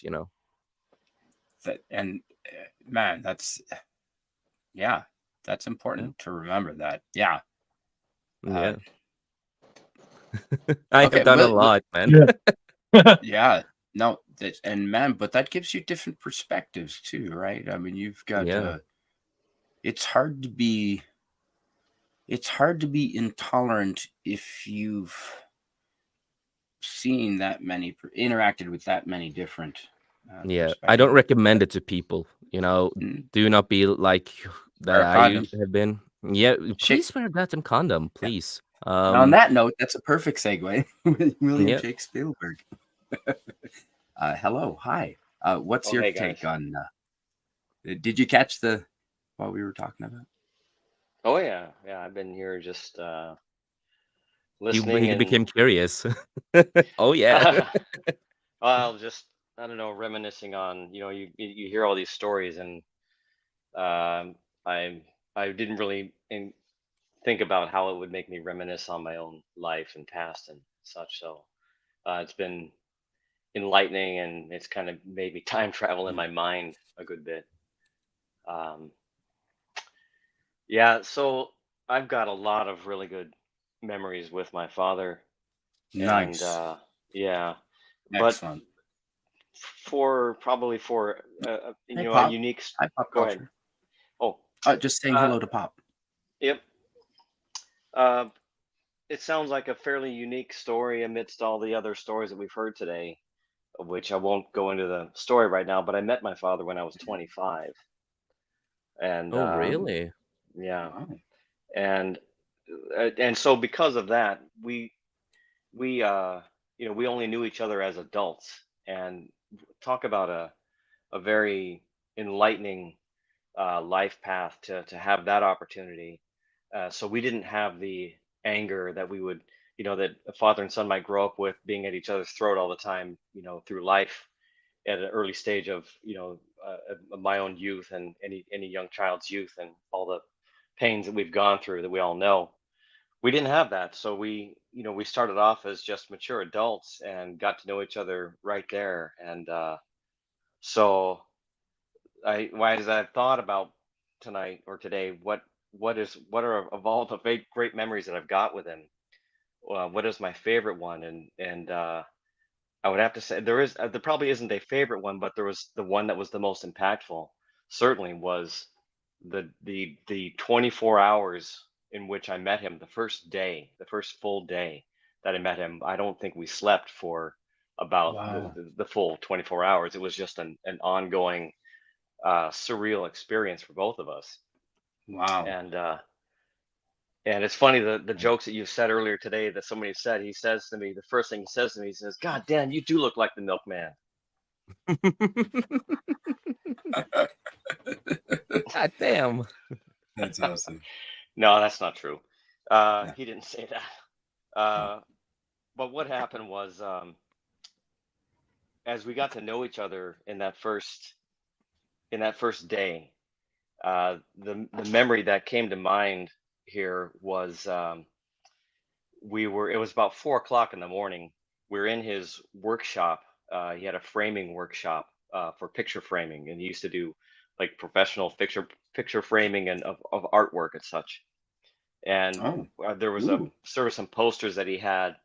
And man, that's important to remember that. Yeah. Yeah. I Okay, have done a but- lot, man. Yeah. Yeah. No, but that gives you different perspectives too, right? I mean, you've got Yeah. it's hard to be intolerant if you've seen that many interacted with that many different Yeah, I don't recommend it to people. Mm. Do not be like that. Wear a I condom. have been. Yeah, please wear a goddamn condom, please. And on that note, that's a perfect segue. William Yeah. Jake Spielberg. Hello, hi. What's your hey, take guys. on? Did you catch what we were talking about? Oh yeah, I've been here just You listening and became curious. Oh yeah. well, just I don't know, reminiscing on you hear all these stories, and I didn't really think about how it would make me reminisce on my own life and past and such. So it's been enlightening, and it's kind of made me time travel in my mind a good bit. Yeah, so I've got a lot of really good memories with my father, Nice. and yeah, but Excellent. probably for Hey, a Pop. unique. Hi, Pop Go ahead. Culture. Oh, Just saying hello to Pop. yep. Uh, it sounds like a fairly unique story amidst all the other stories that we've heard today, of which I won't go into the story right now. But I met my father when I was 25, and Oh really? yeah, Wow. and so because of that, we we only knew each other as adults, and talk about a very enlightening life path to have that opportunity. So we didn't have the anger that we would, that a father and son might grow up with, being at each other's throat all the time, through life at an early stage of, my own youth and any young child's youth, and all the pains that we've gone through that we all know. We didn't have that, so we started off as just mature adults and got to know each other right there. And so as I've thought about tonight or today, what are of all the great memories that I've got with him, what is my favorite one? And I would have to say there probably isn't a favorite one, but there was the one that was the most impactful. Certainly was the 24 hours in which I met him, the first full day that I met him. I don't think we slept for about Wow. the full 24 hours. It was just an ongoing surreal experience for both of us. Wow. And it's funny, the jokes that you said earlier today, that somebody said, he says to me, the first thing he says to me, he says, "God damn, you do look like the milkman." God damn. That's awesome. No, that's not true. Yeah. He didn't say that. But what happened was, as we got to know each other in that first day, the memory that came to mind here was, it was about 4 o'clock in the morning, we're in his workshop. He had a framing workshop for picture framing, and he used to do like professional picture framing and of artwork and such. And there was some posters that he had,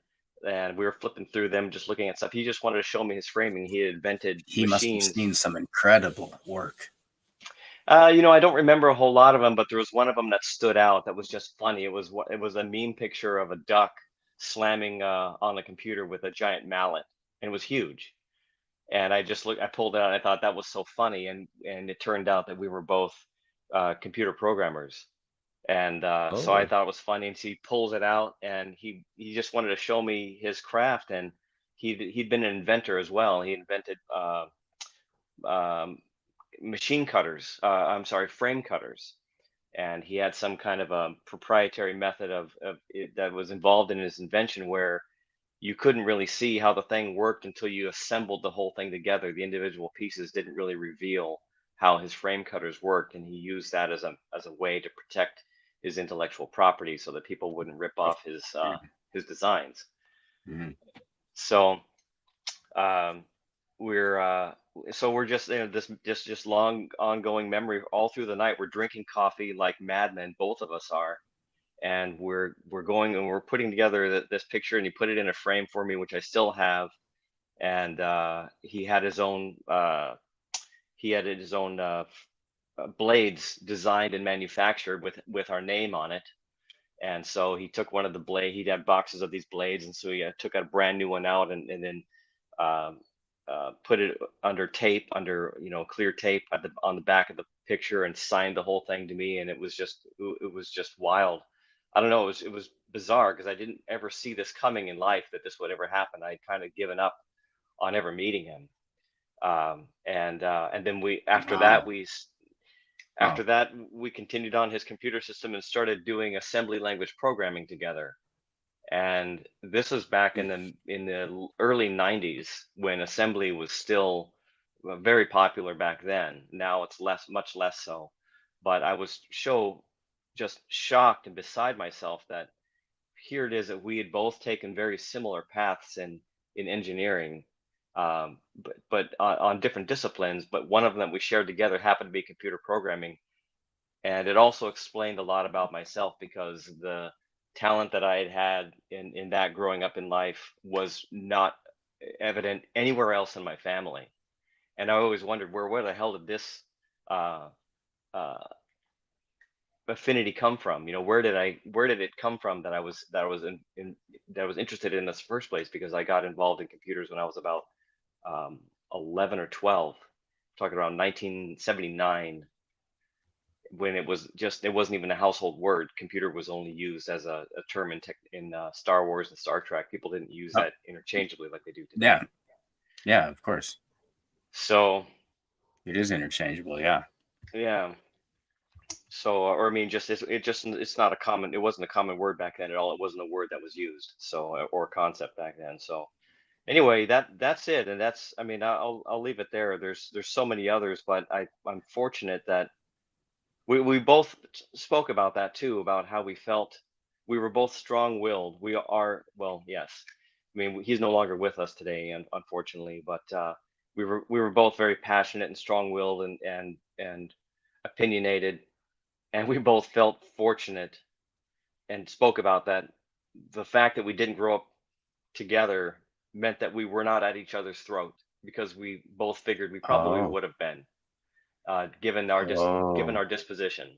and we were flipping through them, just looking at stuff. He just wanted to show me his framing. He had invented He must have machines. seen some incredible work. I don't remember a whole lot of them, but there was one of them that stood out that was just funny. It was a meme picture of a duck slamming on the computer with a giant mallet, and it was huge. And I pulled it out, and I thought that was so funny, and it turned out that we were both computer programmers. And so I thought it was funny, and so he pulls it out, and he just wanted to show me his craft, and he'd been an inventor as well. He invented machine cutters, frame cutters, and he had some kind of a proprietary method of it that was involved in his invention, where you couldn't really see how the thing worked until you assembled the whole thing together. The individual pieces didn't really reveal how his frame cutters worked, and he used that as a way to protect his intellectual property so that people wouldn't rip off his designs. Mm-hmm. So we're just this long ongoing memory all through the night. We're drinking coffee like madmen, both of us are, and we're going and we're putting together this picture, and he put it in a frame for me, which I still have. And he had his own blades designed and manufactured with our name on it. And so he took one of the blade. He'd have boxes of these blades, and so he took a brand new one out, and then put it under tape, clear tape on the back of the picture, and signed the whole thing to me. And it was just wild. I don't know. It was bizarre, because I didn't ever see this coming in life, that this would ever happen. I'd kind of given up on ever meeting him. And then after that we continued on his computer system and started doing assembly language programming together. And this was back in the early 90s, when assembly was still very popular back then. Now it's much less so. But I was just shocked and beside myself that here it is that we had both taken very similar paths in engineering, but on different disciplines. But one of them we shared together happened to be computer programming. And it also explained a lot about myself, because the talent that I had in that growing up in life was not evident anywhere else in my family. And I always wondered, where the hell did this affinity come from? Where did it come from that I was interested in this first place? Because I got involved in computers when I was about 11 or 12, talking around 1979, when it wasn't even a household word. Computer was only used as a term in Star Wars and Star Trek. People didn't use that interchangeably like they do today. Yeah, of course. So it is interchangeable. Yeah. So, or I mean, it's not a common. It wasn't a common word back then at all. It wasn't a word that was used, or concept back then. So, anyway, that's it, and I'll leave it there. There's so many others, but I'm fortunate that we both spoke about that too, about how we felt. We were both strong-willed. We are, well, yes. I mean, he's no longer with us today, unfortunately, but we were both very passionate and strong-willed and opinionated, and we both felt fortunate and spoke about that. The fact that we didn't grow up together meant that we were not at each other's throat, because we both figured we probably would have been, given our disposition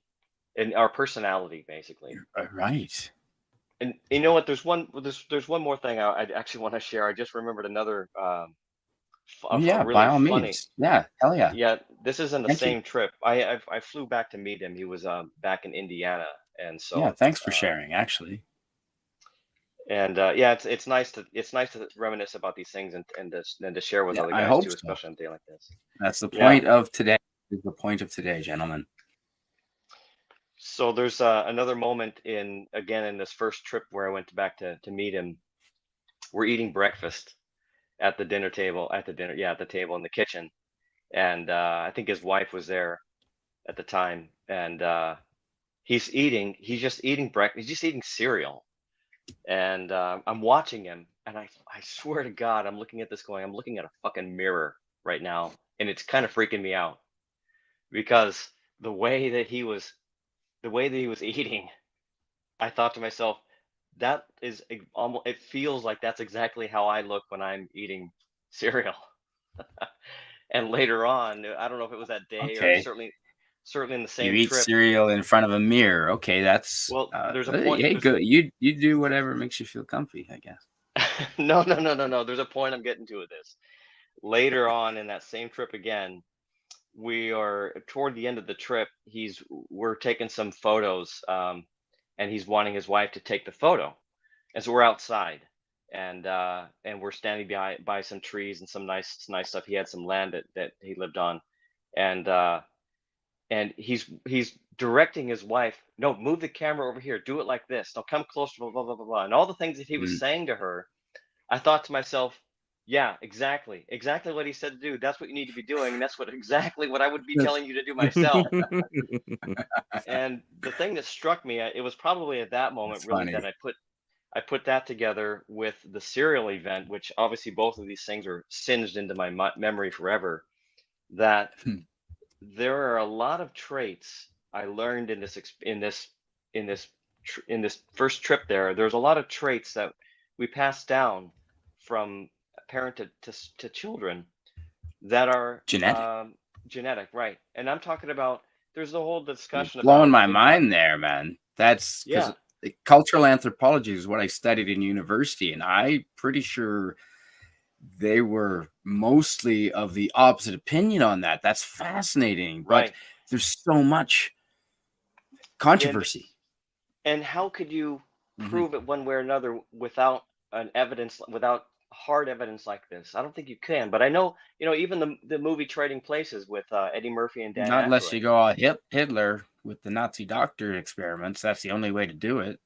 and our personality, basically. Right. And you know what? There's one more thing I actually want to share. I just remembered another. Really by all funny. means. Yeah, hell yeah. Yeah, this is in the Thank same you. trip. I flew back to meet him. He was back in Indiana, and so Yeah, thanks for sharing. Actually. And it's nice to reminisce about these things and to share with other I guys hope too, so. especially on a day like this. That's the point of today. Is the point of today, gentlemen. So there's another moment in this first trip where I went back to meet him. We're eating breakfast at the table in the kitchen, and I think his wife was there at the time, and he's just eating breakfast. He's just eating cereal, and I'm watching him, And I swear to God, I'm looking at this going, I'm looking at a fucking mirror right now, and it's kind of freaking me out because the way that he was, the way that he was eating, I thought to myself, that is almost, it feels like that's exactly how I look when I'm eating cereal. And later on, I don't know if it was that day or Okay. certainly in the You same eat trip. cereal in front of a mirror. Okay, that's Well, there's a point. hey, good. You do whatever makes you feel comfy, I guess. No. There's a point I'm getting to with this. Later on in that same trip again, we are toward the end of the trip. We're taking some photos, and he's wanting his wife to take the photo. And so we're outside, and we're standing by some trees and some nice stuff. He had some land that he lived on, and he's directing his wife, no, move the camera over here, do it like this, now come closer, blah blah blah blah blah, and all the things that he was Mm. saying to her. I thought to myself, yeah, exactly what he said to do. That's what you need to be doing, and that's exactly what I would be telling you to do myself. And the thing that struck me, it was probably at that moment That's really funny. that I put that together with the serial event, which obviously both of these things are singed into my memory forever. That Hmm. there are a lot of traits I learned in in this in this first trip there. There's a lot of traits that we pass down from parent to children that are Genetic. genetic, right? And I'm talking about there's the whole You're discussion blowing about my the mind there, man. That's because yeah, cultural anthropology is what I studied in university, and I'm pretty sure they were mostly of the opposite opinion on that. That's fascinating, but right. there's so much And controversy. and how could you Mhm. prove it one way or another without without hard evidence like this? I don't think you can. But I know, even the movie Trading Places with Eddie Murphy and Dan Not unless Aykroyd. you go all Hitler with the Nazi doctor experiments. That's the only way to do it.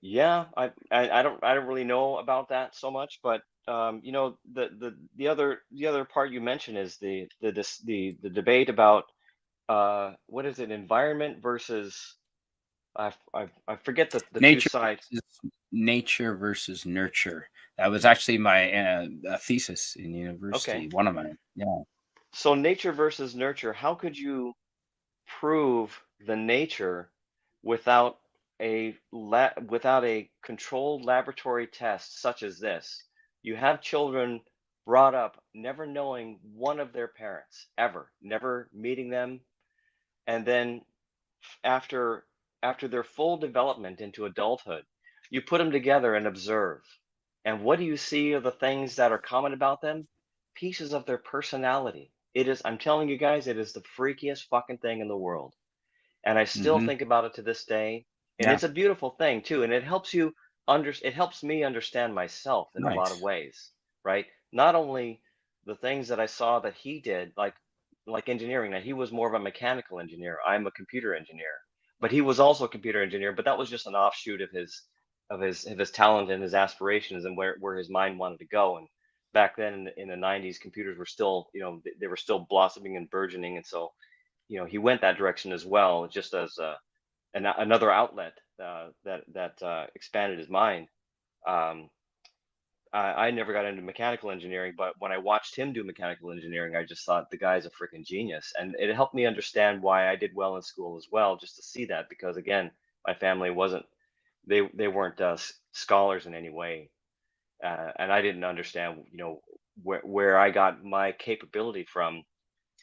Yeah, I don't really know about that so much, but the other part you mentioned is the debate about what is it, environment versus I forget the two Nature sides. nature versus nurture. That was actually my thesis in Okay. university. One of mine. Yeah. So nature versus nurture, how could you prove the nature without without a controlled laboratory test such as this? You have children brought up never knowing one of their parents ever, never meeting them, and then after their full development into adulthood, you put them together and observe. And what do you see of the things that are common about them? Pieces of their personality. It is, I'm telling you guys, it is the freakiest fucking thing in the world. And I still Hmm. think about it to this day. And Yeah. it's a beautiful thing too. And it helps me understand myself in a lot of Nice. ways, right? Not only the things that I saw that he did, like engineering. Now he was more of a mechanical engineer. I'm a computer engineer. But he was also a computer engineer, but that was just an offshoot of his talent and his aspirations and where his mind wanted to go. And back then in the 90s, computers were still, they were still blossoming and burgeoning. And so he went that direction as well, just as another outlet that expanded his mind. Um, I never got into mechanical engineering, but when I watched him do mechanical engineering, I just thought the guy's a freaking genius, and it helped me understand why I did well in school as well, just to see that because again, my family wasn't they weren't scholars in any way, and I didn't understand where I got my capability from,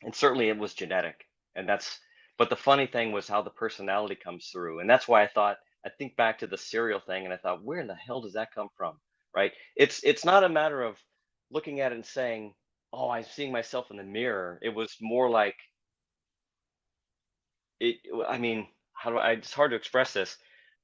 and certainly it was genetic, and that's but the funny thing was how the personality comes through, and that's why I think back to the cereal thing and I thought, where in the hell does that come from, right? It's not a matter of looking at it and saying, oh, I'm seeing myself in the mirror. It was more like it I mean, how do I it's hard to express this.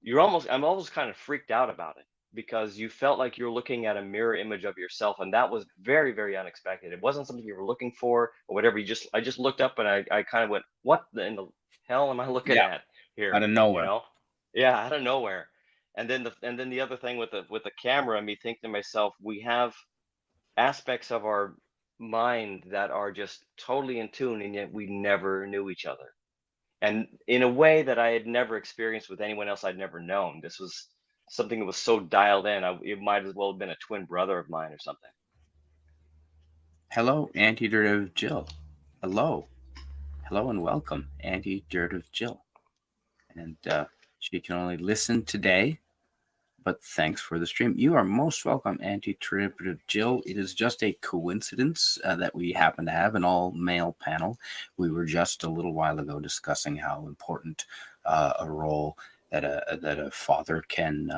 I'm almost kind of freaked out about it because you felt like you're looking at a mirror image of yourself, and that was very, very unexpected. It wasn't something you were looking for or whatever. I just looked up and I kind of went, what in the hell am I looking Yeah. at Out here? of You nowhere. know? Yeah, out of nowhere. And then the other thing with the camera, me thinking to myself, we have aspects of our mind that are just totally in tune, and yet we never knew each other, and in a way that I had never experienced with anyone else I'd never known. This was something that was so dialed in. It might as well have been a twin brother of mine or something. Hello, Anti-Derivative Jill. Hello. Hello and welcome, Anti-Derivative Jill. And she can only listen today, but thanks for the stream. You are most welcome, Anti-Derivative Jill. It is just a coincidence that we happen to have an all-male panel. We were just a little while ago discussing how important a role that a father can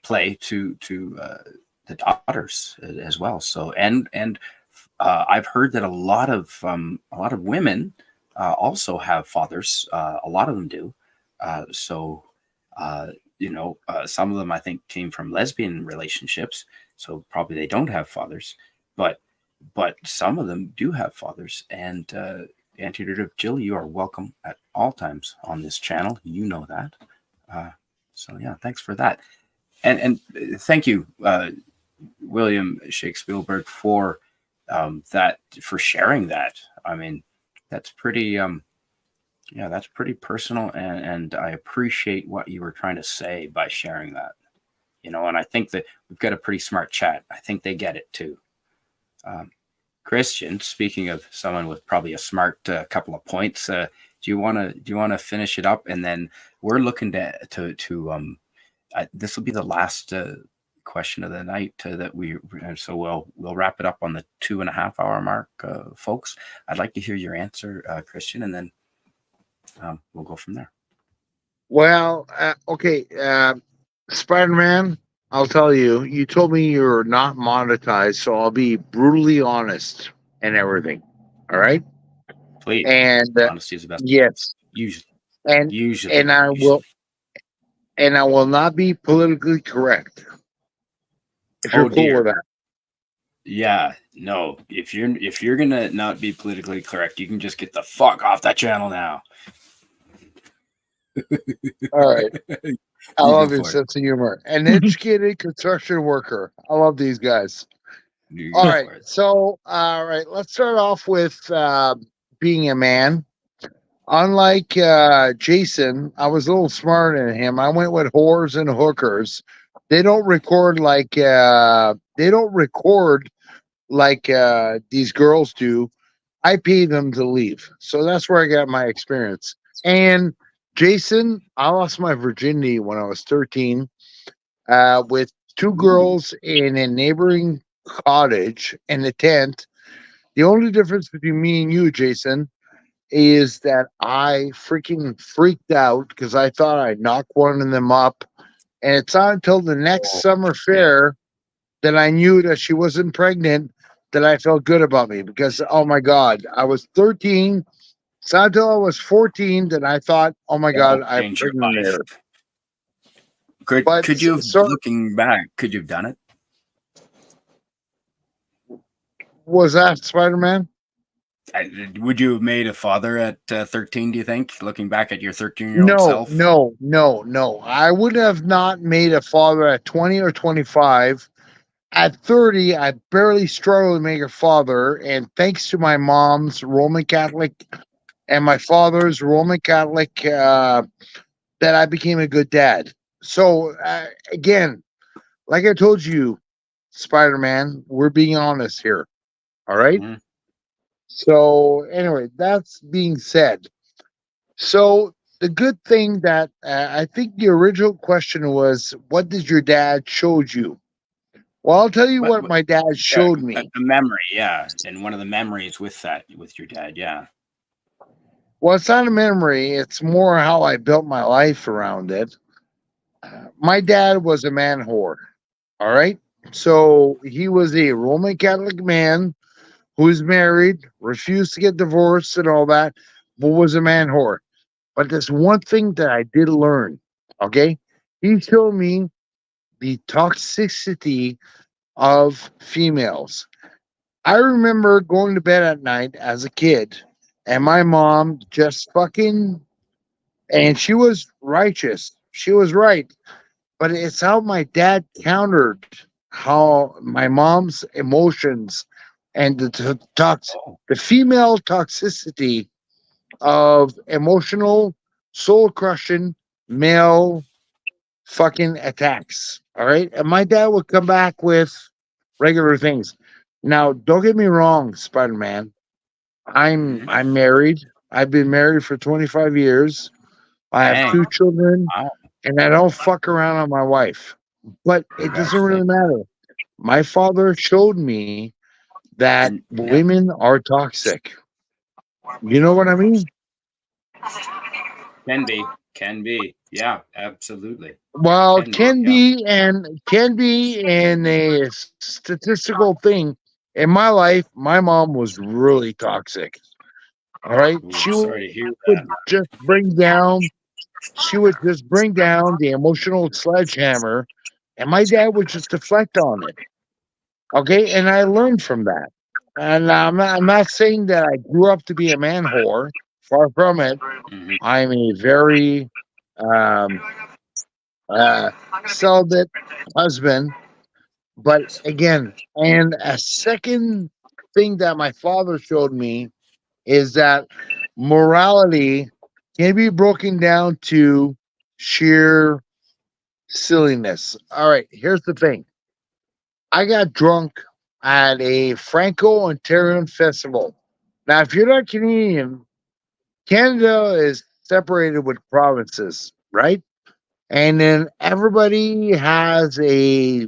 play to the daughters as well. So and I've heard that a lot of women also have fathers. A lot of them do. Some of them I think came from lesbian relationships, so probably they don't have fathers. But some of them do have fathers. And Anti-Derivative Jill, you are welcome at all times on this channel. You know that. So yeah, thanks for that. And thank you, William Shakespeare, for for sharing that. I mean, that's pretty that's pretty personal, and I appreciate what you were trying to say by sharing that. And I think that we've got a pretty smart chat. I think they get it too. Christian, speaking of someone with probably a smart couple of points, do you want to finish it up, and then we're looking to this will be the last question of the night so we'll wrap it up on the 2.5 hour mark, folks. I'd like to hear your answer, Christian, and then we'll go from there. Well, okay, Spider-Man, I'll tell you, you told me you're not monetized, so I'll be brutally honest and everything. All right? Please. And honesty is the best. yes. Usually. And I will not be politically correct. If you're cool with that. Yeah, no. If you're gonna not be politically correct, you can just get the fuck off that channel now. All right. I love your sense of humor. An educated construction worker. I love these guys. All right. So, let's start off with being a man. Unlike Jason, I was a little smarter than him. I went with whores and hookers. They don't record like these girls do. I paid them to leave. So that's where I got my experience. And Jason, I lost my virginity when I was 13 with two girls in a neighboring cottage in a tent. The only difference between me and you, Jason, is that I freaking freaked out because I thought I knocked one of them up. And it's not until the next summer fair that I knew that she wasn't pregnant that I felt good about me because, oh my God, I was 13. It's not until I was 14 that I thought, oh my God, I'm pregnant her. Could you have, looking back, could you have done it? Was that Spider-Man? Would you have made a father at 13, do you think, looking back at your 13-year-old self? No. I would have not made a father at 20 or 25. At 30, I barely struggled to make a father. And thanks to my mom's Roman Catholic and my father's Roman Catholic, that I became a good dad. So, again, like I told you, Spider-Man, we're being honest here. All right? Mm-hmm. So, anyway, that's being said. So, the good thing that I think the original question was, what did your dad showed you? Well, I'll tell you what my dad showed me. A memory, yeah. And one of the memories with your dad, yeah. Well, it's not a memory. It's more how I built my life around it. My dad was a man whore. All right? So, he was a Roman Catholic man who's married, refused to get divorced and all that, but was a man whore. But there's one thing that I did learn, okay? He showed me the toxicity of females. I remember going to bed at night as a kid, and my mom just fucking, and she was righteous. She was right. But it's how my dad countered how my mom's emotions and the female toxicity of emotional soul crushing male fucking attacks. All right. And my dad would come back with regular things. Now, don't get me wrong, Spider Man. I'm married. I've been married for 25 years. I have Dang. 2 children, Wow. and I don't fuck around on my wife. But it doesn't really matter. My father showed me that And yeah, women are toxic. You know what I mean? can be. Yeah, absolutely. Well, Can be. Yeah. can be in a statistical thing. In my life, my mom was really toxic. All right. Ooh, She sorry to hear would that. just bring down she would just bring down the emotional sledgehammer, and my dad would just deflect on it. Okay, and I learned from that. And I'm not saying that I grew up to be a man whore. Far from it. Mhm. I'm a very um, celibate husband. But again, and a second thing that my father showed me is that morality can be broken down to sheer silliness. All right, here's the thing. I got drunk at a Franco Ontario festival. Now, if you're not Canadian, Canada is separated with provinces, right? And then everybody has a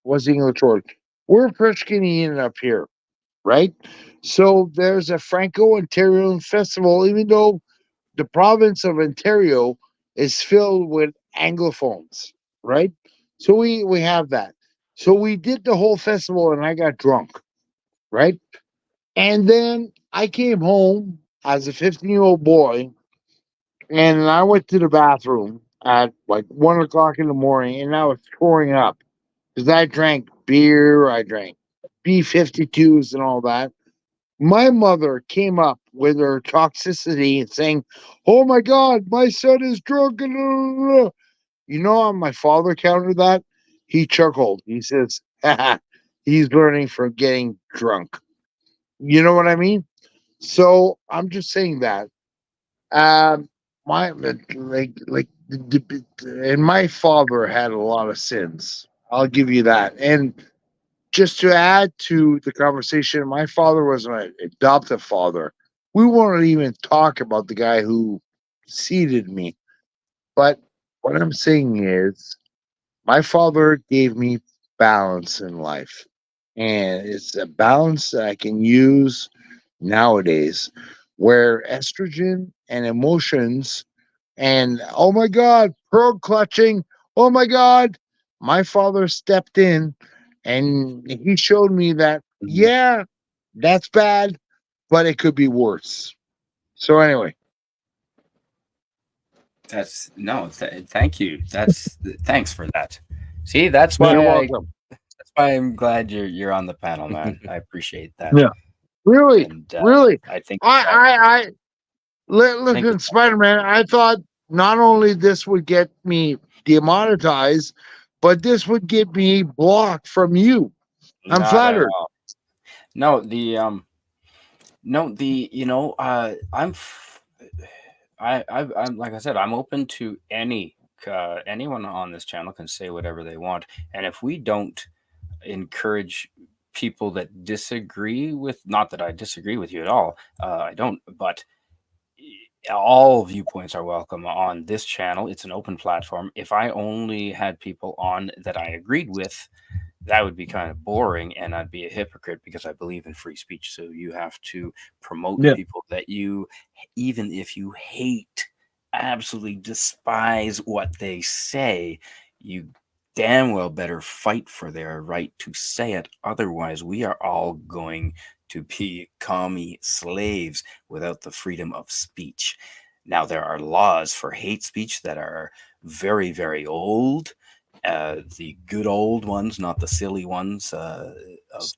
what's the English word? We're French Canadian up here, right? So there's a Franco Ontario festival, even though the province of Ontario is filled with Anglophones, right? So we have that. So we did the whole festival, and I got drunk, right? And then I came home as a 15-year-old boy, and I went to the bathroom at like 1 o'clock in the morning, and I was throwing up because I drank beer, I drank B-52s and all that. My mother came up with her toxicity and saying, "Oh my God, my son is drunk." You know how my father countered that? He chuckled. He says, he's learning from getting drunk. You know what I mean? So I'm just saying that. My and my father had a lot of sins. I'll give you that. And just to add to the conversation, my father was my adoptive father. We won't even talk about the guy who seeded me. But what I'm saying is, my father gave me balance in life. And it's a balance that I can use nowadays where estrogen and emotions and oh my God, pearl clutching. Oh my God. My father stepped in and he showed me that, Mhm. yeah, that's bad, but it could be worse. So, anyway, That's no. Thank you. Thanks for that. See, you're welcome. that's why I'm glad you're on the panel, man. I appreciate that. Yeah. Really, And really. I think I think listen, Spider Man, I thought not only this would get me demonetized, but this would get me blocked from you. I'm not at flattered. all. No, no, you know, I'm like I said, I'm open to anyone on this channel can say whatever they want, and if we don't encourage people that disagree with, not that I disagree with you at all, I don't, but all viewpoints are welcome on this channel. It's an open platform. If I only had people on that I agreed with, that would be kind of boring and I'd be a hypocrite because I believe in free speech. So you have to promote Yeah. people that you, even if you hate, absolutely despise what they say, you damn well better fight for their right to say it. Otherwise, we are all going to be commie slaves without the freedom of speech. Now, there are laws for hate speech that are very, very old, the good old ones, not the silly ones of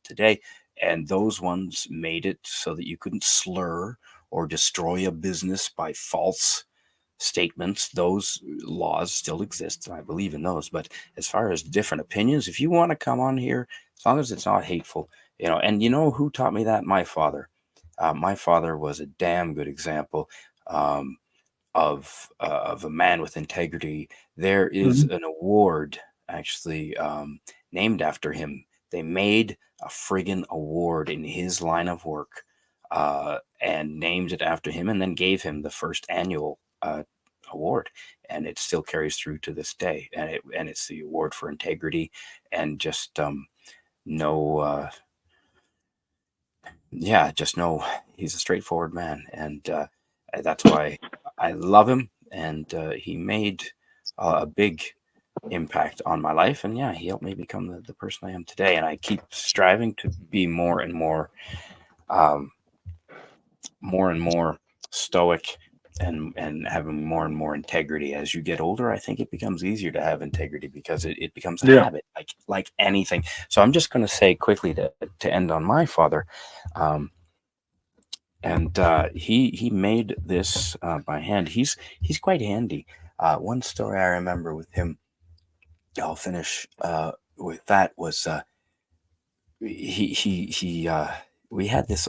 today. And those ones made it so that you couldn't slur or destroy a business by false statements. Those laws still exist, and I believe in those. But as far as different opinions, if you want to come on here, as long as it's not hateful, and you know who taught me that? My father. My father was a damn good example. Um, of a man with integrity. There is an award actually named after him. They made a friggin' award in his line of work and named it after him, and then gave him the first annual award, and it still carries through to this day. And it's the award for integrity and just no. Just know he's a straightforward man, and that's why I love him. And he made a big impact on my life, and he helped me become the person I am today. And I keep striving to be more and more stoic and having more and more integrity. As you get older, I think it becomes easier to have integrity because it becomes a habit, like anything. So I'm just going to say quickly to end on my father. He made this by hand. He's quite handy. One story I remember with him, I'll finish with that, was we had this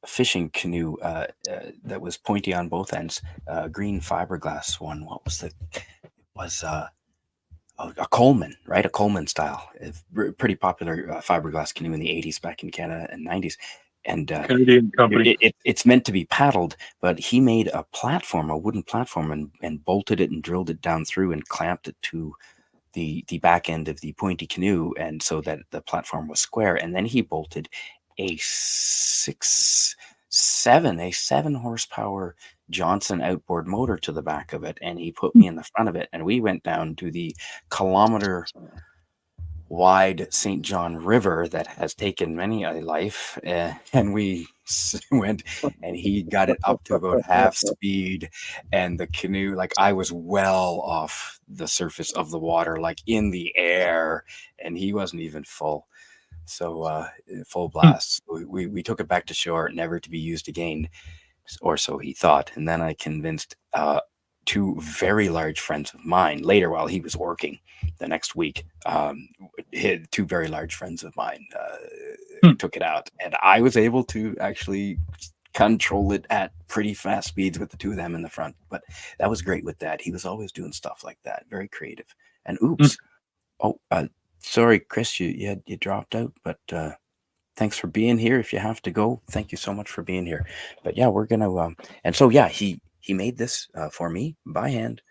fishing canoe that was pointy on both ends, green fiberglass one. What was it was a Coleman, right? A Coleman style, pretty popular fiberglass canoe in the 80s back in Canada and 90s. And Canadian company. It's meant to be paddled, but he made a platform, a wooden platform, and bolted it and drilled it down through and clamped it to the back end of the pointy canoe, and so that the platform was square. And then he bolted a 7 horsepower Johnson outboard motor to the back of it, and he put me in the front of it, and we went down to the kilometer wide St. John River that has taken many a life, and we went, and he got it up to about half speed, and the canoe, like, I was well off the surface of the water, like in the air, and he wasn't even full. So full blast. We took it back to shore, never to be used again, or so he thought. And then I convinced 2 very large friends of mine later, while he was working the next week. 2 very large friends of mine took it out, and I was able to actually control it at pretty fast speeds with the 2 of them in the front. But that was great with Dad. He was always doing stuff like that, very creative. And oops, sorry, Chris, you dropped out, but thanks for being here. If you have to go, thank you so much for being here. But we're gonna and so he made this for me by hand,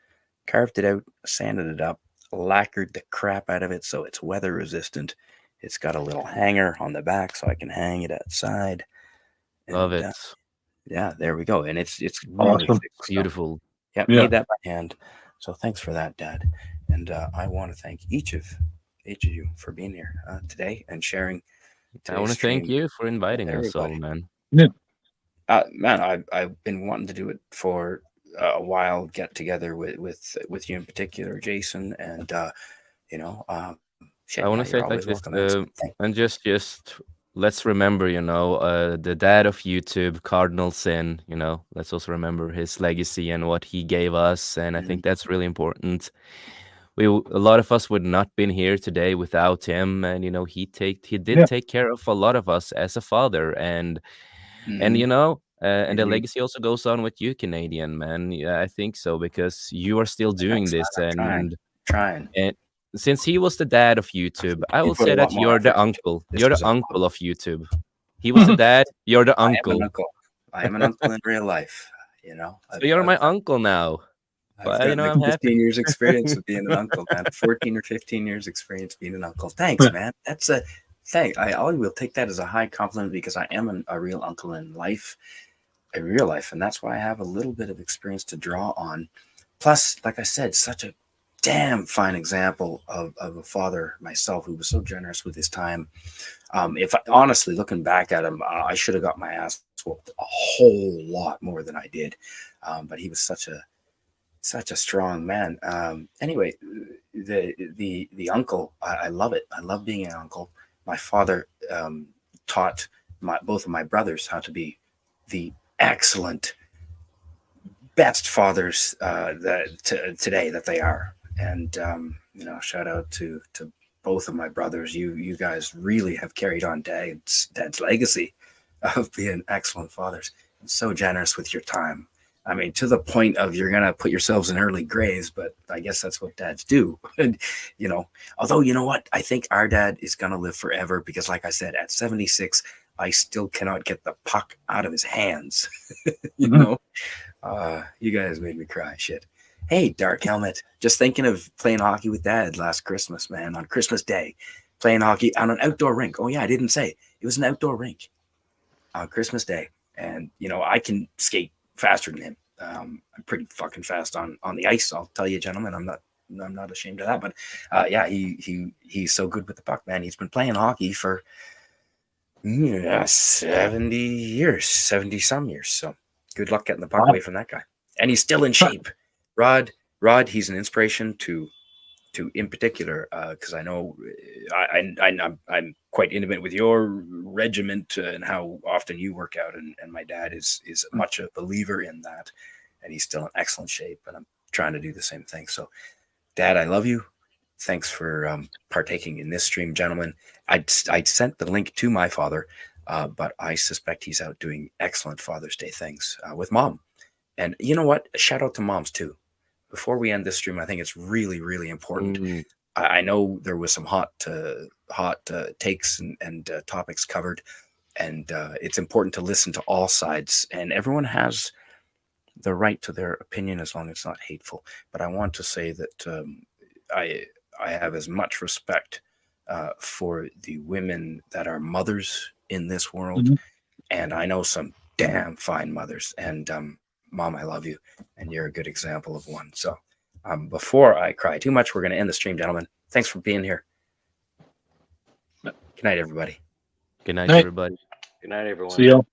carved it out, sanded it up, lacquered the crap out of it so it's weather resistant. It's got a little hanger on the back so I can hang it outside. Love it. There we go. And it's Awesome. really Beautiful. Made that by hand. So thanks for that, Dad. And I want to thank each of you for being here today and sharing. I want to thank you for inviting us all, man. Man, I've been wanting to do it for a while. Get together with you in particular, Jason, and I want to say like this, and just let's remember, the dad of YouTube, Cardinal Sin. Let's also remember his legacy and what he gave us, and I think that's really important. A lot of us would not been here today without him, and he did take care of a lot of us as a father, and the legacy also goes on with you, Canadian man. I think so, because you are still doing this, and trying. And since he was the dad of YouTube, I will say that you're the uncle. You're the uncle of YouTube. He was the dad. You're the uncle. I am an uncle in real life. So you're my uncle now. I've got I'm 15 happy. years experience of being an uncle, man. 14 or 15 years experience being an uncle. Thanks, man. That's a thing. I always will take that as a high compliment, because I am a real uncle in life, in real life. And that's why I have a little bit of experience to draw on. Plus, like I said, such a damn fine example of a father myself, who was so generous with his time. Honestly, looking back at him, I should have got my ass whooped a whole lot more than I did. But he was such a strong man. Anyway, the uncle, I love it. I love being an uncle. My father taught both of my brothers how to be the excellent, best fathers today that they are. And shout out to both of my brothers. You guys really have carried on Dad's legacy of being excellent fathers. So generous with your time. I mean, to the point of you're gonna put yourselves in early graves, but I guess that's what dads do. And you know, although you know what, I think our dad is gonna live forever because, like I said, at 76, I still cannot get the puck out of his hands. You know, you guys made me cry. Shit. Hey, Dark Helmet, just thinking of playing hockey with Dad last Christmas, man, on Christmas Day, playing hockey on an outdoor rink. Oh yeah, I didn't say it was an outdoor rink on Christmas Day, and you know, I can skate faster than him. I'm pretty fucking fast on the ice. I'll tell you, gentlemen. I'm not ashamed of that. But yeah, he's so good with the puck, man. He's been playing hockey for 70 years, 70 some years. So good luck getting the puck away from that guy. And he's still in shape. Rod, he's an inspiration to in particular, because I know I'm quite intimate with your regiment and how often you work out, and my dad is much a believer in that, and he's still in excellent shape, and I'm trying to do the same thing. So, Dad, I love you. Thanks for partaking in this stream, gentlemen. I'd sent the link to my father, but I suspect he's out doing excellent Father's Day things with Mom. And you know what? A shout out to moms too. Before we end this stream, I think it's really, really important. I know there was some hot takes and topics covered, and it's important to listen to all sides. And everyone has the right to their opinion as long as it's not hateful. But I want to say that I have as much respect for the women that are mothers in this world, and I know some damn fine mothers. And Mom, I love you, and you're a good example of one. So before I cry too much, we're going to end the stream, gentlemen. Thanks for being here. Good night, everybody. Good night, everybody. Good night, everyone. See y'all.